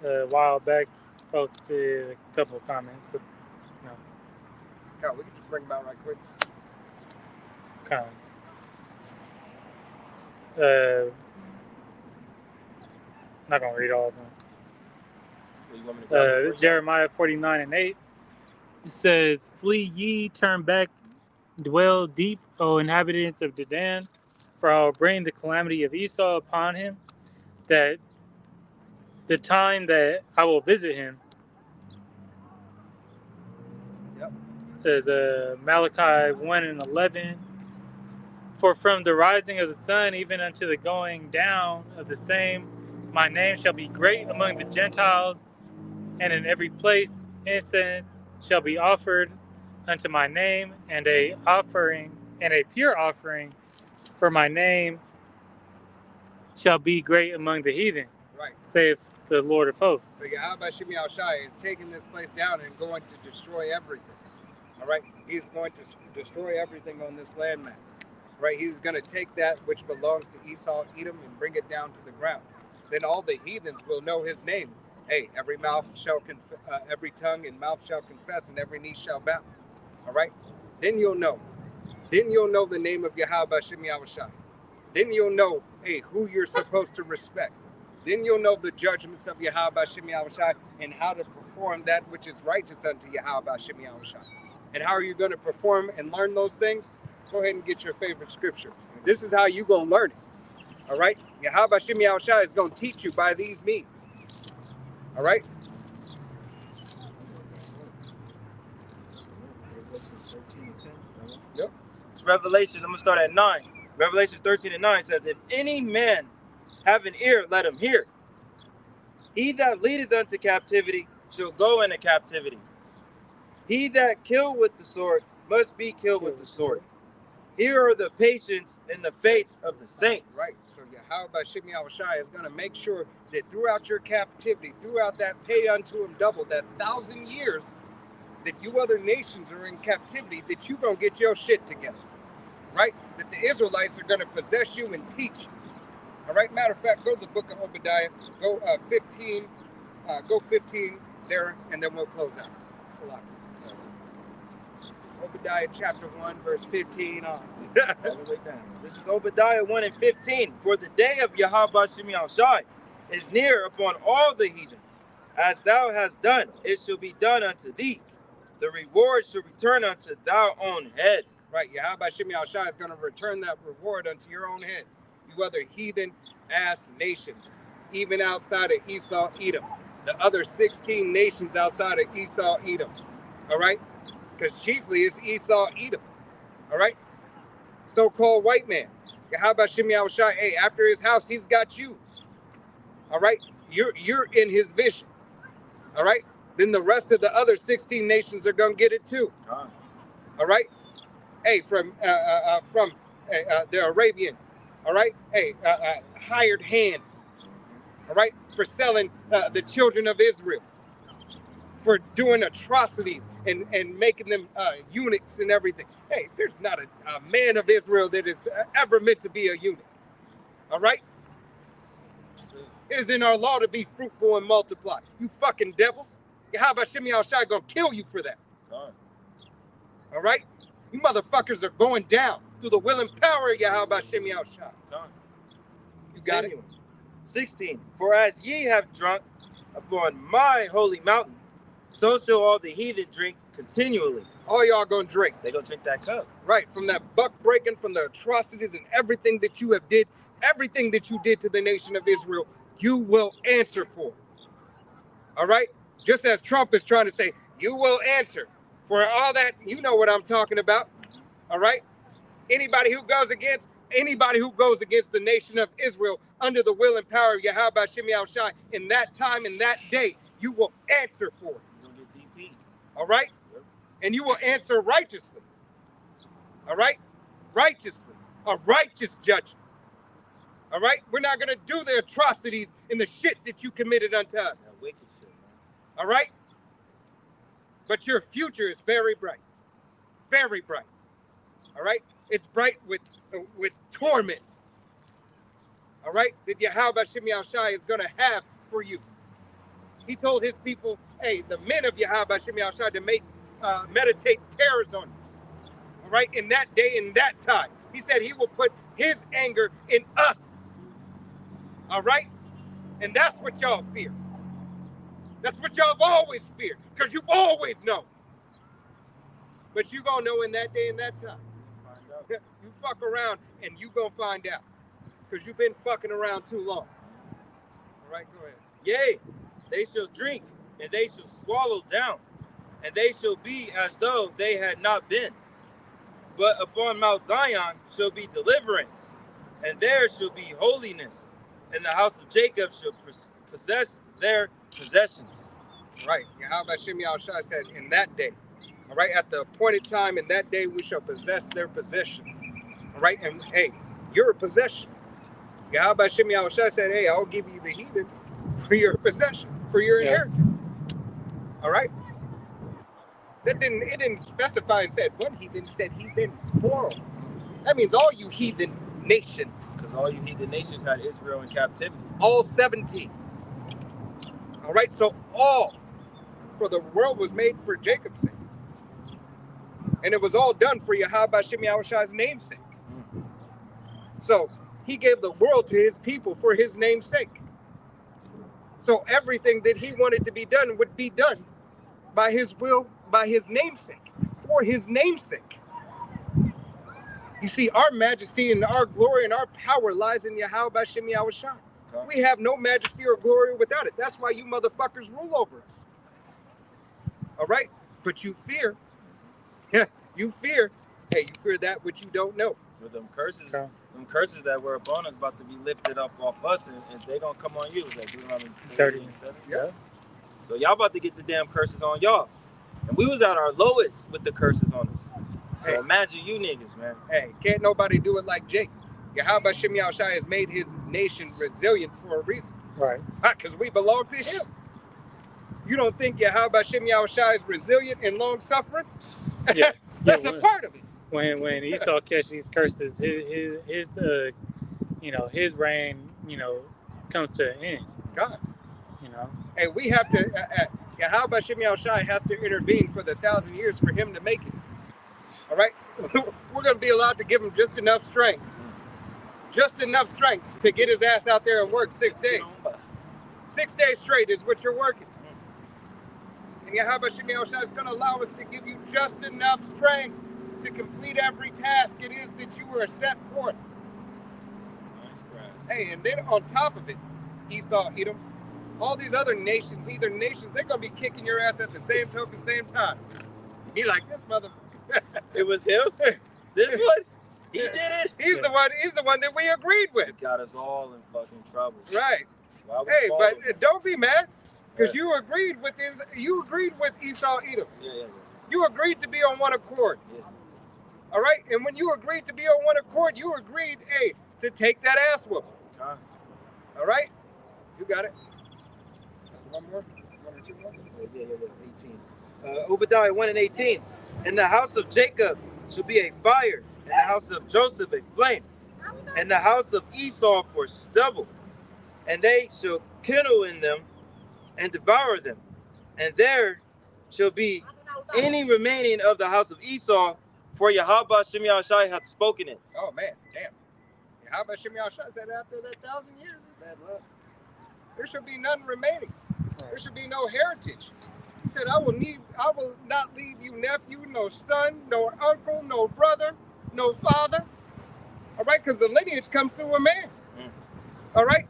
a while back, posted a couple of comments, but you know, God, we can just bring them out right quick. kind of. Not gonna read all of them. You want me to grab it This is first? Jeremiah 49:8. It says, "Flee ye, turn back, dwell deep, O inhabitants of Dedan, for I will bring the calamity of Esau upon him, that the time that I will visit him." Yep. It says Malachi 1:11. "For from the rising of the sun even unto the going down of the same, my name shall be great among the Gentiles, and in every place incense shall be offered unto my name, and a pure offering for my name shall be great among the heathen, Right. saith the Lord of hosts." So Yahweh Shimei Al-Shai is taking this place down and going to destroy everything. All right. He's going to destroy everything on this landmass. Right. He's going to take that which belongs to Esau, Edom, and bring it down to the ground. Then all the heathens will know his name. Hey, every tongue and mouth shall confess, and every knee shall bow. All right. Then you'll know. Then you'll know the name of Yahweh Shimei Al-Shai. Then you'll know, hey, who you're supposed to respect. Then you'll know the judgments of Yahweh Shimei Al-Shai and how to perform that which is righteous unto Yahweh Shimei Al-Shai. And how are you going to perform and learn those things? Go ahead and get your favorite scripture. This is how you're going to learn it. All right? Yahweh Shimei Al-Shai is going to teach you by these means. All right? Yep. It's Revelations. I'm going to start at 9. Revelations 13:9 says, "If any man have an ear, let him hear. He that leadeth unto captivity shall go into captivity. He that kill with the sword must be killed with the sword. Here are the patience and the faith of the saints." Right. So Yahweh Shimei Al-Shai is going to make sure that throughout your captivity, throughout that pay unto him double, that 1,000 years that you other nations are in captivity, that you're going to get your shit together. Right? That the Israelites are going to possess you and teach you. All right? Matter of fact, go to the book of Obadiah. Go 15 there, and then we'll close out. It's a lot. Obadiah chapter 1, verse 15 on. All the way down. This is Obadiah 1:15. "For the day of Yahweh Shimei Al-Shai is near upon all the heathen. As thou hast done, it shall be done unto thee. The reward shall return unto thy own head." Right, Yahweh Shimei Al-Shai is going to return that reward unto your own head. You other heathen ass nations, even outside of Esau, Edom, the other 16 nations outside of Esau, Edom. All right? Because chiefly it's Esau, Edom. All right? So-called white man. Yahweh Shem Yahushai, hey, after his house, he's got you. All right? You're in his vision. All right? Then the rest of the other 16 nations are going to get it too. All right? Hey, from the Arabian. All right? Hey, hired hands. All right? For selling the children of Israel. For doing atrocities and making them eunuchs and everything. Hey, there's not a man of Israel that is ever meant to be a eunuch. All right? It is in our law to be fruitful and multiply. You fucking devils. Yahweh Shem Yahushai gonna kill you for that. All right? You motherfuckers are going down through the will and power of Yahweh Shem Yahushai. You got it? 16. For as ye have drunk upon my holy mountain, so shall all the heathen drink continually. All y'all gonna drink. They gonna drink that cup. Right, from that buck breaking, from the atrocities and everything that you have did, everything that you did to the nation of Israel, you will answer for. All right? Just as Trump is trying to say, you will answer for all that. You know what I'm talking about. All right? Anybody who goes against the nation of Israel under the will and power of Yahweh Shem Yahushai in that time, in that day, you will answer for it. You're gonna get DP. All right? Yep. And you will answer righteously. All right? Righteously. A righteous judgment. All right? We're not going to do the atrocities and the shit that you committed unto us. That wicked shit, man. All right? But your future is very bright. Very bright. All right? It's bright with torment. All right? That Yahweh Shem Yahushai is going to have for you. He told his people, hey, the men of Yahweh Shem Yahushai to meditate terrors on you. All right? In that day, in that time. He said he will put his anger in us. All right? And that's what y'all fear. That's what y'all have always feared, because you've always known. But you gonna know in that day and that time. Find out. You fuck around and you gonna find out, because you've been fucking around too long. All right, go ahead. Yea, they shall drink, and they shall swallow down, and they shall be as though they had not been. But upon Mount Zion shall be deliverance, and there shall be holiness, and the house of Jacob shall possess their possessions. Right. Yahweh Shem Yahushai said, in that day, all right, at the appointed time, in that day, we shall possess their possessions. All right. And hey, you're a possession. Yahweh Shem Yahushai said, hey, I'll give you the heathen for your possession, for your inheritance. All right. It didn't specify and said one heathen, said heathens, plural. That means all you heathen nations. Because all you heathen nations had Israel in captivity. All 17. All right, so all, for the world was made for Jacob's sake. And it was all done for Yahweh Shem Yahushai's namesake. So he gave the world to his people for his namesake. So everything that he wanted to be done would be done by his will, by his namesake, for his namesake. You see, our majesty and our glory and our power lies in Yahweh Shem Yahushai. We have no majesty or glory without it. That's why you motherfuckers rule over us. All right? But you fear. You fear. Hey, you fear that which you don't know. With them curses that were upon us about to be lifted up off us, and they gonna come on you. It's like Deuteronomy 30. Yeah. So y'all about to get the damn curses on y'all. And we was at our lowest with the curses on us. So Hey. imagine you niggas, man. Hey, can't nobody do it like Jake. Yahweh Shem Yahushai has made his nation resilient for a reason. Right. Because we belong to him. You don't think Yahweh Shem Yahushai is resilient and long-suffering? Yeah. That's a part of it. When Esau catch these curses, his his reign, comes to an end. God. And we have to, Yahweh Shem Yahushai has to intervene for the 1,000 years for him to make it. All right? We're going to be allowed to give him just enough strength. Just enough strength to get his ass out there and work 6 days. 6 days straight is what you're working. And Yahweh Shem Yahushai is going to allow us to give you just enough strength to complete every task it is that you were set for. Nice grass. Hey, and then on top of it, Esau, Edom, all these other nations, heathen nations, they're gonna be kicking your ass at the same token, same time. He like this mother. It was him. This one. He did it. He's the one that we agreed with. He got us all in fucking trouble. Right. Why we Hey, follow but him? don't be mad, because Yeah. you agreed with Esau Edom. Yeah. You agreed to be on one accord. Yeah. All right? And when you agreed to be on one accord, you agreed, hey, to take that ass whooping. All right? You got it. One more? One or two more? Yeah. 18. Obadiah 1 and 18. In the house of Jacob shall be a fire, in the house of Joseph a flame, and the house of Esau for stubble. And they shall kindle in them and devour them. And there shall be any remaining of the house of Esau, for Yahweh Shem Yahushai hath spoken it. Oh, man. Damn. How about Shimei Shah said after that 1,000 years, he said, look, there shall be none remaining. There shall be no heritage. He said, I will not leave you nephew, no son, no uncle, no brother, no father. All right, because the lineage comes through a man. All right.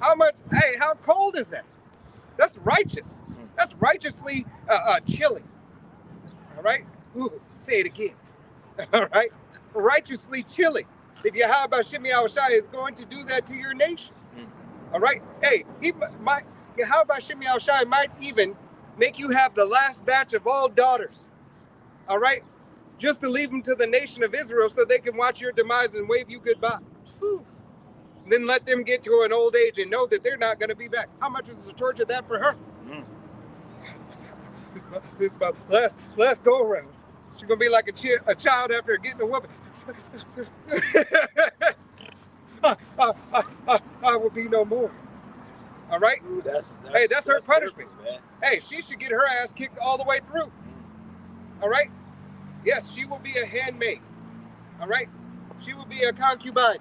How cold is that? That's righteous. That's righteously chilling. All right. Ooh, say it again. All right. Righteously chilling. That Yahweh Shimei Shai is going to do that to your nation. All right. Hey, Yahweh Shimei Shai might even make you have the last batch of all daughters. All right. Just to leave them to the nation of Israel so they can watch your demise and wave you goodbye. Then let them get to an old age and know that they're not going to be back. How much is the torture that for her? This is my last go around. She's gonna be like a child after getting a whooping. I will be no more. All right. Ooh, that's her punishment. fearful, man. Hey, she should get her ass kicked all the way through. All right. Yes, she will be a handmaid. All right. She will be a concubine.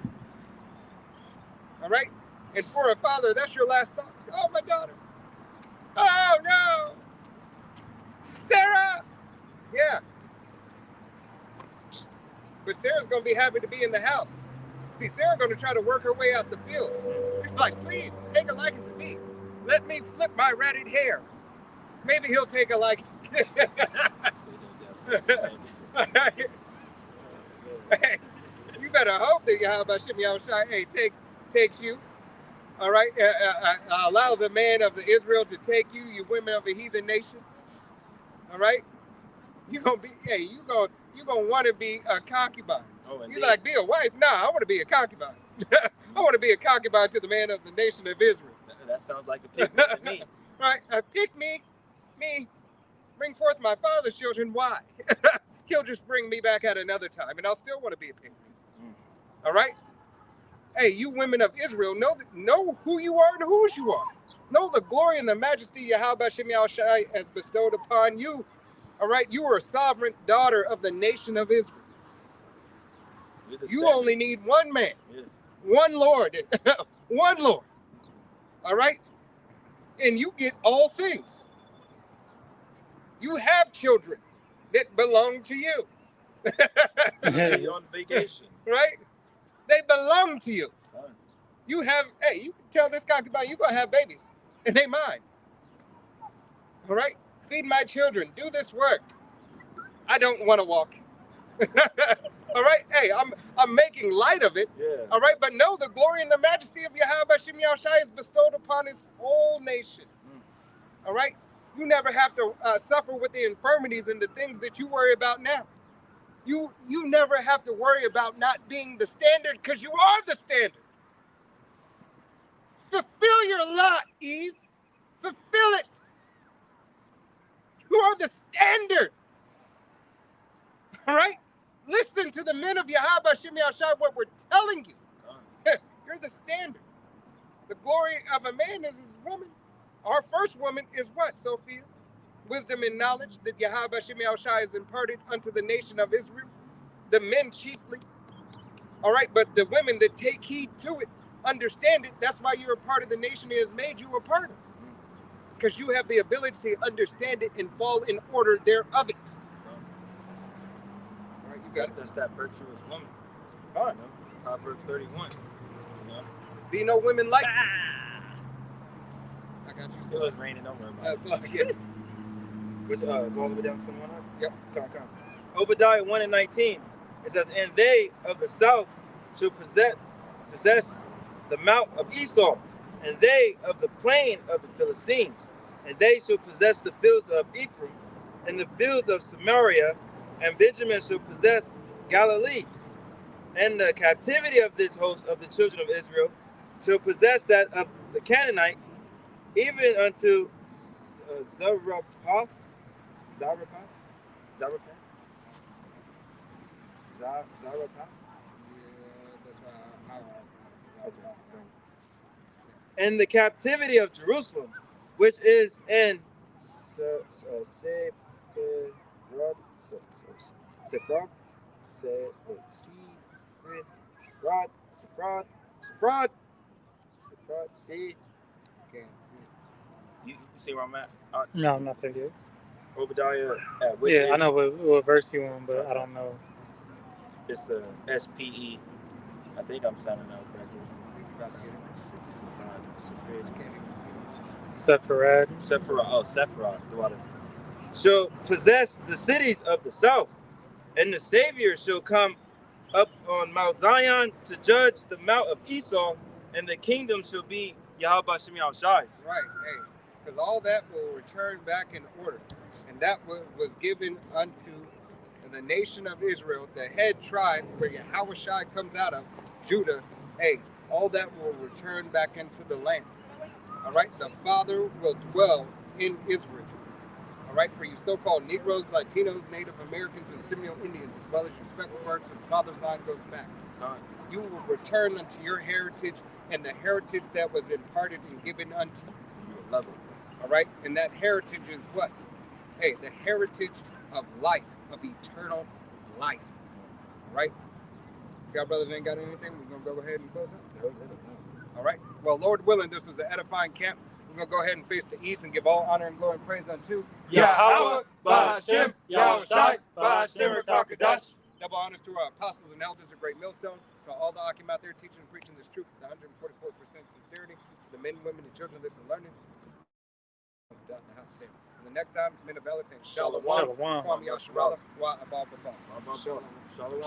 All right. And for a father, that's your last thoughts. Oh, my daughter. Oh no, Sarah. Yeah. But Sarah's gonna be happy to be in the house. See, Sarah's gonna try to work her way out the field. She's like, please take a liking to me. Let me flip my ratted hair. Maybe he'll take a liking. Hey, you better hope that Yahweh Shimei Shai takes you. All right, allows a man of the Israel to take you, you women of a heathen nation. All right, you gonna want to be a concubine. Oh, You like be a wife? Nah, I want to be a concubine. I want to be a concubine to the man of the nation of Israel. That sounds like a pig to me. Right? Pick me, bring forth my father's children. Why? He'll just bring me back at another time, and I'll still want to be a pig. All right. Hey, you women of Israel, know who you are and whose you are. Know the glory and the majesty Yahweh Shimei Shai has bestowed upon you. All right, you are a sovereign daughter of the nation of Israel. You only need one man, one Lord, one Lord. All right, and you get all things. You have children that belong to you. You're on vacation. Right? They belong to you. You have, hey, you can tell this concubine you're going to have babies, and they mine. All right? Feed my children. Do this work. I don't want to walk. All right? Hey, I'm making light of it. Yeah. All right? But know the glory and the majesty of Yahweh Shimei Shai is bestowed upon his whole nation. All right? You never have to suffer with the infirmities and the things that you worry about now. You never have to worry about not being the standard, because you are the standard. Fulfill your lot, Eve. Fulfill it. You are the standard. All right? Listen to the men of Yahweh Shimei Shai, what we're telling you. You're the standard. The glory of a man is his woman. Our first woman is what, Sophia? Wisdom and knowledge that Yahweh Shimei Shai has imparted unto the nation of Israel. The men chiefly. All right, but the women that take heed to it, understand it. That's why you're a part of the nation He has made you a part of. Because you have the ability to understand it and fall in order thereof it. All right, you got it. That's that virtuous woman. Huh? You know? Proverbs 31. You know? Be no women like I got you. It was raining. Don't worry about That's it. like it. Which go all the way down 21. Yep. Come on. Obadiah 1:19. It says, "And they of the south shall possess the mount of Esau, and they of the plain of the Philistines, and they shall possess the fields of Ephraim, and the fields of Samaria, and Benjamin shall possess Galilee. And the captivity of this host of the children of Israel shall possess that of the Canaanites, even unto Zarephath. Yeah, that's why I And the captivity of Jerusalem, which is in Sephirot, You see where I'm at? No, I'm not there yet. Obadiah, which Yeah, I is, know what verse you on, but I don't know. It's SPE. I think I'm sounding out correctly. He's about to get it. I can't even see it. Sepharad. Sephiroth, daughter. shall possess the cities of the south, and the Savior shall come up on Mount Zion to judge the mount of Esau, and the kingdom shall be Yahweh Shem Shai's. Right, hey, because all that will return back in order, and that was given unto the nation of Israel, the head tribe where Yahweh Shai comes out of, Judah. Hey, all that will return back into the land. All right, the Father will dwell in Israel. All right, for you so-called Negroes, Latinos, Native Americans, and Seminole Indians, as well as your speckled birds whose father's line goes back. You will return unto your heritage and the heritage that was imparted and given unto you. You will love it. All right, and that heritage is what? Hey, the heritage of life, of eternal life. All right? If y'all brothers ain't got anything, we're going to go ahead and close up. All right? Well, Lord willing, this was an edifying camp. We're going to go ahead and face the east and give all honor and glory and praise unto Yahweh, Ba'ashem, Yahushai, Ba'ashem, Rakakadash. Double honors to our apostles and elders of Great Millstone, to all the Akim out there teaching and preaching this truth with 144% sincerity, to the men, women, and children listening and learning. The house today. Till the next time, it's Men of Ellis and Shalom. Shalom. Kwame Yasharala, Wa Abba Baba. Shalom. Shalom.